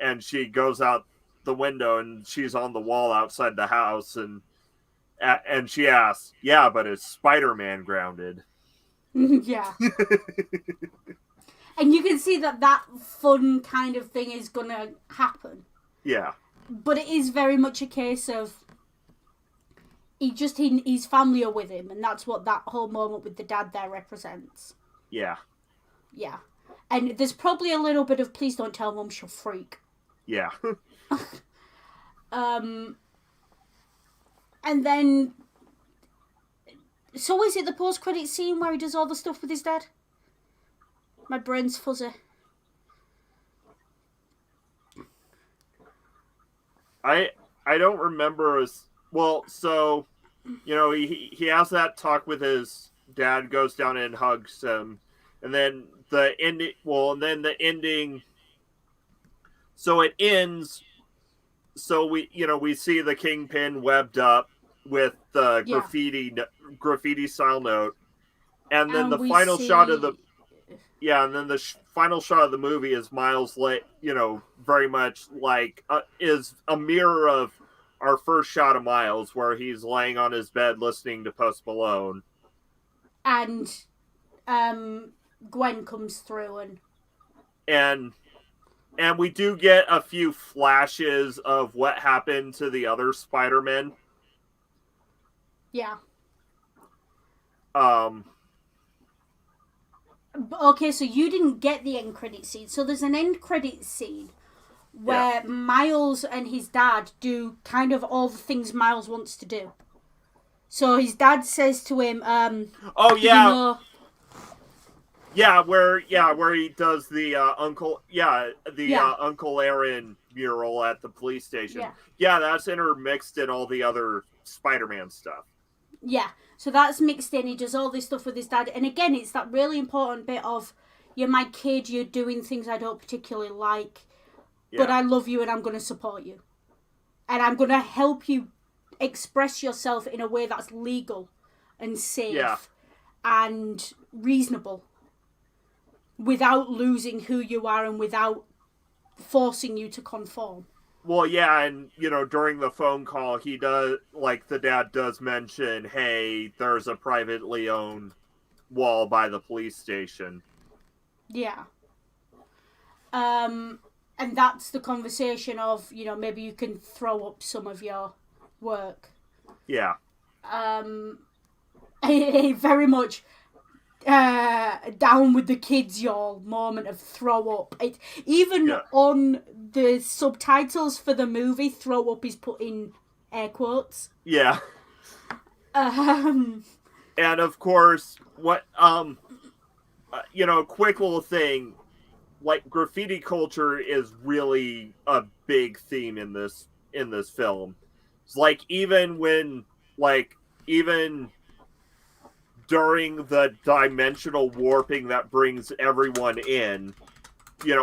And she goes out the window and she's on the wall outside the house and she asks, yeah, but is Spider-Man grounded?
Yeah. And you can see that fun kind of thing is gonna happen.
Yeah.
But it is very much a case of his family are with him, and that's what that whole moment with the dad there represents.
Yeah.
Yeah. And there's probably a little bit of please don't tell Mum, she'll freak.
Yeah.
And then so is it the post-credit scene where he does all the stuff with his dad? My brain's fuzzy.
I don't remember well, so he has that talk with his dad, goes down and hugs him, and then the ending. Well, and then the ending. So it ends. So we see the Kingpin webbed up with the graffiti style note, and then the final shot of the final shot of the movie is Miles, very much like is a mirror of our first shot of Miles, where he's laying on his bed listening to Post Malone,
and Gwen comes through
and we do get a few flashes of what happened to the other Spider-Men.
Yeah. Okay, so you didn't get the end credit scene. So there's an end credit scene where Miles and his dad do kind of all the things Miles wants to do. So his dad says to him,
"Oh yeah, where he does the Uncle Aaron mural at the police station. Yeah, that's intermixed in all the other Spider-Man stuff.
Yeah, so that's mixed in. He does all this stuff with his dad, and again, it's that really important bit of, you're my kid, you're doing things I don't particularly like, but I love you and I'm going to support you, and I'm going to help you express yourself in a way that's legal and safe and reasonable, without losing who you are and without forcing you to conform."
Well, yeah, and, during the phone call, he does, the dad does mention, hey, there's a privately owned wall by the police station.
Yeah. And that's the conversation of, maybe you can throw up some of your work.
Yeah.
Very much down with the kids, y'all moment of throw up. It even on the subtitles for the movie, throw up is put in air quotes.
Yeah. And of course, what quick little thing, graffiti culture is really a big theme in this film. It's even during the dimensional warping that brings everyone in,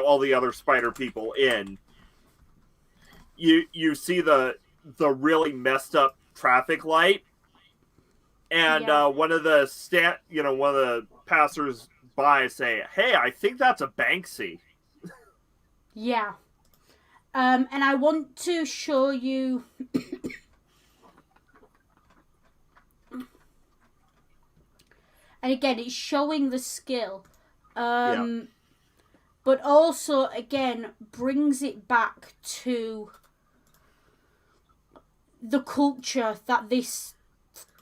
all the other spider people in, you see the really messed up traffic light, and one of the passers by say, hey, I think that's a Banksy.
Yeah. And I want to show you and again, it's showing the skill. But also, again, brings it back to the culture that this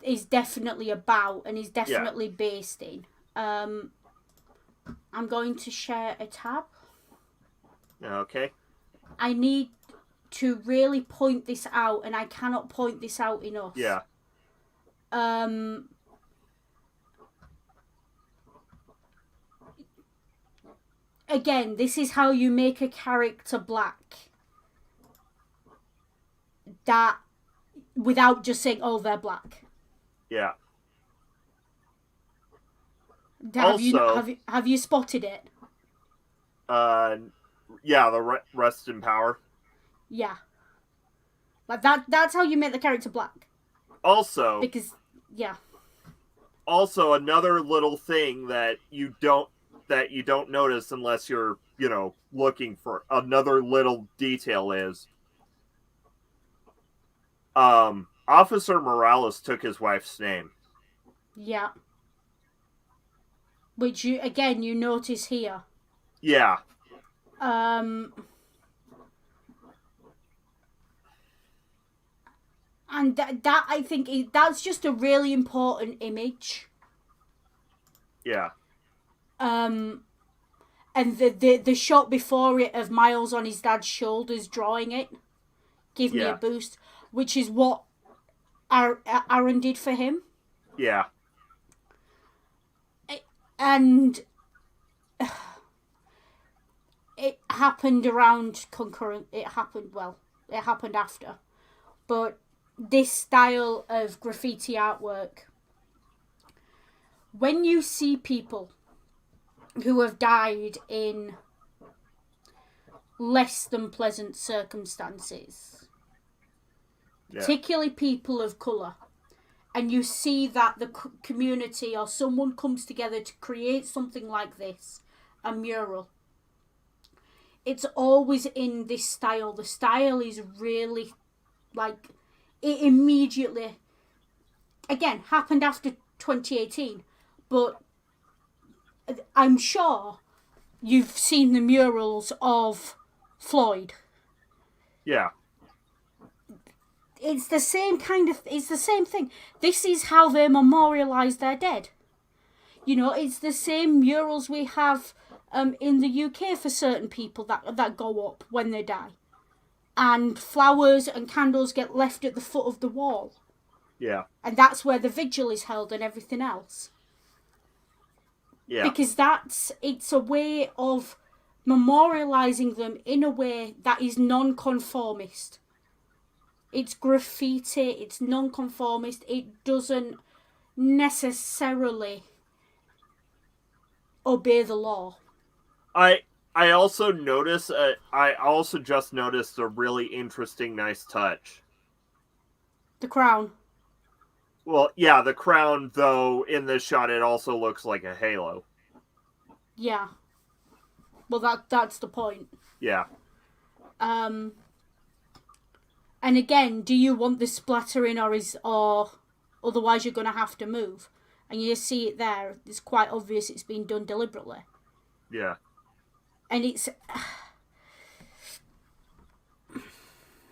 is definitely about and is definitely based in. I'm going to share a tab.
Okay.
I need to really point this out, and I cannot point this out enough.
Yeah.
Again, this is how you make a character black. That, without just saying, oh, they're black.
Yeah.
Have you spotted it?
Yeah, the rest in power.
Yeah. Like that's how you make the character black.
Also,
because yeah.
Also, another little thing that you don't notice unless you're, looking for another little detail is Officer Morales took his wife's name.
Yeah. Which you notice here.
Yeah.
And that I think that's just a really important image.
Yeah.
And the shot before it of Miles on his dad's shoulders drawing it gave me a boost, which is what Aaron did for him.
Yeah.
And it happened around concurrent. It happened after. But this style of graffiti artwork, when you see people who have died in less than pleasant circumstances, particularly people of colour, and you see that the community or someone comes together to create something like this, a mural, it's always in this style. The style is really, like, it immediately, again, happened after 2018, but I'm sure you've seen the murals of Floyd.
Yeah.
It's the same it's the same thing. This is how they memorialise their dead. It's the same murals we have in the UK for certain people that go up when they die. And flowers and candles get left at the foot of the wall.
Yeah.
And that's where the vigil is held and everything else.
Yeah.
Because it's a way of memorialising them in a way that is non-conformist. It's graffiti, it's non-conformist, it doesn't necessarily obey the law.
I also just noticed a really interesting, nice touch.
The crown.
Well, yeah, the crown, though, in this shot, it also looks like a halo.
Yeah. Well, that's the point.
Yeah.
And again, do you want the splattering or otherwise you're going to have to move? And you see it there. It's quite obvious it's been done deliberately.
Yeah.
And it's...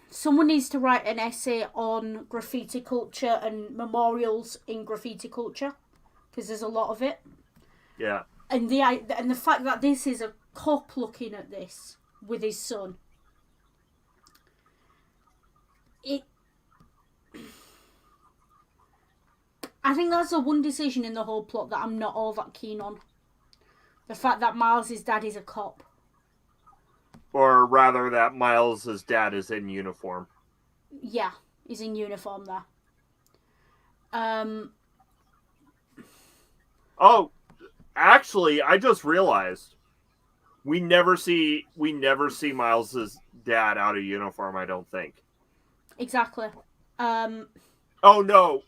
Someone needs to write an essay on graffiti culture and memorials in graffiti culture, because there's a lot of it.
Yeah.
And the fact that this is a cop looking at this with his son. I think that's the one decision in the whole plot that I'm not all that keen on. The fact that Miles' dad is a cop.
Or rather, that Miles' dad is in uniform.
Yeah, he's in uniform there.
Oh, actually, I just realized we never see Miles' dad out of uniform. I don't think.
Exactly.
Oh no,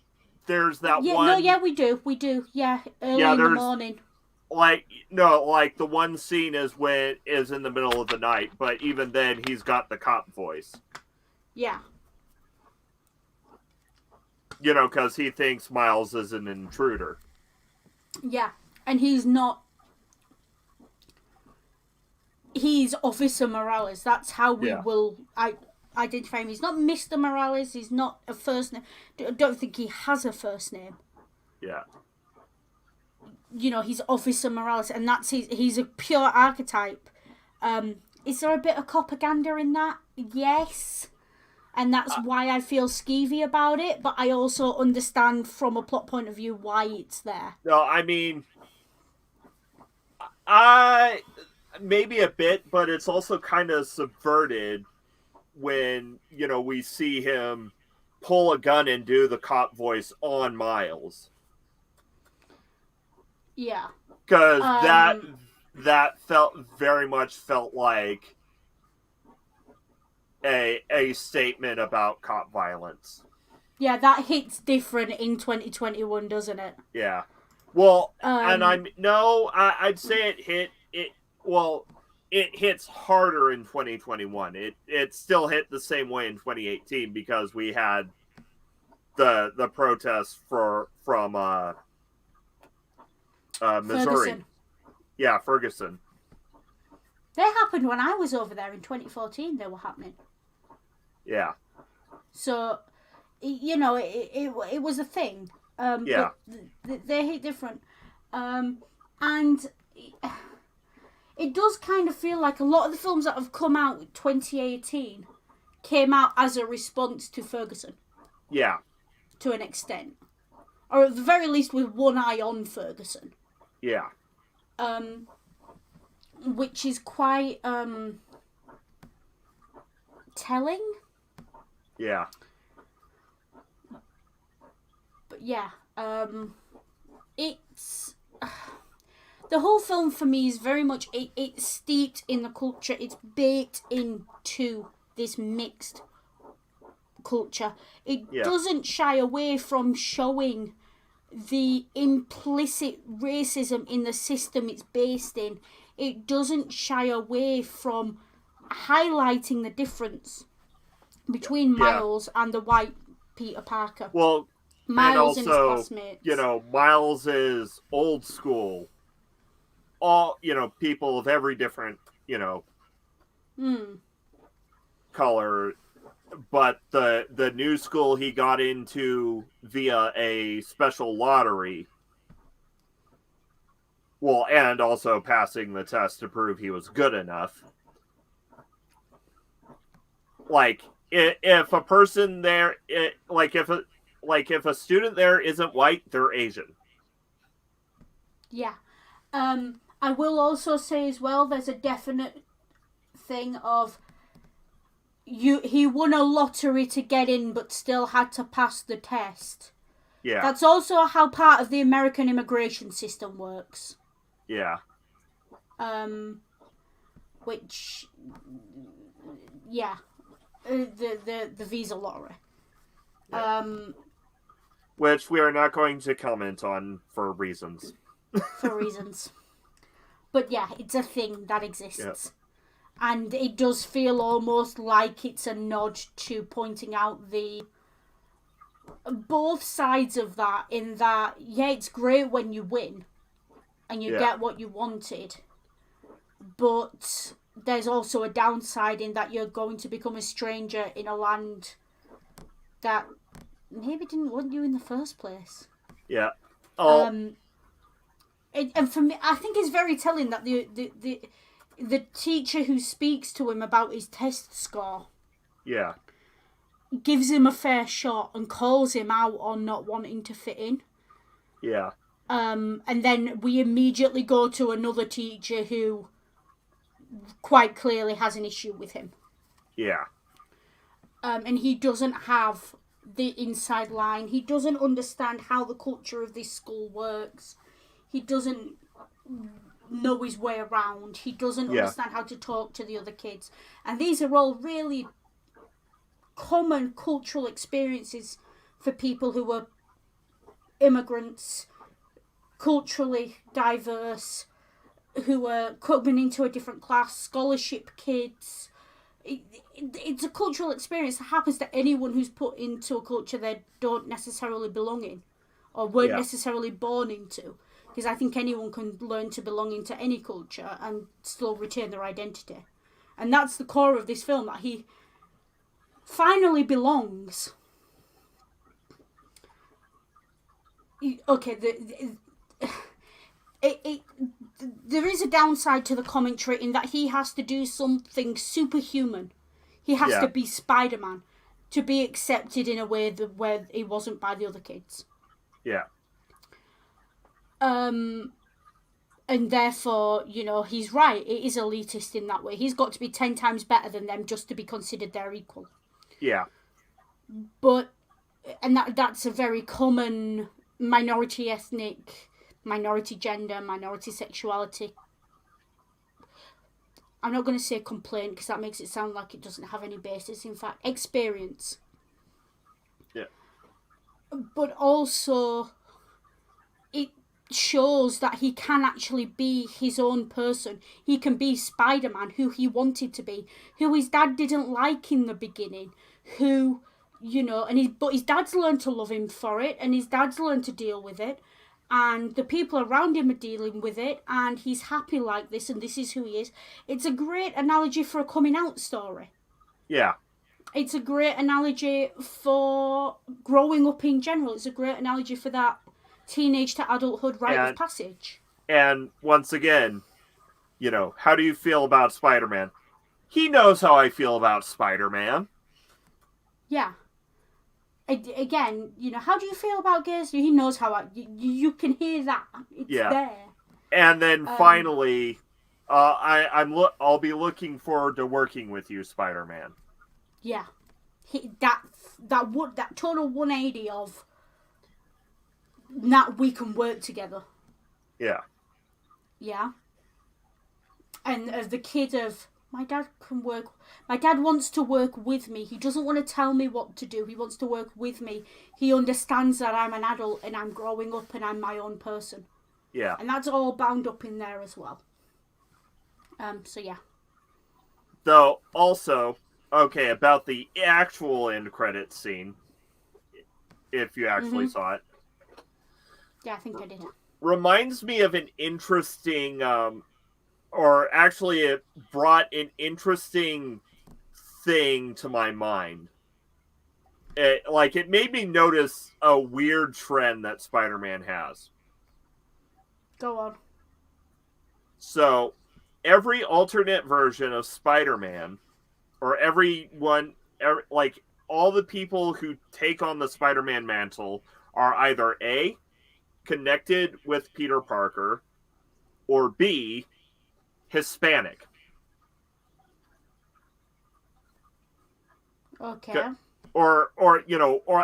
there's that one.
No, yeah, we do. Yeah, early in the morning.
Like the one scene is in the middle of the night, but even then he's got the cop voice.
Yeah.
Because he thinks Miles is an intruder.
Yeah, and he's not. He's Officer Morales. That's how we will identify him. He's not Mr. Morales. He's not a first name. I don't think he has a first name.
Yeah.
He's Officer Morales, and that's he's a pure archetype. is there a bit of propaganda in that? Yes. And that's why I feel skeevy about it, but I also understand from a plot point of view why it's there.
No, I mean, I maybe a bit, but it's also kind of subverted when, you know, we see him pull a gun and do the cop voice on Miles.
Yeah.
Because that very much felt like a statement about cop violence.
Yeah, that hits different in 2021, doesn't it?
Yeah. Well, and I'd say it hits harder in 2021. It still hit the same way in 2018 because we had the protests from Missouri.
Ferguson.
Yeah, Ferguson.
They happened when I was over there in 2014. They were happening.
Yeah.
So, you know, it was a thing.
Yeah.
But they hit different. And it does kind of feel like a lot of the films that have come out in 2018 came out as a response to Ferguson.
Yeah.
To an extent. Or at the very least with one eye on Ferguson.
Yeah.
Which is quite telling.
Yeah.
But yeah, it's the whole film for me is very much it's steeped in the culture. It's baked into this mixed culture. It doesn't shy away from showing the implicit racism in the system it's based in. It doesn't shy away from highlighting the difference between Miles and the white Peter Parker.
Well,
Miles
and
also,
and
his classmates.
You know, Miles is old school. All, you know, people of every different, you know, color. But the new school he got into via a special lottery. Well, and also passing the test to prove he was good enough. Like, if a person there, if a student there isn't white, they're Asian.
Yeah. I will also say as well, there's a definite thing of he won a lottery to get in, but still had to pass the test.
Yeah.
That's also how part of the American immigration system works.
Yeah.
Which, yeah, the visa lottery.
Yeah. Which we are not going to comment on for reasons.
But yeah, it's a thing that exists. Yep. And it does feel almost like it's a nod to pointing out the both sides of that, in that, yeah, it's great when you win and you get what you wanted, but there's also a downside in that you're going to become a stranger in a land that maybe didn't want you in the first place.
Yeah.
And for me, I think it's very telling that the teacher who speaks to him about his test score gives him a fair shot and calls him out on not wanting to fit in.
Yeah.
And then we immediately go to another teacher who quite clearly has an issue with him.
Yeah.
And he doesn't have the inside line. He doesn't understand how the culture of this school works. He doesn't know his way around. He doesn't understand how to talk to the other kids. And these are all really common cultural experiences for people who are immigrants, culturally diverse, who are coming into a different class, scholarship kids. It's a cultural experience that happens to anyone who's put into a culture they don't necessarily belong in or weren't necessarily born into. Because I think anyone can learn to belong into any culture and still retain their identity. And that's the core of this film, that he finally belongs. Okay, there is a downside to the commentary in that he has to do something superhuman. He has to be Spider-Man to be accepted in a way that where he wasn't by the other kids.
Yeah.
And therefore, he's right. It is elitist in that way. He's got to be 10 times better than them just to be considered their equal.
Yeah.
And that's a very common minority ethnic, minority gender, minority sexuality. I'm not going to say complaint because that makes it sound like it doesn't have any basis. In fact, experience.
Yeah.
But also, it shows that he can actually be his own person. He can be Spider-Man, who he wanted to be, who his dad didn't like in the beginning, who, but his dad's learned to love him for it, and his dad's learned to deal with it, and the people around him are dealing with it, and he's happy like this, and this is who he is. It's a great analogy for a coming out story.
Yeah.
It's a great analogy for growing up in general. It's a great analogy for that teenage to adulthood rite of passage.
And once again, how do you feel about Spider-Man? He knows how I feel about Spider-Man.
Yeah. Again, how do you feel about gays? He knows how you can hear that. It's there.
And then finally, I'll be looking forward to working with you, Spider-Man.
Yeah. That total 180 of that we can work together.
Yeah.
Yeah. And as the kid of, my dad wants to work with me. He doesn't want to tell me what to do. He wants to work with me. He understands that I'm an adult and I'm growing up and I'm my own person.
Yeah.
And that's all bound up in there as well. So yeah.
Though, also, okay, about the actual end credits scene, if you actually saw it.
Yeah, I think I did.
Reminds me of an interesting, or actually it brought an interesting thing to my mind. It made me notice a weird trend that Spider-Man has.
Go on.
So, every alternate version of Spider-Man, or all the people who take on the Spider-Man mantle are either A, connected with Peter Parker, or B, Hispanic.
Okay.
Or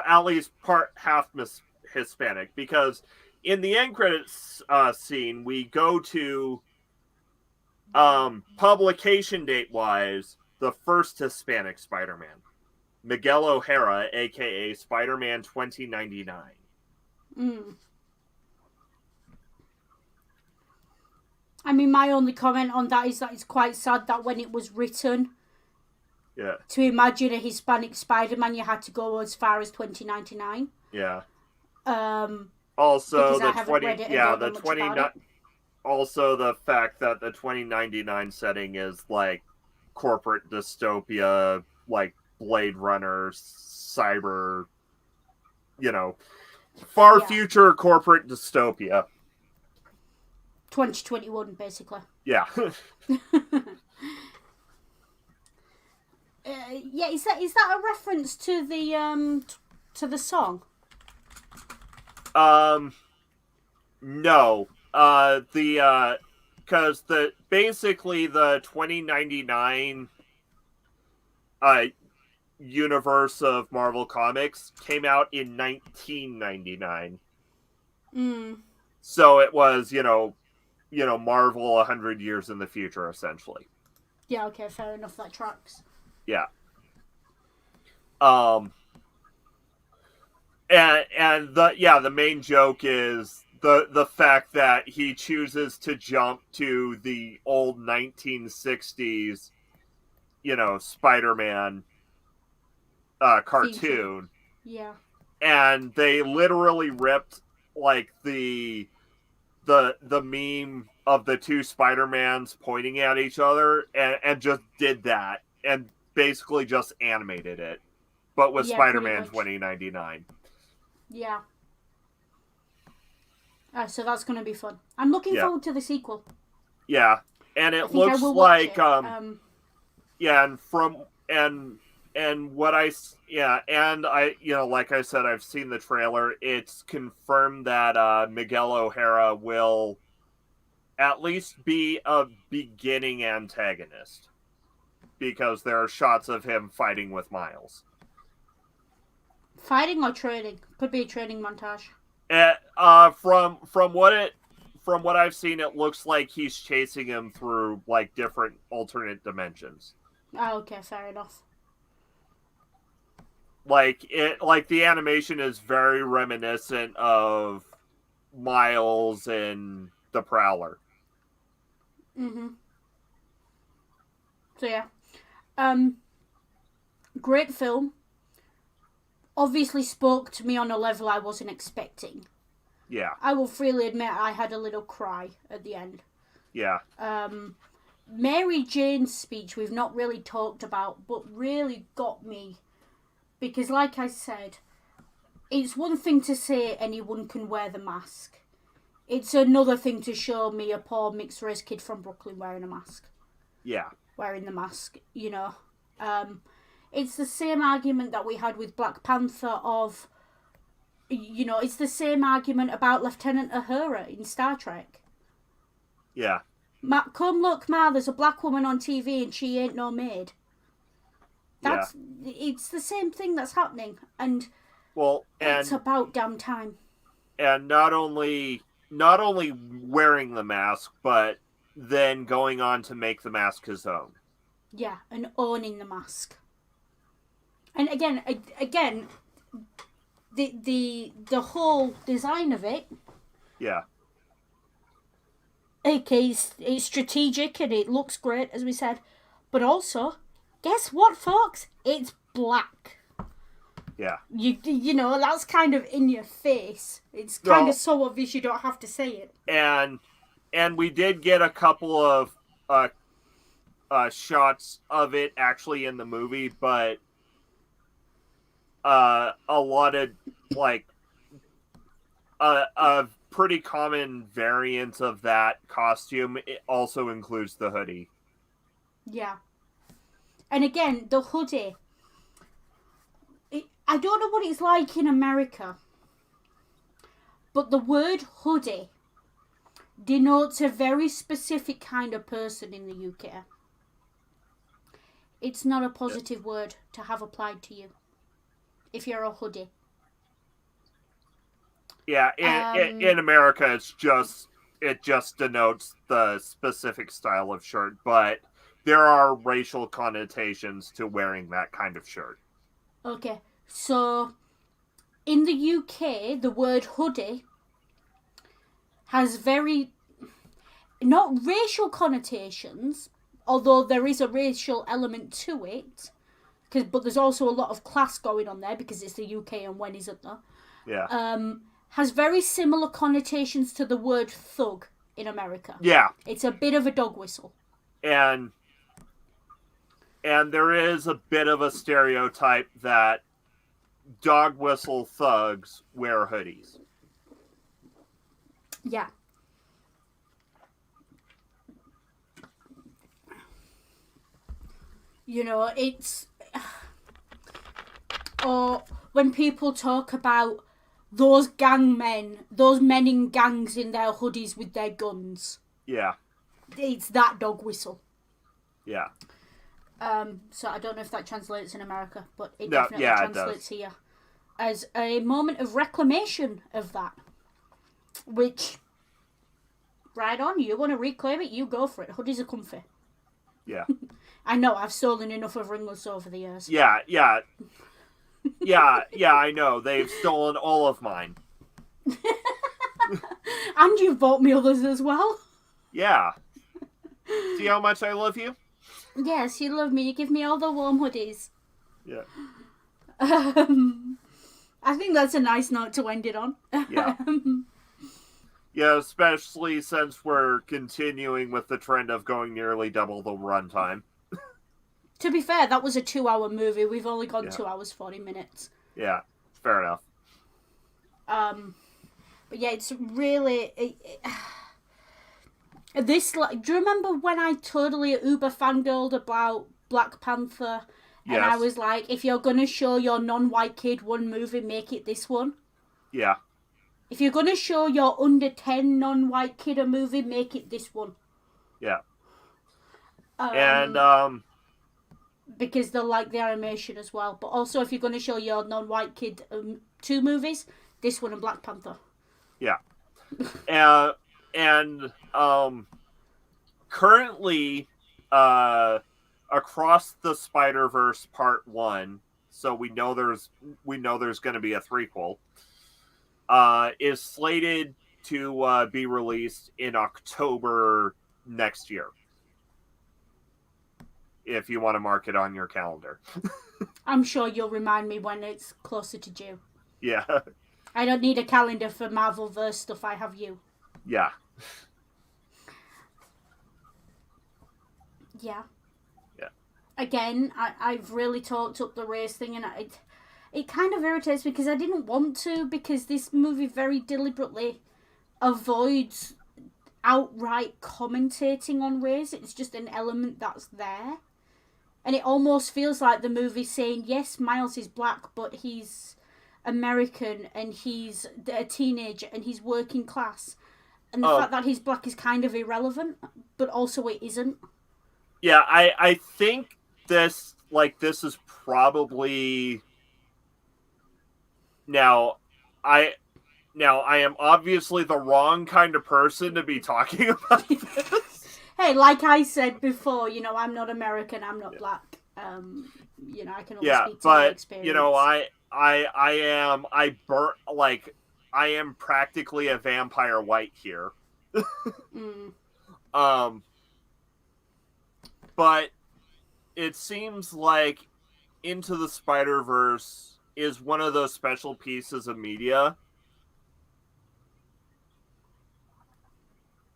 at least half Hispanic, because in the end credits scene we go to publication date wise the first Hispanic Spider-Man, Miguel O'Hara, aka Spider-Man 2099.
I mean, my only comment on that is that it's quite sad that when it was written, to imagine a Hispanic Spider-Man, you had to go as far as 2099.
Yeah.
Also,
also the fact that the 2099 setting is like corporate dystopia, like Blade Runner, cyber, future corporate dystopia.
2021, basically.
Yeah.
Yeah, is that a reference to the song?
No. Because basically the 2099 universe of Marvel Comics came out in 1999. So it was, Marvel 100 years in the future, essentially.
Yeah, okay, fair enough, that tracks.
Yeah. And the main joke is the fact that he chooses to jump to the old 1960s, Spider-Man cartoon.
Yeah.
And they literally ripped like the meme of the two Spider-Mans pointing at each other and just did that and basically just animated it, but with Spider-Man 2099.
Yeah. So that's going to be fun. I'm looking forward to the sequel.
Yeah, and
I
it
think I
looks
will watch
like
it.
yeah, and what yeah, and I like I said, I've seen the trailer. It's confirmed that Miguel O'Hara will at least be a beginning antagonist because there are shots of him fighting with Miles.
Fighting or training? Could be a training montage.
From what I've seen, it looks like he's chasing him through like different alternate dimensions.
Oh, okay, fair enough.
Like the animation is very reminiscent of Miles and the Prowler.
Mm-hmm. So yeah. Great film. Obviously spoke to me on a level I wasn't expecting.
Yeah.
I will freely admit I had a little cry at the end.
Yeah.
Mary Jane's speech we've not really talked about, but really got me. Because like I said, it's one thing to say anyone can wear the mask. It's another thing to show me a poor mixed race kid from Brooklyn wearing a mask.
Yeah.
Wearing the mask, you know. It's the same argument that we had with Black Panther of, you know, it's the same argument about Lieutenant Uhura in Star Trek.
Yeah.
Come look, Ma, there's a black woman on TV and she ain't no maid. It's the same thing that's happening, and it's about damn time.
And not only wearing the mask, but then going on to make the mask his own.
Yeah, and owning the mask. And again, the whole design of it.
Yeah.
Okay, it's strategic and it looks great, as we said, but also, guess what, folks? It's black.
Yeah.
You know, that's kind of in your face. It's kind of so obvious you don't have to say it.
And we did get a couple of shots of it actually in the movie, but a lot of like a pretty common variant of that costume, it also includes the hoodie.
Yeah. And again, the hoodie. I don't know what it's like in America, but the word hoodie denotes a very specific kind of person in the UK. It's not a positive word to have applied to you if you're a hoodie.
Yeah, in America, it just denotes the specific style of shirt, but there are racial connotations to wearing that kind of shirt.
Okay, so in the UK, the word hoodie has very not racial connotations, although there is a racial element to it. But there's also a lot of class going on there because it's the UK, and when isn't there?
Yeah.
Has very similar connotations to the word thug in America.
Yeah.
It's a bit of a dog whistle.
And there is a bit of a stereotype that dog whistle thugs wear hoodies.
Yeah. You know, it's... Or when people talk about those men in gangs in their hoodies with their guns.
Yeah.
It's that dog whistle.
Yeah.
So I don't know if that translates in America, but it definitely translates here as a moment of reclamation of that. Which, right on, you want to reclaim it, you go for it. Hoodies are comfy.
Yeah.
I know, I've stolen enough of Ringless over the years.
Yeah, I know. They've stolen all of mine.
And you've bought me others as well.
Yeah. See how much I love you?
Yes, you love me. You give me all the warm hoodies.
Yeah.
I think that's a nice note to end it on.
Yeah. Yeah, especially since we're continuing with the trend of going nearly double the runtime.
To be fair, that was a 2-hour movie. We've only gone 2 hours, 40 minutes.
Yeah, fair enough.
But yeah, it's really... This, like, do you remember when I totally uber fangirled about Black Panther? And I
Yes.
was like, if you're gonna show your non-white kid one movie, make it this one.
Yeah.
If you're gonna show your under 10 non-white kid a movie, make it this one.
Yeah.
Um,
And
because they'll like the animation as well. But also, if you're gonna show your non-white kid two movies, this one and Black Panther.
yeah. And currently, across the Spiderverse Part 1, so we know there's going to be a threequel, is slated to be released in October next year. If you want to mark it on your calendar.
I'm sure you'll remind me when it's closer to due.
Yeah.
I don't need a calendar for Marvelverse stuff, I have you.
Yeah.
Yeah.
Yeah.
Again, I've really talked up the race thing, and it kind of irritates me because I didn't want to, because this movie very deliberately avoids outright commentating on race. It's just an element that's there. And it almost feels like the movie's saying, yes, Miles is black, but he's American, and he's a teenager, and he's working class. And the fact that he's black is kind of irrelevant, but also it isn't.
Yeah, I think this is probably... Now I am obviously the wrong kind of person to be talking about this.
Hey, like I said before, I'm not American, I'm not black. I can only speak to my experience.
I am practically a vampire white here. But it seems like Into the Spider-Verse is one of those special pieces of media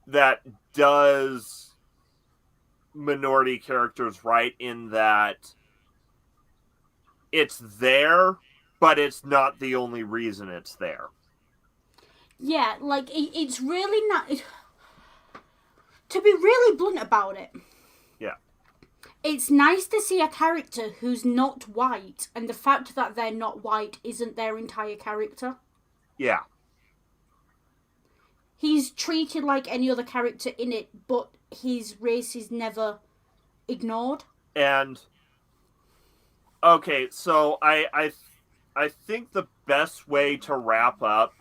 that does minority characters right, in that it's there, but it's not the only reason it's there.
Yeah, like, it's really not... To be really blunt about it,
yeah,
it's nice to see a character who's not white, and the fact that they're not white isn't their entire character.
Yeah.
He's treated like any other character in it, but his race is never ignored.
And okay, so I think the best way to wrap up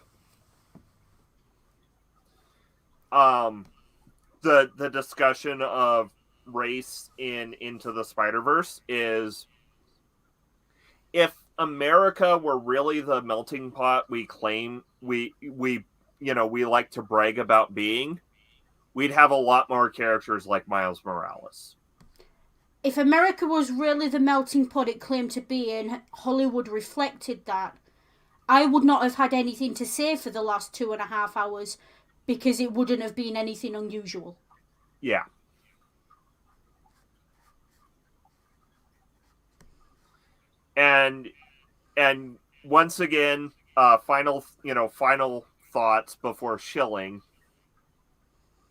the discussion of race in Into the Spider-Verse is, if America were really the melting pot we claim we like to brag about being, we'd have a lot more characters like Miles Morales.
If America was really the melting pot it claimed to be, and Hollywood reflected that, I would not have had anything to say for the last 2.5 hours, because it wouldn't have been anything unusual.
Yeah. And once again, final thoughts before shilling.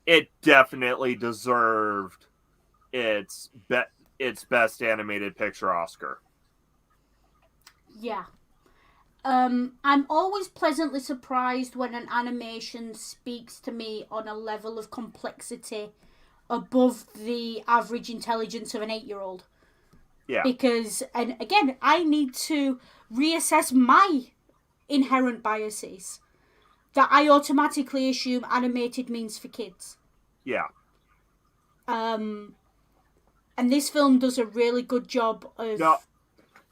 It definitely deserved its best animated picture Oscar.
Yeah. I'm always pleasantly surprised when an animation speaks to me on a level of complexity above the average intelligence of an 8-year-old.
Yeah.
Because, and again, I need to reassess my inherent biases that I automatically assume animated means for kids.
Yeah.
And this film does a really good job of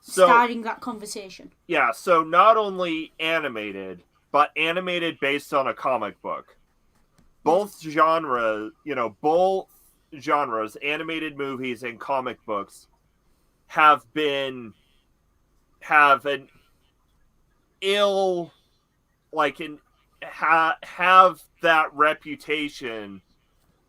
starting that conversation.
Yeah, so not only animated, but animated based on a comic book. Both genres, animated movies and comic books, have an ill, have that reputation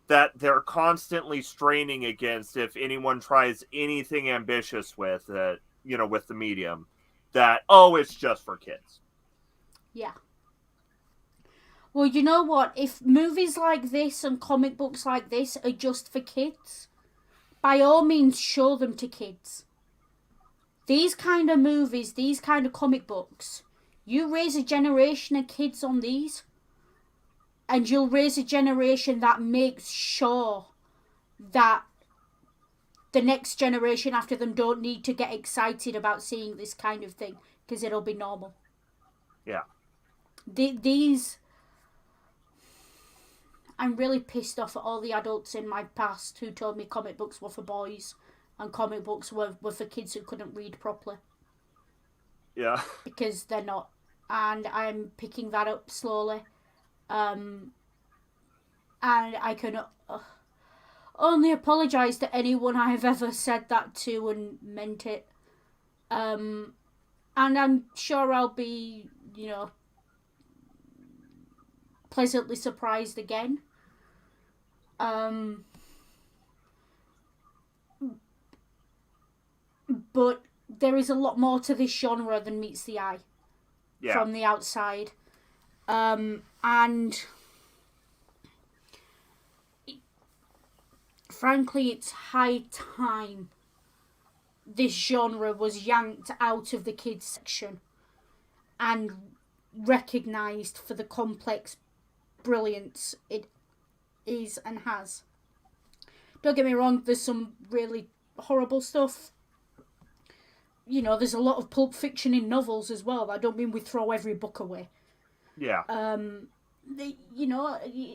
that they're constantly straining against if anyone tries anything ambitious with it, with the medium, that, it's just for kids.
Yeah. Well, you know what? If movies like this and comic books like this are just for kids, by all means show them to kids. These kind of movies, these kind of comic books, you raise a generation of kids on these, and you'll raise a generation that makes sure that the next generation after them don't need to get excited about seeing this kind of thing, because it'll be normal.
Yeah.
These... I'm really pissed off at all the adults in my past who told me comic books were for boys and comic books were for kids who couldn't read properly.
Yeah.
Because they're not. And I'm picking that up slowly. And I can only apologise to anyone I've ever said that to and meant it. And I'm sure I'll be, pleasantly surprised again. But there is a lot more to this genre than meets the eye from the outside. And frankly, it's high time this genre was yanked out of the kids section and recognised for the complex brilliance it is and has. Don't get me wrong, there's some really horrible stuff. There's a lot of pulp fiction in novels as well. I don't mean we throw every book away.
Yeah.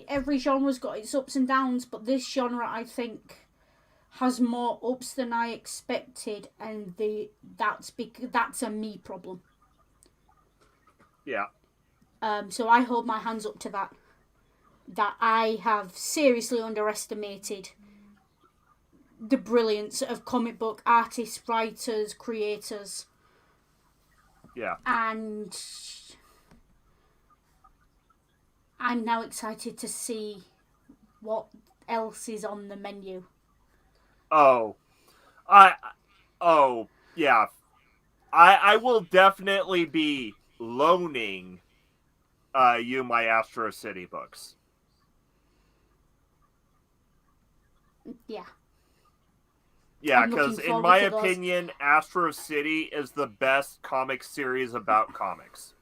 Every genre's got its ups and downs, but this genre, I think, has more ups than I expected, and that's a me problem.
Yeah.
So I hold my hands up to that. That I have seriously underestimated the brilliance of comic book artists, writers, creators.
Yeah.
And I'm now excited to see what else is on the menu.
Yeah. I will definitely be loaning you my Astro City books.
Yeah.
Yeah, because in my opinion, Astro City is the best comic series about comics.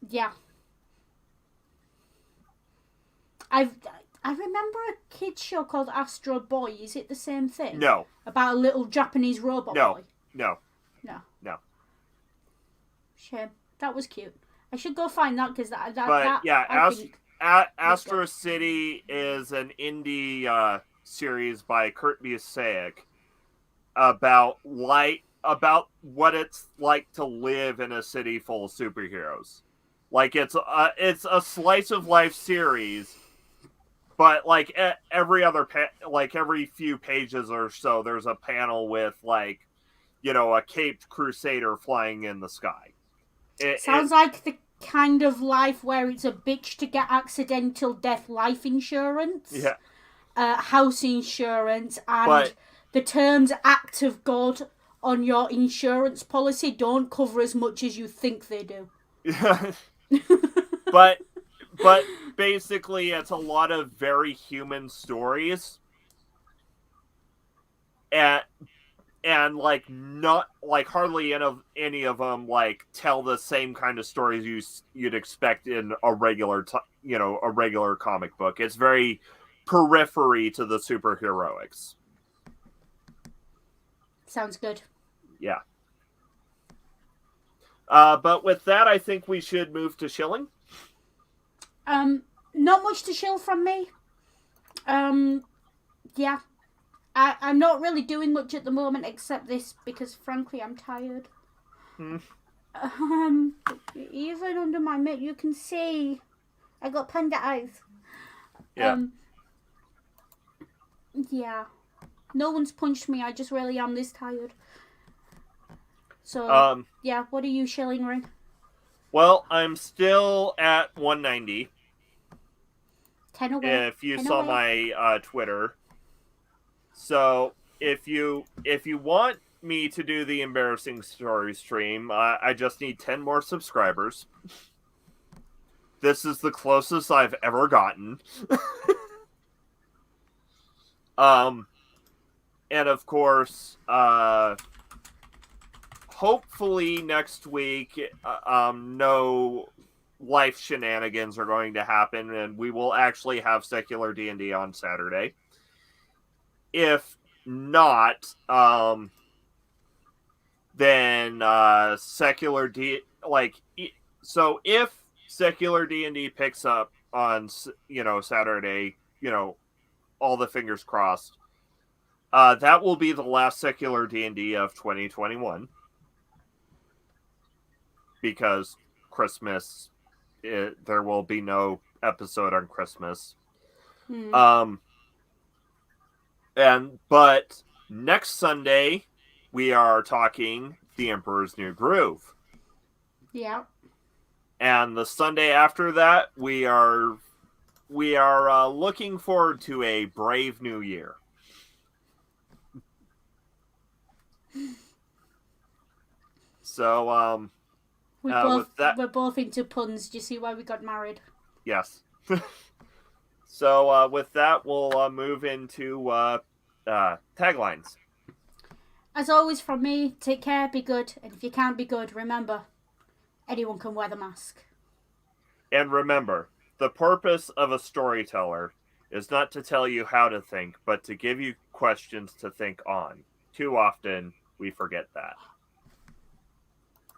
Yeah. I remember a kids show called Astro Boy. Is it the same thing?
No.
About a little Japanese robot boy?
No.
Shame. That was cute. I should go find that because
Astro City is an indie series by Kurt Busiek about what it's like to live in a city full of superheroes. Like it's a slice of life series, but like every few pages or so, there's a panel with a caped crusader flying in the sky.
Sounds like the kind of life where it's a bitch to get accidental death life insurance.
Yeah.
House insurance, and the terms act of God on your insurance policy don't cover as much as you think they do.
but basically it's a lot of very human stories, and not hardly any of them tell the same kind of stories you'd expect in a regular a regular comic book. It's very periphery to the superheroics.
Sounds good.
Yeah. But with that, I think we should move to shilling.
Not much to shill from me. Yeah. I'm not really doing much at the moment except this because, frankly, I'm tired. Even under my mitt, you can see I got panda eyes.
Yeah.
Yeah. No one's punched me. I just really am this tired. So, yeah. What are you shilling, Ring?
Well, I'm still at 190.
10 away.
If you saw my Twitter. So if you want me to do the embarrassing story stream, I just need 10 more subscribers. This is the closest I've ever gotten. And of course, hopefully next week, no life shenanigans are going to happen, and we will actually have secular D&D on Saturday. If not, then secular D so if secular D&D picks up on Saturday, all the fingers crossed. That will be the last secular D&D of 2021 because Christmas, there will be no episode on Christmas. But next Sunday we are talking The Emperor's New Groove.
Yeah.
And the Sunday after that, we are looking forward to a brave new year. So,
we're both into puns. Do you see why we got married?
Yes. So, with that, we'll move into taglines.
As always from me, take care, be good, and if you can't be good, remember, anyone can wear the mask.
And remember, the purpose of a storyteller is not to tell you how to think, but to give you questions to think on. Too often, we forget that.